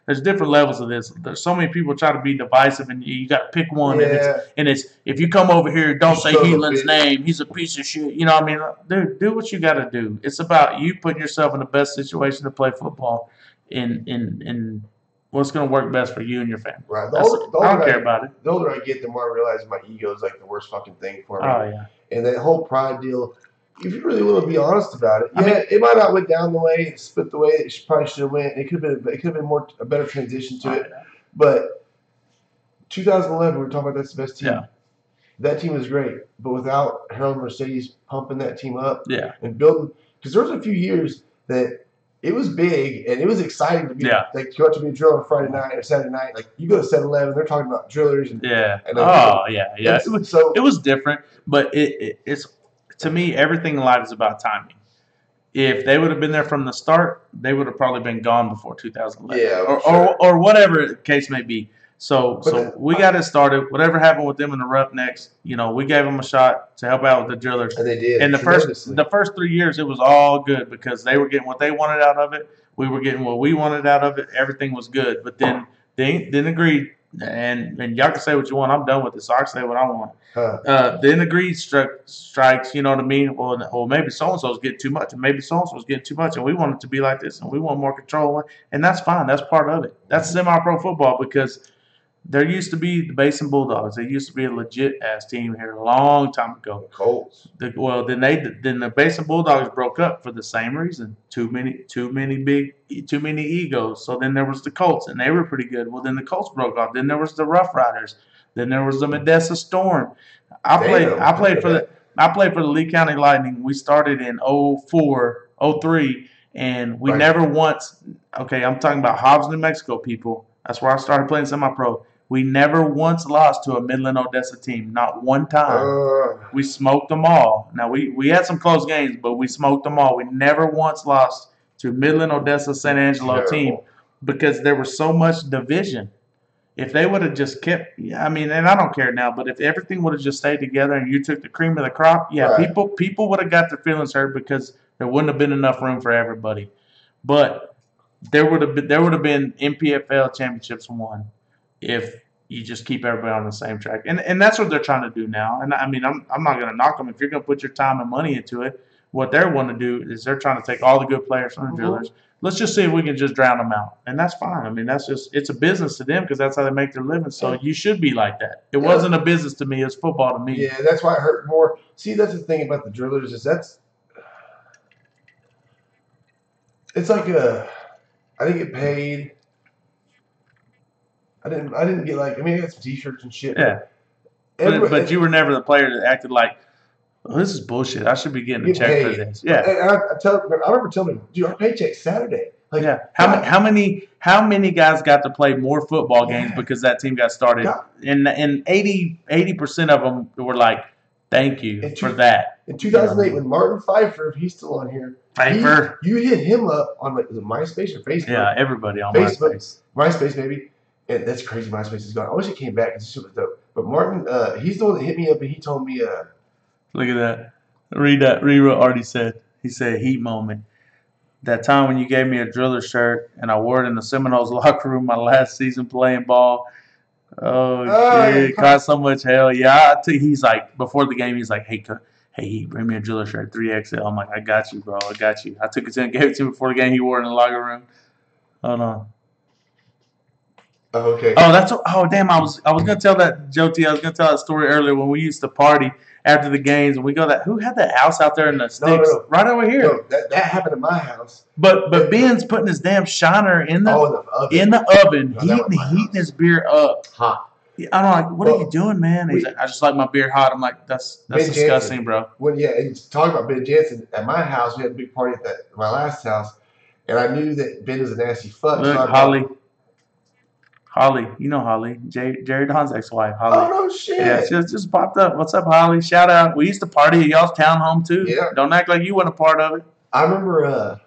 There's different levels of this. There's so many people try to be divisive, and you got to pick one. Yeah. And it's if you come over here, don't say Heetland's name. He's a piece of shit. You know what I mean? Dude, do what you got to do. It's about you putting yourself in the best situation to play football in what's going to work best for you and your family. Right. I don't care about it. The older I get, the more I realize my ego is like the worst fucking thing for me. Oh, yeah. And that whole Pride deal, if you really want to be honest about it, it might not went down the way, split the way it probably should have went. It could have been a better transition to it. Yeah. But 2011, we were talking about that's the best team. Yeah. That team was great, but without Harold Mercedes pumping that team up and building, because there was a few years that it was big and it was exciting to be like go out to be a driller on Friday night or Saturday night. Like you go to 7-Eleven, they're talking about Drillers and It was different, but it's. To me, everything in life is about timing. If they would have been there from the start, they would have probably been gone before 2011. Yeah, or whatever the case may be. So we got it started. Whatever happened with them in the Roughnecks, we gave them a shot to help out with the Drillers. And they did. And the first 3 years, it was all good because they were getting what they wanted out of it. We were getting what we wanted out of it. Everything was good. But then they didn't agree. And y'all can say what you want. I'm done with this. So I can say what I want. Then agreed strikes, you know what I mean? Well, maybe so-and-so's getting too much, and maybe so-and-so's getting too much, and we want it to be like this, and we want more control. And that's fine. That's part of it. That's semi-pro football because there used to be the Basin Bulldogs. They used to be a legit-ass team here a long time ago. The Colts. Then the Basin Bulldogs broke up for the same reason. Too many egos. So then there was the Colts, and they were pretty good. Well, then the Colts broke off. Then there was the Rough Riders. Then there was the Modesto Storm. I played for the Lee County Lightning. We started in 04, 03, and we never once. Okay, I'm talking about Hobbs, New Mexico, people. That's where I started playing semi-pro. We never once lost to a Midland Odessa team. Not one time. We smoked them all. Now, we had some close games, but we smoked them all. We never once lost to a Midland Odessa San Angelo team because there was so much division. If they would have just kept, and I don't care now, but if everything would have just stayed together and you took the cream of the crop, people would have got their feelings hurt because there wouldn't have been enough room for everybody. But there would have been MPFL championships won if you just keep everybody on the same track. And that's what they're trying to do now. And I'm not going to knock them. If you're going to put your time and money into it, what they want to do is they're trying to take all the good players from the Drillers. Let's just see if we can just drown them out. And that's fine. It's a business to them because that's how they make their living. So you should be like that. It wasn't a business to me. It's football to me. Yeah, that's why it hurt more. See, that's the thing about the Drillers is it's like I didn't get paid. I didn't get I got some T-shirts and shit. Yeah. But you were never the player that acted like, oh, this is bullshit. I should be getting a check for this. Yeah. And I remember telling him, dude, our paycheck's Saturday. How many guys got to play more football games because that team got started? And 80% of them were like, thank you for that. In 2008, when Martin Pfeiffer, if he's still on here, you hit him up on is it MySpace or Facebook? Yeah, everybody on Facebook. MySpace, maybe. And that's crazy. MySpace is gone. I wish it came back. It's super dope. But Martin, he's the one that hit me up, and he told me. Look at that. Read what Artie said. He said, heat moment. That time when you gave me a Driller shirt and I wore it in the Seminoles locker room my last season playing ball. Oh, shit. Caused so much hell. Yeah, he's like, before the game, he's like, hey, bring me a Driller shirt, 3XL. I'm like, I got you, bro. I got you. I took it to him, gave it to him before the game. He wore it in the locker room. Hold on. Oh, okay. Oh, damn. I was gonna tell that, Joe T. I was gonna tell that story earlier when we used to party after the games and we go who had that house out there in the sticks? No. Right over here. No, that happened at my house. But Ben's putting his damn shiner in the oven, heating his beer up. Hot. I'm like, what are you doing, man? He's like, I just like my beer hot. I'm like, that's disgusting, Jansen, bro. Well, yeah, and talking about Ben Jansen, at my house, we had a big party at my last house, and I knew that Ben was a nasty fuck. Look, so Holly, you know Holly, Jerry Don's ex-wife, Holly. Oh, no shit. Yeah, she just popped up. What's up, Holly? Shout out. We used to party at y'all's townhome, too. Yeah. Don't act like you weren't a part of it. I remember,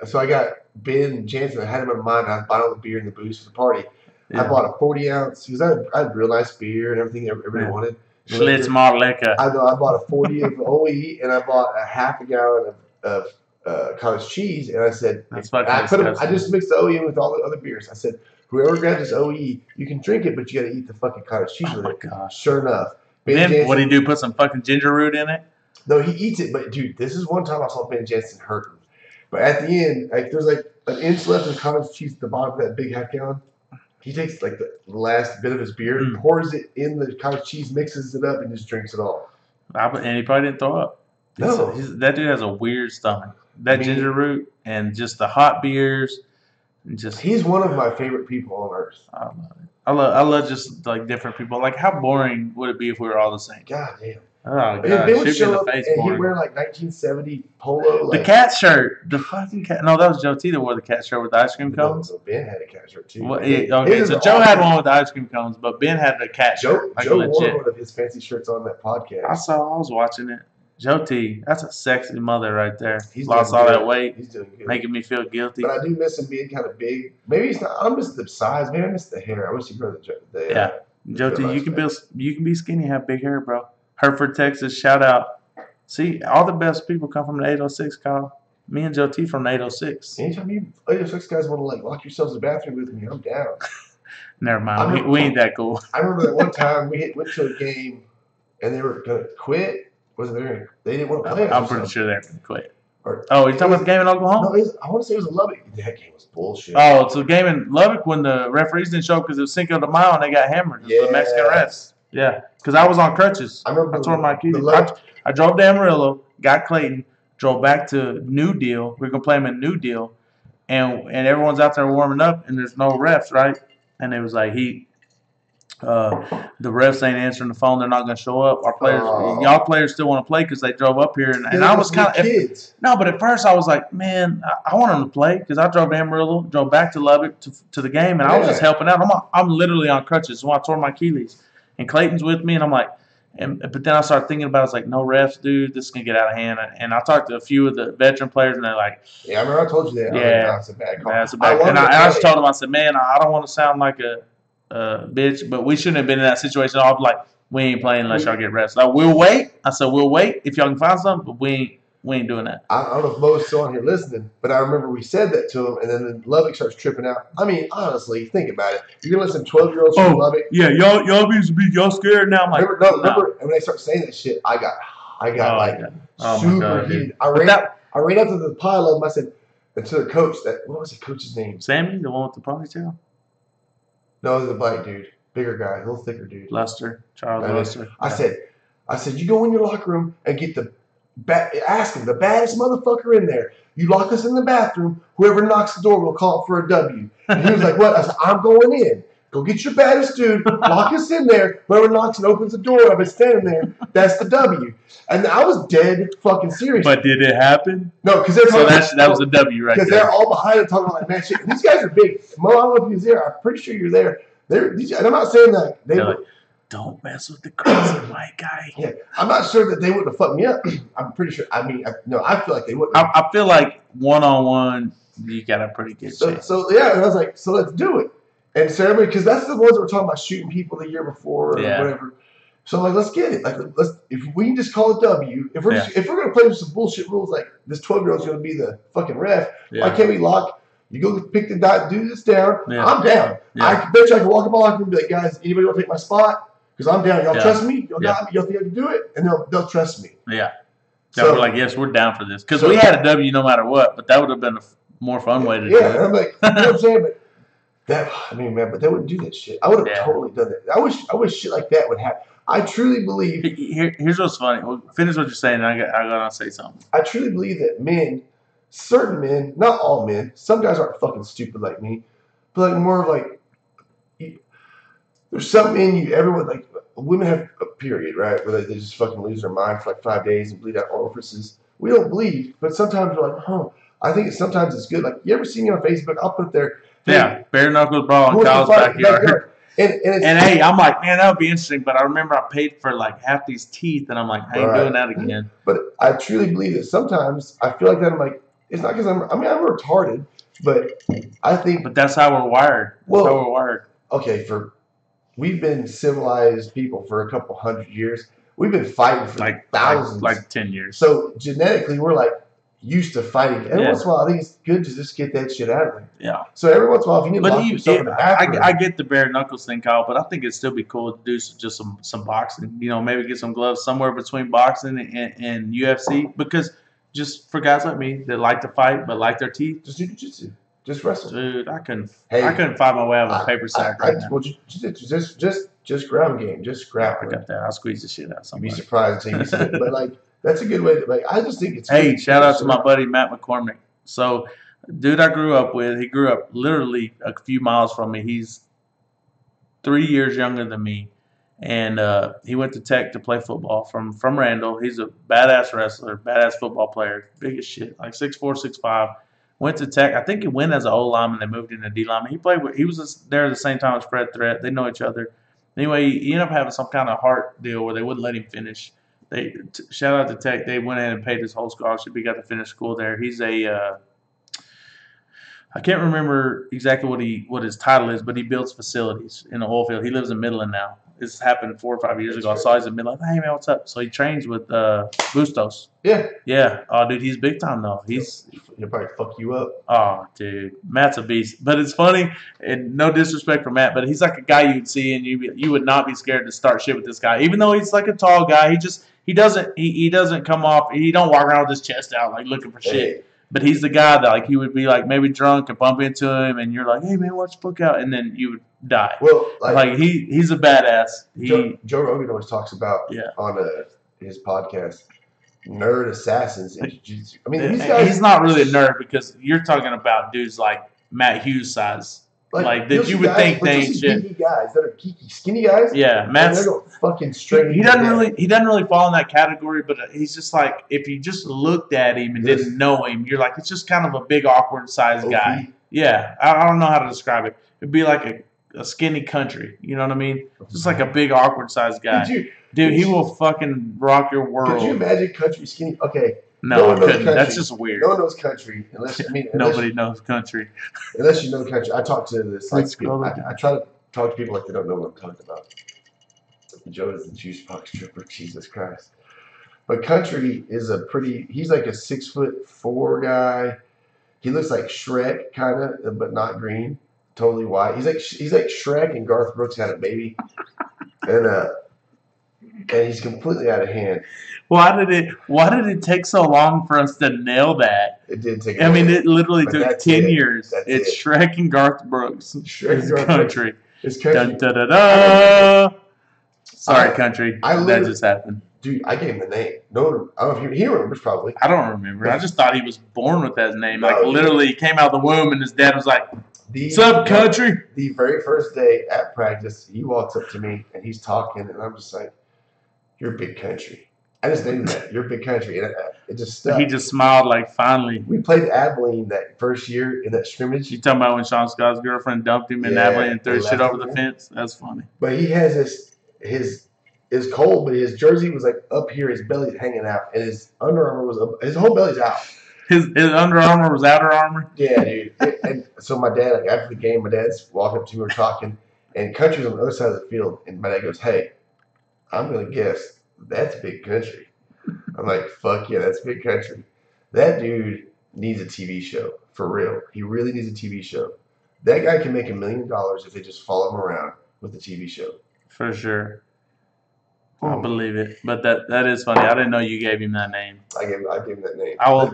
so I got Ben Jansen. I had him in mind. I bought all the beer and the booze for the party. Yeah. I bought a 40-ounce, because I had real nice beer and everything everybody wanted. Schlitz Marleka. I know. I bought a 40 of OE, and I bought a half a gallon of cottage cheese, and I said, I just mixed the OE in with all the other beers. I said, whoever grabs this OE, you can drink it, but you got to eat the fucking cottage cheese with it. Gosh. Sure enough. Then what do you do? Put some fucking ginger root in it? No, he eats it, but dude, this is one time I saw Ben Jansen hurting. But at the end, there's an inch left of cottage cheese at the bottom of that big half gallon. He takes the last bit of his beer, pours it in the cottage cheese, mixes it up, and just drinks it all. And he probably didn't throw up. No. That dude has a weird stomach. That ginger root and just the hot beers. He's one of my favorite people on earth. I love just different people. How boring would it be if we were all the same? God damn. Oh, God. Ben would show up and he'd wear 1970 polo. The cat shirt. The fucking cat. No, that was Joe T that wore the cat shirt with the ice cream cones. No, Ben had a cat shirt too. Well, so Joe had one with the ice cream cones, but Ben had the cat shirt. Joe wore one of his fancy shirts on that podcast. I was watching it. Joe T, that's a sexy mother right there. He's lost doing all good. that weight, He's doing good. making me feel guilty. But I do miss him being kind of big. Maybe he's not. I miss the size. Maybe I miss the hair. I wish he grew the Yeah. Joe T, you can be skinny, have big hair, bro. Hereford, Texas, shout out. See, all the best people come from the 806, Kyle. Me and Joe T from the 806. Anytime you 806 guys want to like lock yourselves in the bathroom with me, I'm down. Never mind. We ain't that cool. I remember that one time we went to a game and they were gonna quit. They didn't want to play. I'm pretty sure they're gonna quit. Or, oh, you're talking about the game in Oklahoma? No, I want to say it was in Lubbock. That game was bullshit. Oh, it's a game in Lubbock when the referees didn't show because it was Cinco de Mayo and they got hammered. Yeah. The Mexican refs. Yeah, because I was on crutches. I remember. I tore my Achilles. I drove to Amarillo, got Clayton, drove back to New Deal. We were gonna play them in New Deal, and everyone's out there warming up, and there's no refs, right? And it was like the refs ain't answering the phone. They're not going to show up. Our players, y'all players still want to play because they drove up here. And I was kind of kids. No, but at first I was like, man, I want them to play because I drove to Amarillo, drove back to Lubbock to the game, and I was just helping out. I'm literally on crutches, so I tore my Achilles. And Clayton's with me, and I'm like, but then I started thinking about it. I was like, no refs, dude, this is going to get out of hand. And I talked to a few of the veteran players, and they're like, yeah, I remember I told you that. Yeah, that's a bad call. That's a bad call. And I just told them, I said, man, I don't want to sound like a bitch, but we shouldn't have been in that situation. I'll be like, we ain't playing unless y'all get refs. Like, we'll wait. I said, we'll wait if y'all can find something, but we ain't doing that. I don't know if Mo's still on here listening, but I remember we said that to him, and then Lubbock starts tripping out. I mean, honestly, think about it. You're gonna listen to 12-year-olds from Lubbock. Yeah, y'all scared now. I'm like, remember when they start saying that shit, I got super heated. I ran up to the pile of them. I said, and to the coach, what was the coach's name? Sammy, the one with the ponytail? No, it was the black dude, bigger guy, a little thicker dude. Charles Lester. I said, you go in your locker room and get ask him, the baddest motherfucker in there. You lock us in the bathroom. Whoever knocks the door, we'll call it for a W. And he was like, what? I said, I'm going in. Go get your baddest dude. Lock us in there. Whoever knocks and opens the door, I've been standing there. That's the W. And I was dead fucking serious. But did it happen? No, because that was a W right there. Because they're all behind it talking like, man, shit. These guys are big. Mo, I don't know if he was there. I'm pretty sure you're there. And I'm not saying that they're like, don't mess with the crazy white guy. Yeah, I'm not sure that they wouldn't have fucked me up. I'm pretty sure. I mean, I feel like they wouldn't. I feel like one-on-one, you got a pretty good chance. So yeah, and I was like, so let's do it. And so everybody, because that's the ones that were talking about shooting people the year before or whatever. So I'm like, let's get it. Like, if we can just call it W. If we're gonna play with some bullshit rules like this 12-year-old's gonna be the fucking ref, why can't we lock? You go pick the dot, do this down. Yeah. I'm down. Yeah. I bet you I can walk in my locker room and be like, guys, anybody want to take my spot? Because I'm down. Y'all trust me? Y'all got me? Y'all think I can do it? And they'll trust me. Yeah. So we're like, yes, we're down for this. Because we had a W no matter what, but that would have been a more fun way to do it. Yeah, I'm like, you know what I'm saying? But they wouldn't do that shit. I would have totally done that. I wish shit like that would happen. I truly believe. Here's what's funny. Well, finish what you're saying, and I gotta say something. I truly believe that certain men, not all men, some guys aren't fucking stupid like me, but like more like, there's some men everyone like, women have a period, right, where they just fucking lose their mind for like 5 days and bleed out orifices. We don't bleed, but sometimes we're like, I think sometimes it's good. Like, you ever see me on Facebook? I'll put there. Yeah, bare knuckles brawl in Kyle's backyard. And hey, I'm like, man, that would be interesting. But I remember I paid for like half these teeth, and I'm like, I ain't doing that again. But I truly believe that sometimes I feel like that. I'm like, it's not because I'm retarded, but I think. But that's how we're wired. That's how we're wired. Okay, we've been civilized people for a couple 100 years. We've been fighting for like thousands, like 10 years. So genetically, we're like used to fighting. Every once in a while, I think it's good to just get that shit out of there. Yeah. So every once in a while, if you need to lock yourself in the bathroom. I get the bare knuckles thing, Kyle, but I think it'd still be cool to do just some boxing. You know, maybe get some gloves somewhere between boxing and UFC, because just for guys like me that like to fight but like their teeth, just do jiu-jitsu. Just wrestle. Dude, I couldn't fight my way out of a paper sack right now. Well, just ground game. Just grab. I got that. I'll squeeze the shit out of somebody. You'd be surprised until you see it. But like, that's a good way to, like, I just think it's. Hey, shout out to my buddy Matt McCormick. So, dude I grew up with, he grew up literally a few miles from me. He's 3 years younger than me. And he went to Tech to play football from Randall. He's a badass wrestler, badass football player, big as shit, like 6'4", 6'5". Went to Tech. I think he went as an O lineman. They moved into D lineman. He was there at the same time as Fred Threat. They know each other. Anyway, he ended up having some kind of heart deal where they wouldn't let him finish. Shout out to Tech. They went ahead and paid his whole scholarship. He got to finish school there. He's a I can't remember exactly what his title is, but he builds facilities in the oil field. He lives in Midland now. This happened 4 or 5 years ago. I saw he's in Midland. Hey man, what's up? So he trains with Bustos. Yeah. Yeah. Oh, dude, he's big time though. He'll probably fuck you up. Oh, dude, Matt's a beast. But it's funny, and no disrespect for Matt, but he's like a guy you'd see, and you would not be scared to start shit with this guy, even though he's like a tall guy. He doesn't come off. He don't walk around with his chest out like looking for shit. But he's the guy that like he would be like maybe drunk and bump into him, and you're like, hey man, watch the fuck out, and then you would die. Well, like he's a badass. Joe Rogan always talks about on his podcast. Nerd assassins in jiu-jitsu. I mean, he's not really a nerd because you're talking about dudes like Matt Hughes size, like that you would think they ain't shit. Geeky guys that are geeky, skinny guys. Yeah, Matt's fucking straight. He doesn't really fall in that category, but he's just like if you just looked at him and didn't know him, you're like it's just kind of a big awkward sized guy. Yeah, I don't know how to describe it. It'd be like a skinny country. You know what I mean? Just like a big awkward sized guy. Dude, he will fucking rock your world. Could you imagine country skinny? Okay. No, I couldn't. That's just weird. No one knows country nobody knows country. Unless you know country. I talk to this like I try to talk to people like they don't know what I'm talking about. Joe is the juice box stripper, Jesus Christ. But country is he's like a 6'4" guy. He looks like Shrek kinda, but not green. Totally white. He's like Shrek and Garth Brooks had a baby. And he's completely out of hand. Why did it take so long for us to nail that? It did take. I mean, it literally took 10 years. It's Shrek and Garth Brooks. Shrek and Garth country. It's country. Dun, da, da, da. Sorry, country. That just happened. Dude, I gave him the name. No, I don't know if he remembers probably. I don't remember. I just thought he was born with that name. Like literally, he came out of the womb and his dad was like, "What's up, country?" The very first day at practice, he walks up to me and he's talking, and I'm just like, "You're big country." I just named that. You're big country, and it just stuck. He just smiled like finally. We played Abilene that first year in that scrimmage. You talking about when Sean Scott's girlfriend dumped him in Abilene and threw his shit over the fence? That's funny. But he has his cold, but his jersey was like up here, his belly's hanging out, and his Under Armour was up. His whole belly's out. His Under Armour was outer armor. Yeah, dude. And so my dad, like after the game, my dad's walking up to me, we're talking, and country's on the other side of the field, and my dad goes, "Hey, I'm gonna guess that's big country." I'm like, "Fuck yeah, that's big country." That dude needs a TV show for real. He really needs a TV show. That guy can make $1 million if they just follow him around with a TV show. For sure. I believe it, but that is funny. I didn't know you gave him that name. I gave him that name. I will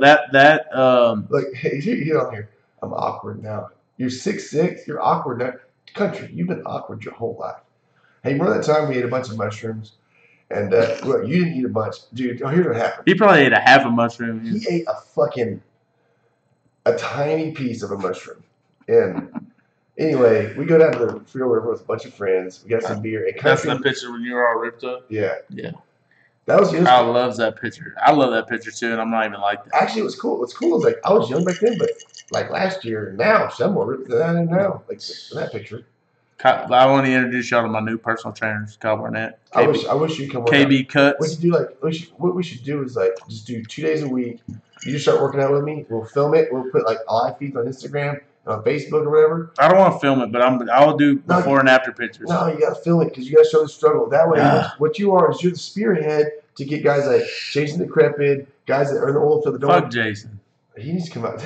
like hey, you on here. I'm awkward now. You're 6'6". You're awkward now. Country, you've been awkward your whole life. Hey, remember that time we ate a bunch of mushrooms, and well, you didn't eat a bunch, dude. Oh, here's what happened. He probably ate a half a mushroom. He ate a tiny piece of a mushroom, and. Anyway, we go down to the field river with a bunch of friends. We got some beer. That's the picture when you were all ripped up? Yeah. Yeah. That was just. I love that picture. I love that picture too, and I'm not even like that. Actually, it was cool. What's cool is like I was young back then, but like last year, now I'm more ripped than I am now. Like in that picture. I want to introduce y'all to my new personal trainers, Kyle Barnett. KB, I wish you'd come work KB out. Cuts. We should do what we should do is like just do 2 days a week. You just start working out with me. We'll film it. We'll put like live feeds on Instagram. On Facebook or whatever. I don't want to film it, but I will do before and after pictures. No, you got to film it because you got to show the struggle. That way, what you are is you're the spearhead to get guys like Jason Decrepit, guys that are in the oil field. Fuck Jason. He needs to come out.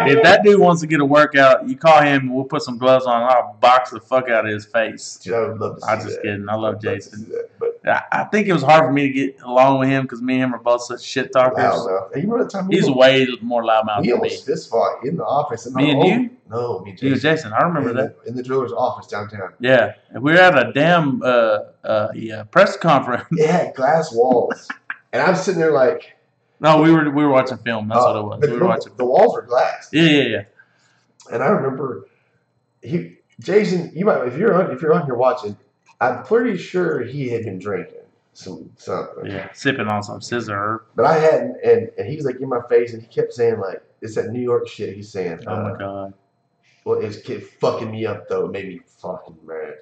If that dude wants to get a workout, you call him and we'll put some gloves on and I'll box the fuck out of his face. Dude, I would love to see that. I'm just kidding. I love Jason. But I think it was hard for me to get along with him because me and him are both such shit talkers. You remember the time he's way more loudmouth than me. We almost fist fought in the office. Me and you? No, me and Jason. You and Jason. I remember that. In the driller's office downtown. Yeah. We were at a damn press conference. It had glass walls. And I'm sitting there like... No, we were watching film. That's what it was. We were watching. The walls were glass. Yeah. And I remember, Jason. You might if you're on here watching. I'm pretty sure he had been drinking something. Yeah, sipping on some scissor. But I hadn't, and he was like in my face, and he kept saying like it's that New York shit. He's saying, "Oh my god." Well, it's fucking me up though. It made me fucking mad.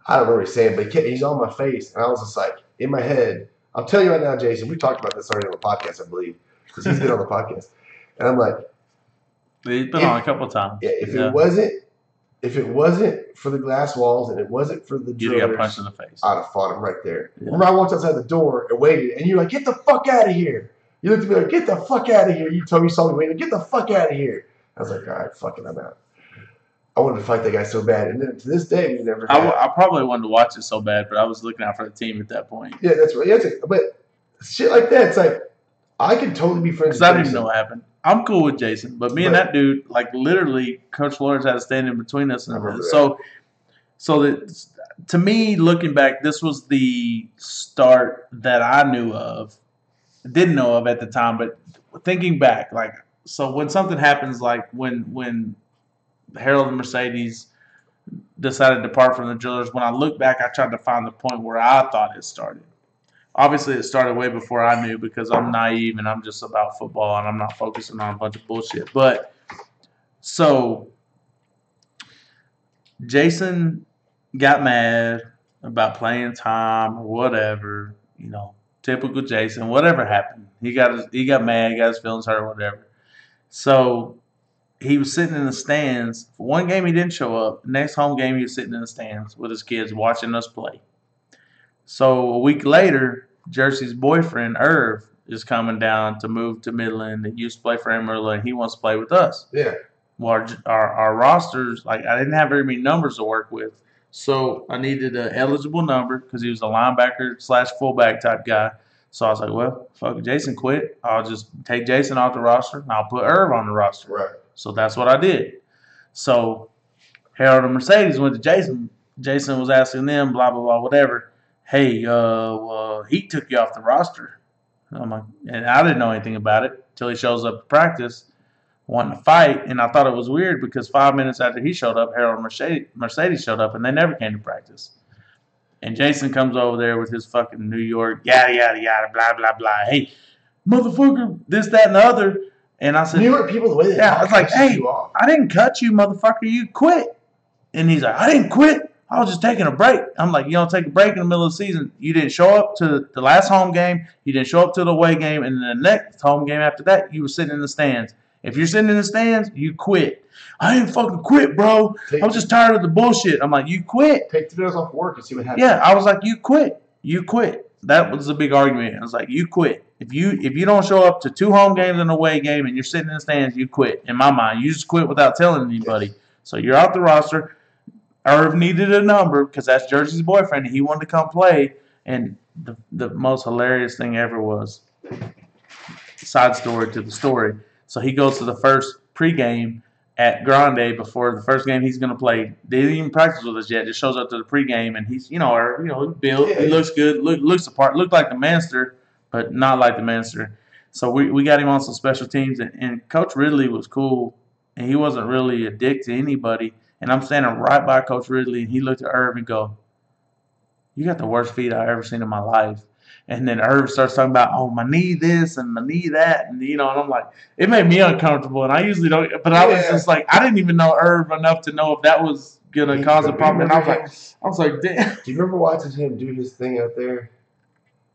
I don't remember what he's saying, but he's on my face, and I was just like, in my head, I'll tell you right now, Jason, we talked about this already on the podcast, I believe, because he's been on the podcast. And I'm like, he's been on a couple of times. Yeah, if it wasn't for the glass walls and it wasn't for the drillers, you got punched in the face. I'd have fought him right there. Yeah. Remember, I walked outside the door and waited, and you're like, get the fuck out of here. You looked at me like, get the fuck out of here. You told me you saw me waiting, get the fuck out of here. I was like, all right, fuck it, I'm out. I wanted to fight that guy so bad, and then to this day, we never. I probably wanted to watch it so bad, but I was looking out for the team at that point. Yeah, that's right. Yeah, but shit like that, it's like I can totally be friends. Because I didn't even know what happened. I'm cool with Jason, but me and that dude, like literally, Coach Flores had to stand in between us, and so that to me, looking back, this was the start that I knew of, didn't know of at the time, but thinking back, like so when something happens, like when Harold and Mercedes decided to depart from the Drillers. When I look back, I tried to find the point where I thought it started. Obviously, it started way before I knew because I'm naive and I'm just about football and I'm not focusing on a bunch of bullshit. But so Jason got mad about playing time or whatever, you know, typical Jason. Whatever happened, he got mad, he got his feelings hurt, whatever. So he was sitting in the stands. For one game, he didn't show up. Next home game, he was sitting in the stands with his kids watching us play. So a week later, Jersey's boyfriend, Irv, is coming down to move to Midland. He used to play for Amarillo, and he wants to play with us. Yeah. Well, our rosters, like I didn't have very many numbers to work with. So I needed an eligible number because he was a linebacker / fullback type guy. So I was like, well, fuck, Jason quit. I'll just take Jason off the roster, and I'll put Irv on the roster. Right. So that's what I did. So Harold and Mercedes went to Jason. Jason was asking them, blah, blah, blah, whatever. Hey, Heat took you off the roster. I'm like, and I didn't know anything about it until he shows up to practice wanting to fight. And I thought it was weird because 5 minutes after he showed up, Harold and Mercedes showed up, and they never came to practice. And Jason comes over there with his fucking New York, yada, yada, yada, blah, blah, blah. Hey, motherfucker, this, that, and the other. And I said, New York people, the way they I was like, hey, I didn't cut you, motherfucker. You quit. And he's like, I didn't quit. I was just taking a break. I'm like, you don't take a break in the middle of the season. You didn't show up to the last home game. You didn't show up to the away game. And then the next home game after that, you were sitting in the stands. If you're sitting in the stands, you quit. I didn't fucking quit, bro. I was just tired of the bullshit. I'm like, you quit. Take 2 days off work and see what happens. Yeah, I was like, you quit. You quit. That was a big argument. I was like, you quit. If you don't show up to 2 home games and an away game and you're sitting in the stands, you quit. In my mind, you just quit without telling anybody. Yes. So you're off the roster. Irv needed a number because that's Jersey's boyfriend, and he wanted to come play. And the most hilarious thing ever was, side story to the story. So he goes to the first pregame at Grande before the first game he's going to play. They didn't even practice with us yet. Just shows up to the pregame, and he's, he's built. Yeah. He looks good. Looks the part. Looked like the Manster, but not like the Manster. So we got him on some special teams, and Coach Ridley was cool, and he wasn't really a dick to anybody. And I'm standing right by Coach Ridley, and he looked at Irv and go, you got the worst feet I've ever seen in my life. And then Irv starts talking about, oh, my knee this and my knee that. And, and I'm like, it made me uncomfortable. And I usually don't, but I was just like, I didn't even know Irv enough to know if that was going to cause a problem. And I was like, damn. Do you remember watching him do his thing out there?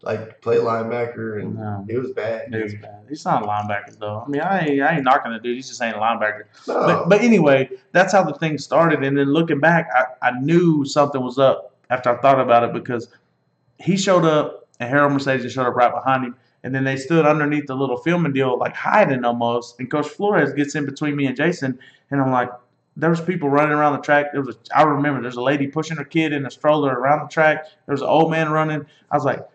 Like, play linebacker, and it was bad. It was bad. He's not a linebacker, though. I mean, I ain't knocking the dude. He's just ain't a linebacker. No. But anyway, that's how the thing started. And then looking back, I knew something was up after I thought about it because he showed up, and Harold Mercedes showed up right behind him. And then they stood underneath the little filming deal, like hiding almost. And Coach Flores gets in between me and Jason, and I'm like, there was people running around the track. I remember there's a lady pushing her kid in a stroller around the track. There was an old man running. I was like,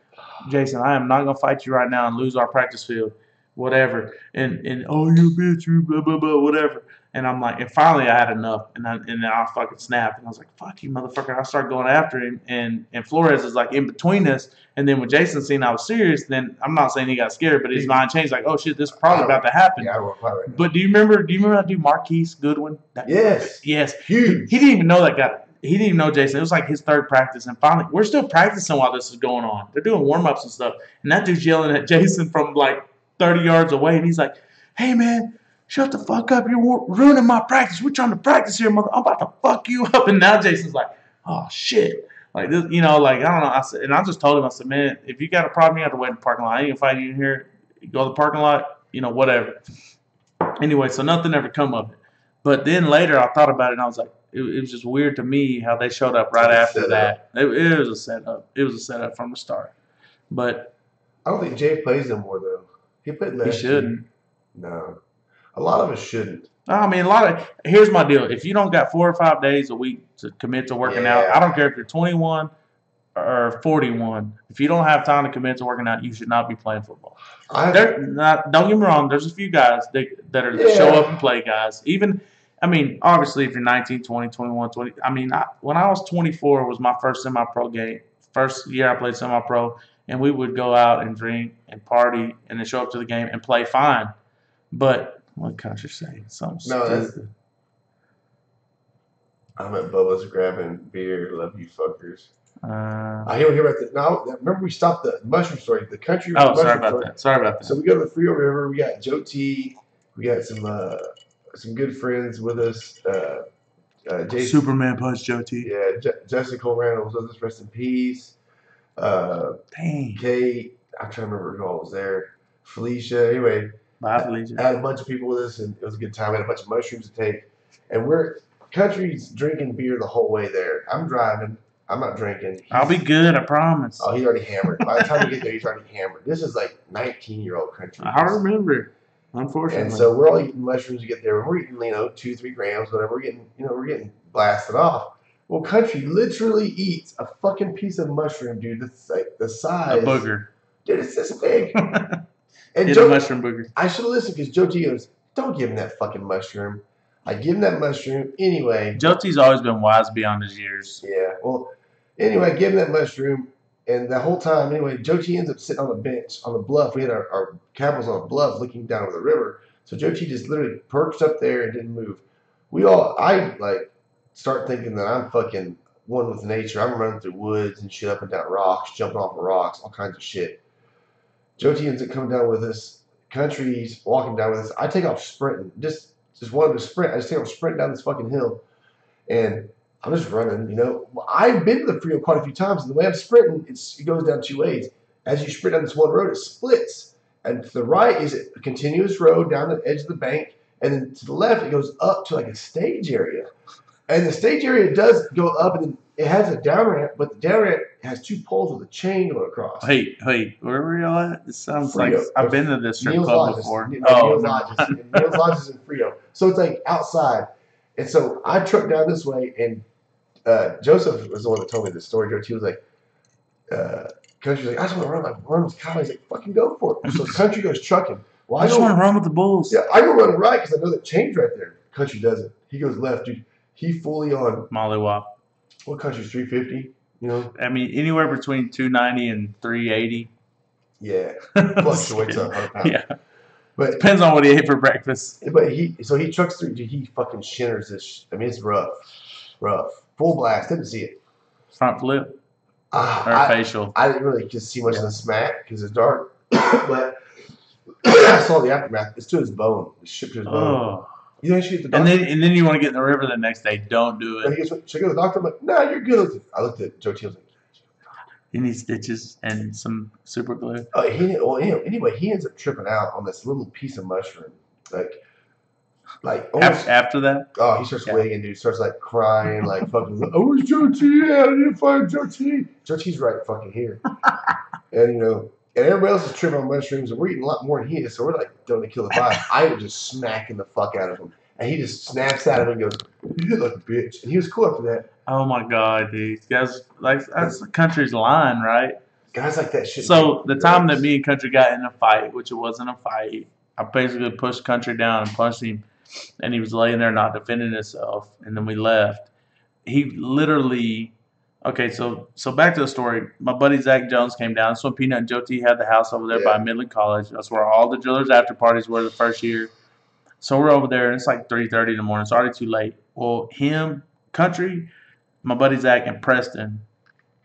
Jason, I am not going to fight you right now and lose our practice field, whatever. And oh, you bitch, you blah, blah, blah, whatever. And I'm like, and finally I had enough. And then I fucking snapped. And I was like, fuck you, motherfucker. And I started going after him. And Flores is like in between us. And then when Jason seen I was serious, then I'm not saying he got scared, but his mind changed like, oh, shit, this is probably about to happen. Yeah, I won't fight right now. But do you remember that dude Marquise Goodwin? Yes. Huge. He didn't even know that guy. He didn't even know Jason. It was like his third practice. And finally, we're still practicing while this is going on. They're doing warm-ups and stuff. And that dude's yelling at Jason from like 30 yards away. And he's like, hey, man, shut the fuck up. You're ruining my practice. We're trying to practice here, mother. I'm about to fuck you up. And now Jason's like, oh, shit. Like this, you know, like I don't know. I said, and I just told him, I said, man, if you got a problem, you have to wait in the parking lot. I ain't gonna fight you in here. You go to the parking lot, you know, whatever. Anyway, so nothing ever come of it. But then later, I thought about it, and I was like, it was just weird to me how they showed up right after that. It was a setup. It was a setup from the start. But I don't think Jay plays no more though. He played last year. He shouldn't. No, a lot of us shouldn't. I mean, here's my deal. If you don't got 4 or 5 days a week to commit to working out, I don't care if you're 21 or 41. If you don't have time to commit to working out, you should not be playing football. Don't get me wrong. There's a few guys that are show up and play guys. Even, I mean, obviously, if you're 19, 20, 21, 20. I mean, when I was 24 was my first semi-pro game. First year I played semi-pro, and we would go out and drink and party and then show up to the game and play fine. But what Country say? Something stupid. I'm at Bubba's grabbing beer. Love you fuckers. I hear about that. No, remember we stopped the mushroom story. The Country. Sorry about that. So we go to the Frio River. We got Joe T. We got some good friends with us. Jason, Superman Punch Joe T. Yeah, Jessica Cole Randall was with us. Rest in peace. Dang. Kate. I'm trying to remember who all was there. Felicia. Anyway. Bye, Felicia. I had a bunch of people with us, and it was a good time. I had a bunch of mushrooms to take, and Country's drinking beer the whole way there. I'm driving. I'm not drinking. I'll be good, I promise. Oh, he's already hammered. By the time we get there, he's already hammered. This is like 19-year-old Country. I remember, unfortunately. And so we're all eating mushrooms to get there. We're eating, 2-3 grams, whatever. We're getting blasted off. Well, Country literally eats a fucking piece of mushroom, dude. That's like the size. A booger. Dude, it's this big. And a mushroom booger. I should have listened because Joe T goes, don't give him that fucking mushroom. I give him that mushroom anyway. Joe T's always been wise beyond his years. Yeah. Well, anyway, I give him that mushroom, and the whole time, anyway, Joe T ends up sitting on a bench on the bluff. We had our cabin was on a bluff looking down over the river. So Joe T just literally perched up there and didn't move. I start thinking that I'm fucking one with nature. I'm running through woods and shit, up and down rocks, jumping off of rocks, all kinds of shit. Joe T ends up coming down with us. Country's walking down with us. I take off sprinting. Just wanted to sprint. I just take off sprinting down this fucking hill. And I'm just running, I've been to the Frio quite a few times, and the way I'm sprinting, it goes down 2 ways. As you sprint down this one road, it splits. And to the right is a continuous road down the edge of the bank. And then to the left, it goes up to like a stage area. And the stage area does go up, and then it has a down ramp, but the down ramp has 2 poles with a chain going across. Wait, where were y'all at? It sounds Frio. like I've been to this strip Neil's club Lodges. before. Neil's Lodges. Neil's Lodges in Frio. So it's like outside. And so I trucked down this way, and Joseph was the one that told me this story. Joe T was like, Country's like, I just want to run with Kyle. He's like, fucking go for it. So Country goes trucking. Well, I just want to run with the bulls. Yeah, I go running right because I know that chain's right there. Country doesn't. He goes left, dude. He fully on Mollywop. What Country's 350? I mean, anywhere between 290 and 380. Yeah, fluctuates up 100 pounds. Yeah, but depends on what he ate for breakfast. But he trucks through. Dude, he fucking shinners this. I mean, it's rough. Full blast. Didn't see it. Front flip or facial. I didn't really just see much of the smack because it's dark. But I saw the aftermath. It's to his bone. It's shipped to his bone. You know, shoot the doctor. And then you want to get in the river the next day. Don't do it. He goes, should I go to the doctor? I'm like, no, you're good. I looked at Joe T. I was like, you need stitches and some super glue. Anyway, he ends up tripping out on this little piece of mushroom. Like almost, after that? Oh, he starts wigging, dude. Starts like crying, like fucking. Oh, where's Joe T? I didn't find Joe T. Joe T's right fucking here. And and everybody else is tripping on mushrooms, and we're eating a lot more than he is. So we're like, don't kill the vibe. I am just smacking the fuck out of him, and he just snaps at him and goes, "You look like a bitch." And he was cool after that. Oh my god, dude! Guys, that's the Country's line, right? Guys like that shit. So the time that me and Country got in a fight, which it wasn't a fight, I basically pushed Country down and punched him, and he was laying there not defending himself, and then we left. He literally, okay, so back to the story. My buddy Zach Jones came down. That's when Peanut and Joe T had the house over there by Midland College. That's where all the drillers after parties were the first year. So we're over there, and it's like 3:30 in the morning. It's already too late. Well, him, Country, my buddy Zach, and Preston,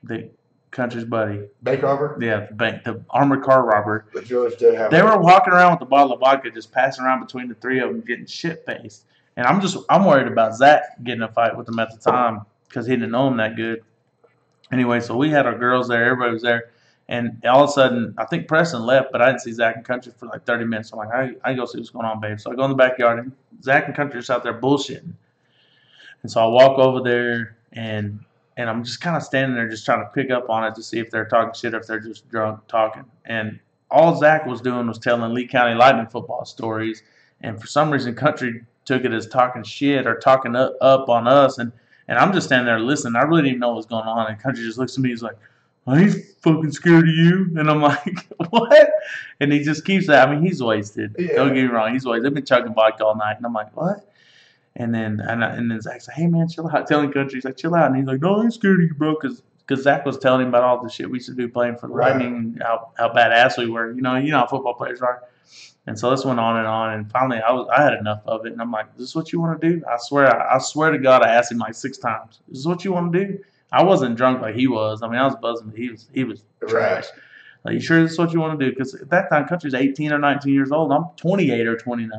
the Country's buddy. Bank robber? Yeah, the armored car robber. The drillers did have. They were walking around with a bottle of vodka, just passing around between the three of them, getting shit faced. And I'm worried about Zach getting in a fight with them at the time because he didn't know him that good. Anyway, so we had our girls there. Everybody was there. And all of a sudden, I think Preston left, but I didn't see Zach and Country for like 30 minutes. So I'm like, I go see what's going on, babe. So I go in the backyard, and Zach and Country are just out there bullshitting. And so I walk over there, and I'm just kind of standing there just trying to pick up on it to see if they're talking shit or if they're just drunk talking. And all Zach was doing was telling Lee County Lightning football stories. And for some reason, Country took it as talking shit or talking up on us. And I'm just standing there listening. I really didn't even know what was going on. And Country just looks at me. He's like, I ain't fucking scared of you. And I'm like, what? And he just keeps that. I mean, he's wasted. Yeah. Don't get me wrong. He's wasted. They've been chugging vodka all night. And I'm like, what? And then Zach's like, hey, man, chill out. Telling Country, he's like, chill out. And he's like, no, I ain't scared of you, bro. Because Zach was telling him about all the shit we used to do playing for the Lightning and how badass we were. You know how football players are. And so this went on. And finally, I had enough of it. And I'm like, is this what you want to do? I swear to God, I asked him like 6 times. Is this what you want to do? I wasn't drunk like he was. I mean, I was buzzing, but he was trash. Like, you sure this is what you want to do? Because at that time, Country's 18 or 19 years old. I'm 28 or 29.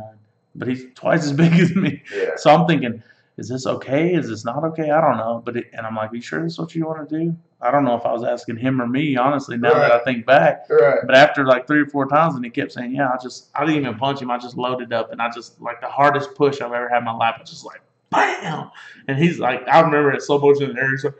But he's twice as big as me. Yeah. So I'm thinking, is this okay? Is this not okay? I don't know. And I'm like, are you sure this is what you want to do? I don't know if I was asking him or me, honestly, now that I think back. Right. But after like 3 or 4 times, and he kept saying, yeah, I didn't even punch him. I just loaded up. And I just, like the hardest push I've ever had in my life, I just like, bam. And he's like, I remember it slow motion in the air. He's like,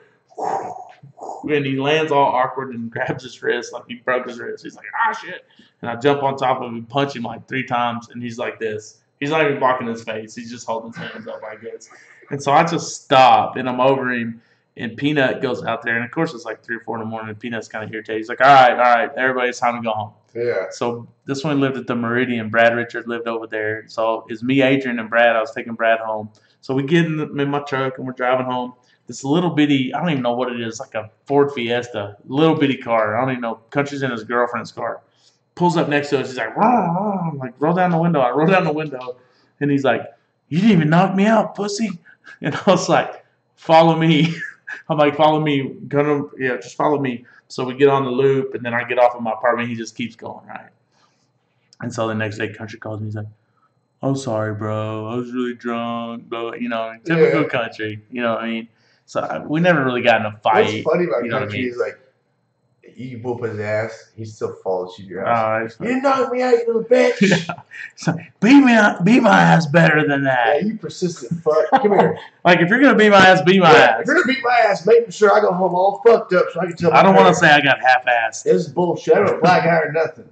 and he lands all awkward and grabs his wrist like he broke his wrist. He's like, shit. And I jump on top of him and punch him like 3 times. And he's like this. He's not even blocking his face. He's just holding his hands up like this. And so I just stop, and I'm over him, and Peanut goes out there. And, of course, it's like 3 or 4 in the morning, and Peanut's kind of irritated. He's like, all right, everybody, it's time to go home. Yeah. So this one lived at the Meridian. Brad Richard lived over there. So it's me, Adrian, and Brad. I was taking Brad home. So we get in my truck, and we're driving home. This little bitty, I don't even know what it is, like a Ford Fiesta, little bitty car. I don't even know. Country's in his girlfriend's car. Pulls up next to us. He's like, rah. I'm like, roll down the window. I roll down the window. And he's like, you didn't even knock me out, pussy. And I was like, follow me. I'm like, follow me. Just follow me. So we get on the loop, and then I get off of my apartment. He just keeps going, right? And so the next day, Country calls me. He's like, oh, sorry, bro. I was really drunk. Bro. Typical Country. You know what I mean? So we never really got in a fight. What's funny about Country is like, you whoop his ass, he still follows you to your house. You didn't knock me out, you little bitch. Yeah. So, beat my ass better than that. Yeah, you persistent fuck. Come here. Like, if you're going to beat my ass, beat my ass. If you're going to beat my ass, make sure I go home all fucked up so I can tell I don't want to say I got half-assed. This is bullshit. I don't have a black eye or nothing.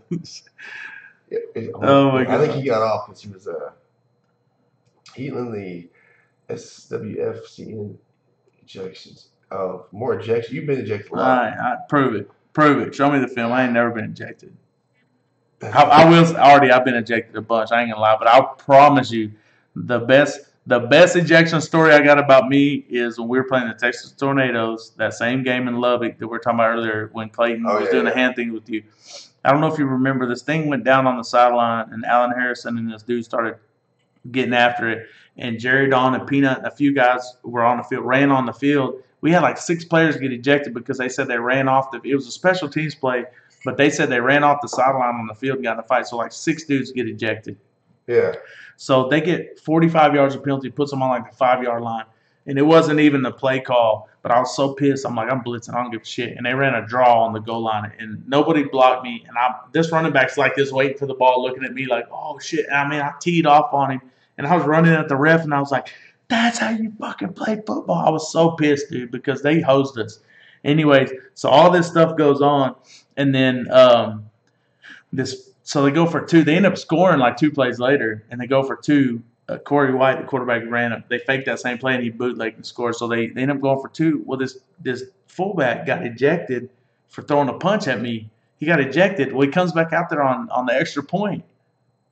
Oh, my God. I think he got off because he was Heetland the SWFC ejections. Oh, more ejections. You've been ejected a lot. All right, prove it. Prove it. Show me the film. I ain't never been ejected. I've been ejected a bunch. I ain't gonna lie, but I promise you, the best ejection story I got about me is when we were playing the Texas Tornadoes, that same game in Lubbock that we were talking about earlier when Clayton was doing a hand thing with you. I don't know if you remember, this thing went down on the sideline, and Alan Harrison and this dude started getting after it, and Jerry Dawn and Peanut and a few guys were on the field, ran on the field. We had like 6 players get ejected because they said they ran off it was a special teams play, but they said they ran off the sideline on the field and got in a fight. So like 6 dudes get ejected. Yeah. So they get 45 yards of penalty, puts them on like the 5-yard line. And it wasn't even the play call, but I was so pissed. I'm like, I'm blitzing. I don't give a shit. And they ran a draw on the goal line, and nobody blocked me. And this running back's like this, waiting for the ball, looking at me like, oh, shit. And I teed off on him, and I was running at the ref, and I was like, that's how you fucking play football. I was so pissed, dude, because they hosed us. Anyways, so all this stuff goes on, and then so they go for 2. They end up scoring like 2 plays later, and they go for 2. Corey White, the quarterback, ran up. They faked that same play, and he bootlegged and scored. So they end up going for 2. Well, this fullback got ejected for throwing a punch at me. He got ejected. Well, he comes back out there on the extra point.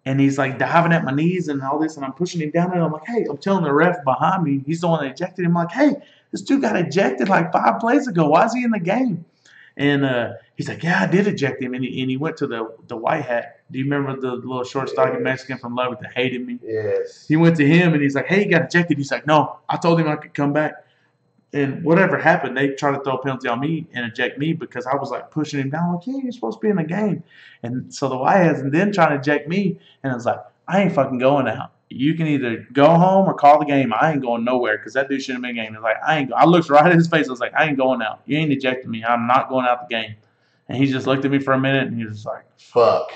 And he's like diving at my knees and all this, and I'm pushing him down, and I'm like, hey, I'm telling the ref behind me, he's the one that ejected him. I'm like, hey, this dude got ejected like 5 plays ago. Why is he in the game? And he's like, yeah, I did eject him. And he went to the white hat. Do you remember the little short, stocky Mexican from Lubbock that hated me? Yes. He went to him, and he's like, hey, he got ejected. He's like, no, I told him I could come back. And whatever happened, they tried to throw a penalty on me and eject me because I was like pushing him down. I'm like, yeah, you're supposed to be in the game. And so the white hats and then trying to eject me. And I was like, I ain't fucking going out. you can either go home or call the game. I ain't going nowhere because that dude shouldn't have been game. He's like, I looked right at his face. I was like, I ain't going out. You ain't ejecting me. I'm not going out the game. And he just looked at me for a minute and he was like, fuck.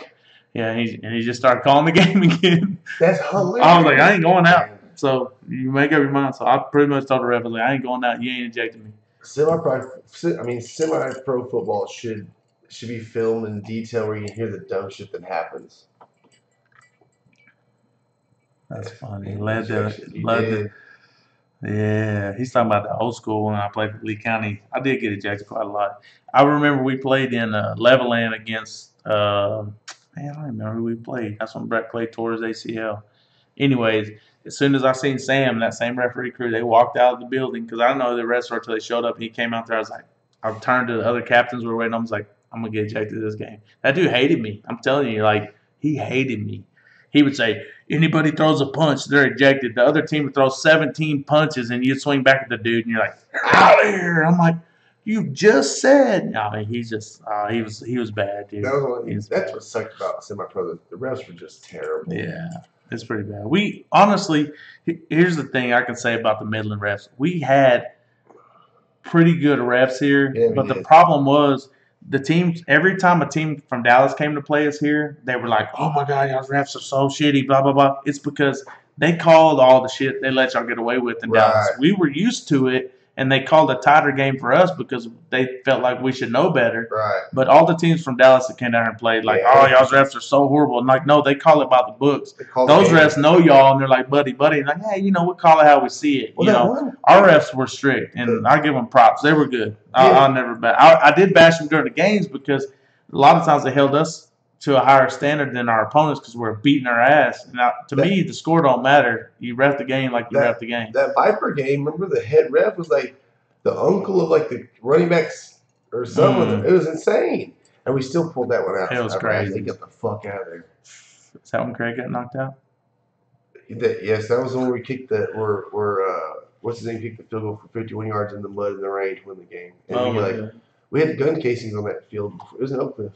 Yeah, and he just started calling the game again. That's hilarious. I was like, I ain't going out. So you make up your mind. So I pretty much told the ref, I was like, I ain't going out. You ain't ejecting me. Semi-pro football should be filmed in detail where you can hear the dumb shit that happens. That's funny. Yeah, he's talking about the old school when I played for Lee County. I did get ejected quite a lot. I remember we played in Levelland against, I don't remember who we played. That's when Brett Clay tore his ACL. Anyways, as soon as I seen Sam, that same referee crew, they walked out of the building because I didn't know the refs were until they showed up. He came out there. I was like, I turned to the other captains who were waiting. I was like, I'm going to get ejected this game. That dude hated me. I'm telling you, like, he hated me. He would say, anybody throws a punch, they're ejected. The other team would throw 17 punches, and you'd swing back at the dude, and you're like, out of here. I'm like, you just said. I mean, he's just, he was bad, dude. That's what sucked about semi-pro. The refs were just terrible. Yeah, it's pretty bad. We, honestly, here's the thing I can say about the Midland refs. We had pretty good refs here, but the problem was, the teams, every time a team from Dallas came to play us here, they were like, oh my God, y'all's refs are so shitty, blah, blah, blah. It's because they called all the shit they let y'all get away with in Dallas. We were used to it, and they called a tighter game for us because they felt like we should know better. Right. But all the teams from Dallas that came down here and played, like, oh, y'all's refs are so horrible. And like, no, they call it by the books. Those refs know y'all, and they're like, buddy. And like, hey, we call it how we see it. Well, our refs were strict, and I give them props. They were good. I'll never bash. I did bash them during the games because a lot of times they held us to a higher standard than our opponents because we're beating our ass. Now, to me, the score don't matter. You ref the game like you ref the game. That Viper game, remember the head ref was like the uncle of like the running backs or something. It was insane. And we still pulled that one out. It was crazy. They got the fuck out of there. Is that when Craig got knocked out? Yes, that was the one where we kicked what's his name, kicked the field goal for 51 yards in the mud in the rain to win the game. And we had gun casings on that field. It was in Oak Cliff.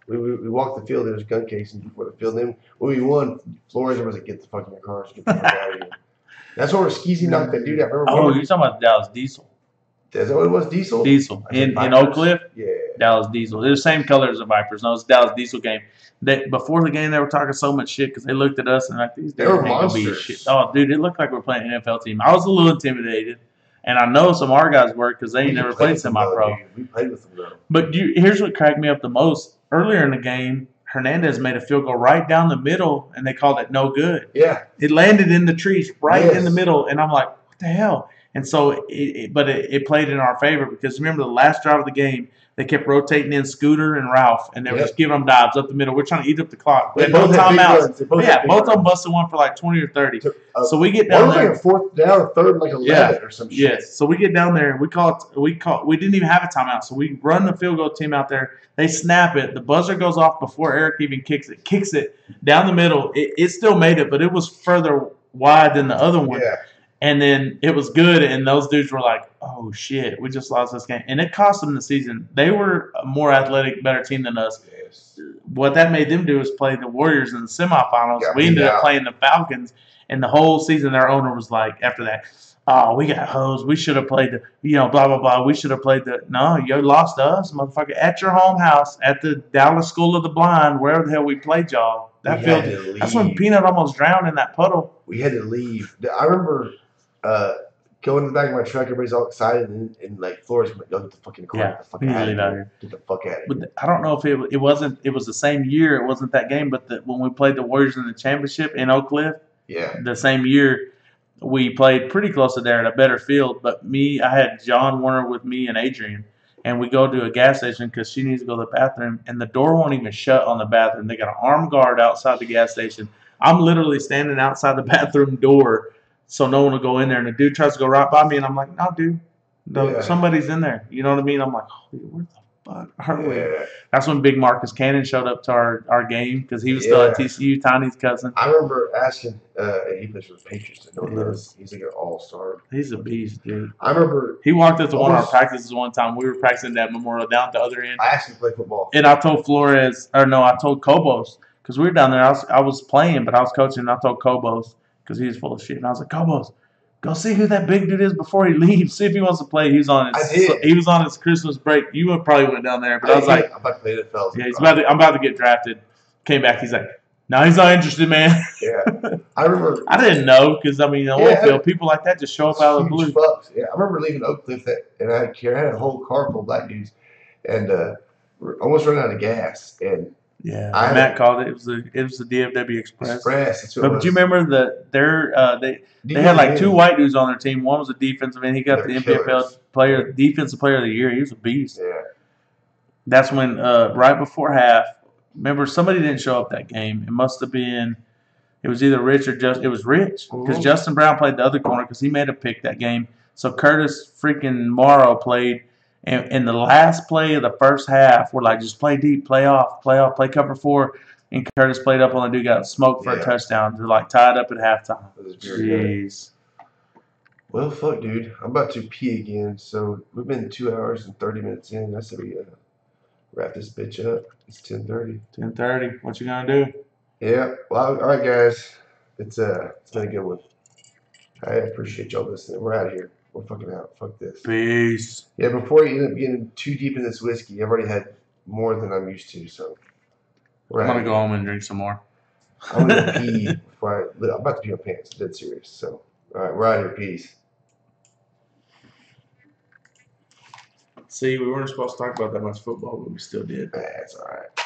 We walked the field. There was gun casings before the field. And then when we won, Flores was like, "Get the fuck in your cars, get the fuck out of here." That's where Skeezy knocked that dude out. Remember you're talking about Dallas Diesel. Is that what it was? Diesel. In Oak Cliff. Yeah. Dallas Diesel. They're the same color as the Vipers. No, it's Dallas Diesel game. Before the game, they were talking so much shit because they looked at us and like these dudes ain't gonna be shit. Oh, dude, it looked like we're playing an NFL team. I was a little intimidated. And I know some of our guys were because they ain't never played semi-pro. We played with them, though. But here's what cracked me up the most. Earlier in the game, Hernandez made a field goal right down the middle, and they called it no good. Yeah. It landed in the trees right in the middle, and I'm like, what the hell? And so it played in our favor because remember the last drive of the game, they kept rotating in Scooter and Ralph, and they were just giving them dives up the middle. We're trying to eat up the clock. We had no timeouts. Both of them busted one for like 20 or 30. So we get down there. Like a fourth down, a third, like 11 or some shit. Yes. So we get down there, and we didn't even have a timeout. So we run the field goal team out there. They snap it. The buzzer goes off before Eric even kicks it down the middle. It still made it, but it was further wide than the other one. Yeah. And then it was good, and those dudes were like, oh, shit, we just lost this game. And it cost them the season. They were a more athletic, better team than us. Yes. What that made them do is play the Warriors in the semifinals. We ended up playing the Falcons, and the whole season their owner was like, after that, oh, we got hosed. We should have played the, blah, blah, blah. We should have played the, no, you lost to us, motherfucker, at your home house, at the Dallas School of the Blind, wherever the hell we played y'all. That's when Peanut almost drowned in that puddle. We had to leave. I remember going in the back of my truck, everybody's all excited, and like Flores, go get the fucking car, get the fuck out of here. Get the fuck out of here. But I don't know if it wasn't. It was the same year. It wasn't that game, but when we played the Warriors in the championship in Oak Cliff, the same year we played pretty close to there at a better field. But I had John Warner with me and Adrian, and we go to a gas station because she needs to go to the bathroom, and the door won't even shut on the bathroom. They got an armed guard outside the gas station. I'm literally standing outside the bathroom door. So no one will go in there, and the dude tries to go right by me, and I'm like, no, dude, somebody's in there. You know what I mean? I'm like, holy, where the fuck are we? That's when Big Marcus Cannon showed up to our game because he was still at TCU, Tiny's cousin. I remember asking, he plays for the Patriots. He's like an all-star. He's a beast, dude. I remember he walked up to one of our practices one time. We were practicing at Memorial down at the other end. I asked him to play football. And I told I told Cobos, because we were down there. I was playing, but I was coaching, and I told Kobos, because he was full of shit. And I was like, Kobos, go see who that big dude is before he leaves. See if he wants to play. He was on his Christmas break. You probably went down there, but I was like, I'm about to play the fellas. Yeah, I'm about to get drafted. Came back. He's like, no, he's not interested, man. Yeah, I remember. I didn't know because I mean, the oil field, people like that just show up out of the blue. Fucks. Yeah, I remember leaving Oak Cliff and I had a whole car full of black dudes, and almost running out of gas. And Matt called it. It was the DFW Express. That's what but do you remember that they had like 2 white dudes on their team. One was a defensive end. He got the NPFL defensive player of the year. He was a beast. Yeah. That's when right before half. Remember, somebody didn't show up that game. It must have been. It was either Rich or Justin. It was Rich because Justin Brown played the other corner because he made a pick that game. So Curtis freaking Morrow played. And in the last play of the first half, we're like, just play deep, play off, play cover 4. And Curtis played up on the dude, got smoked for a touchdown. They're like tied up at halftime. Jeez. Well, fuck, dude. I'm about to pee again. So we've been 2 hours and 30 minutes in. I said we wrap this bitch up. It's 10:30. 10:30. What you gonna do? Yeah. Well, all right, guys. It's been a good one. I appreciate y'all listening. We're out of here. We're fucking out. Fuck this. Peace. Yeah, before you end up getting too deep in this whiskey, I've already had more than I'm used to, so I'm gonna go home and drink some more. I'm gonna pee before I'm about to pee my pants. I'm dead serious. So, all right, we're out of here. Peace. See, we weren't supposed to talk about that much football, but we still did. That's all right.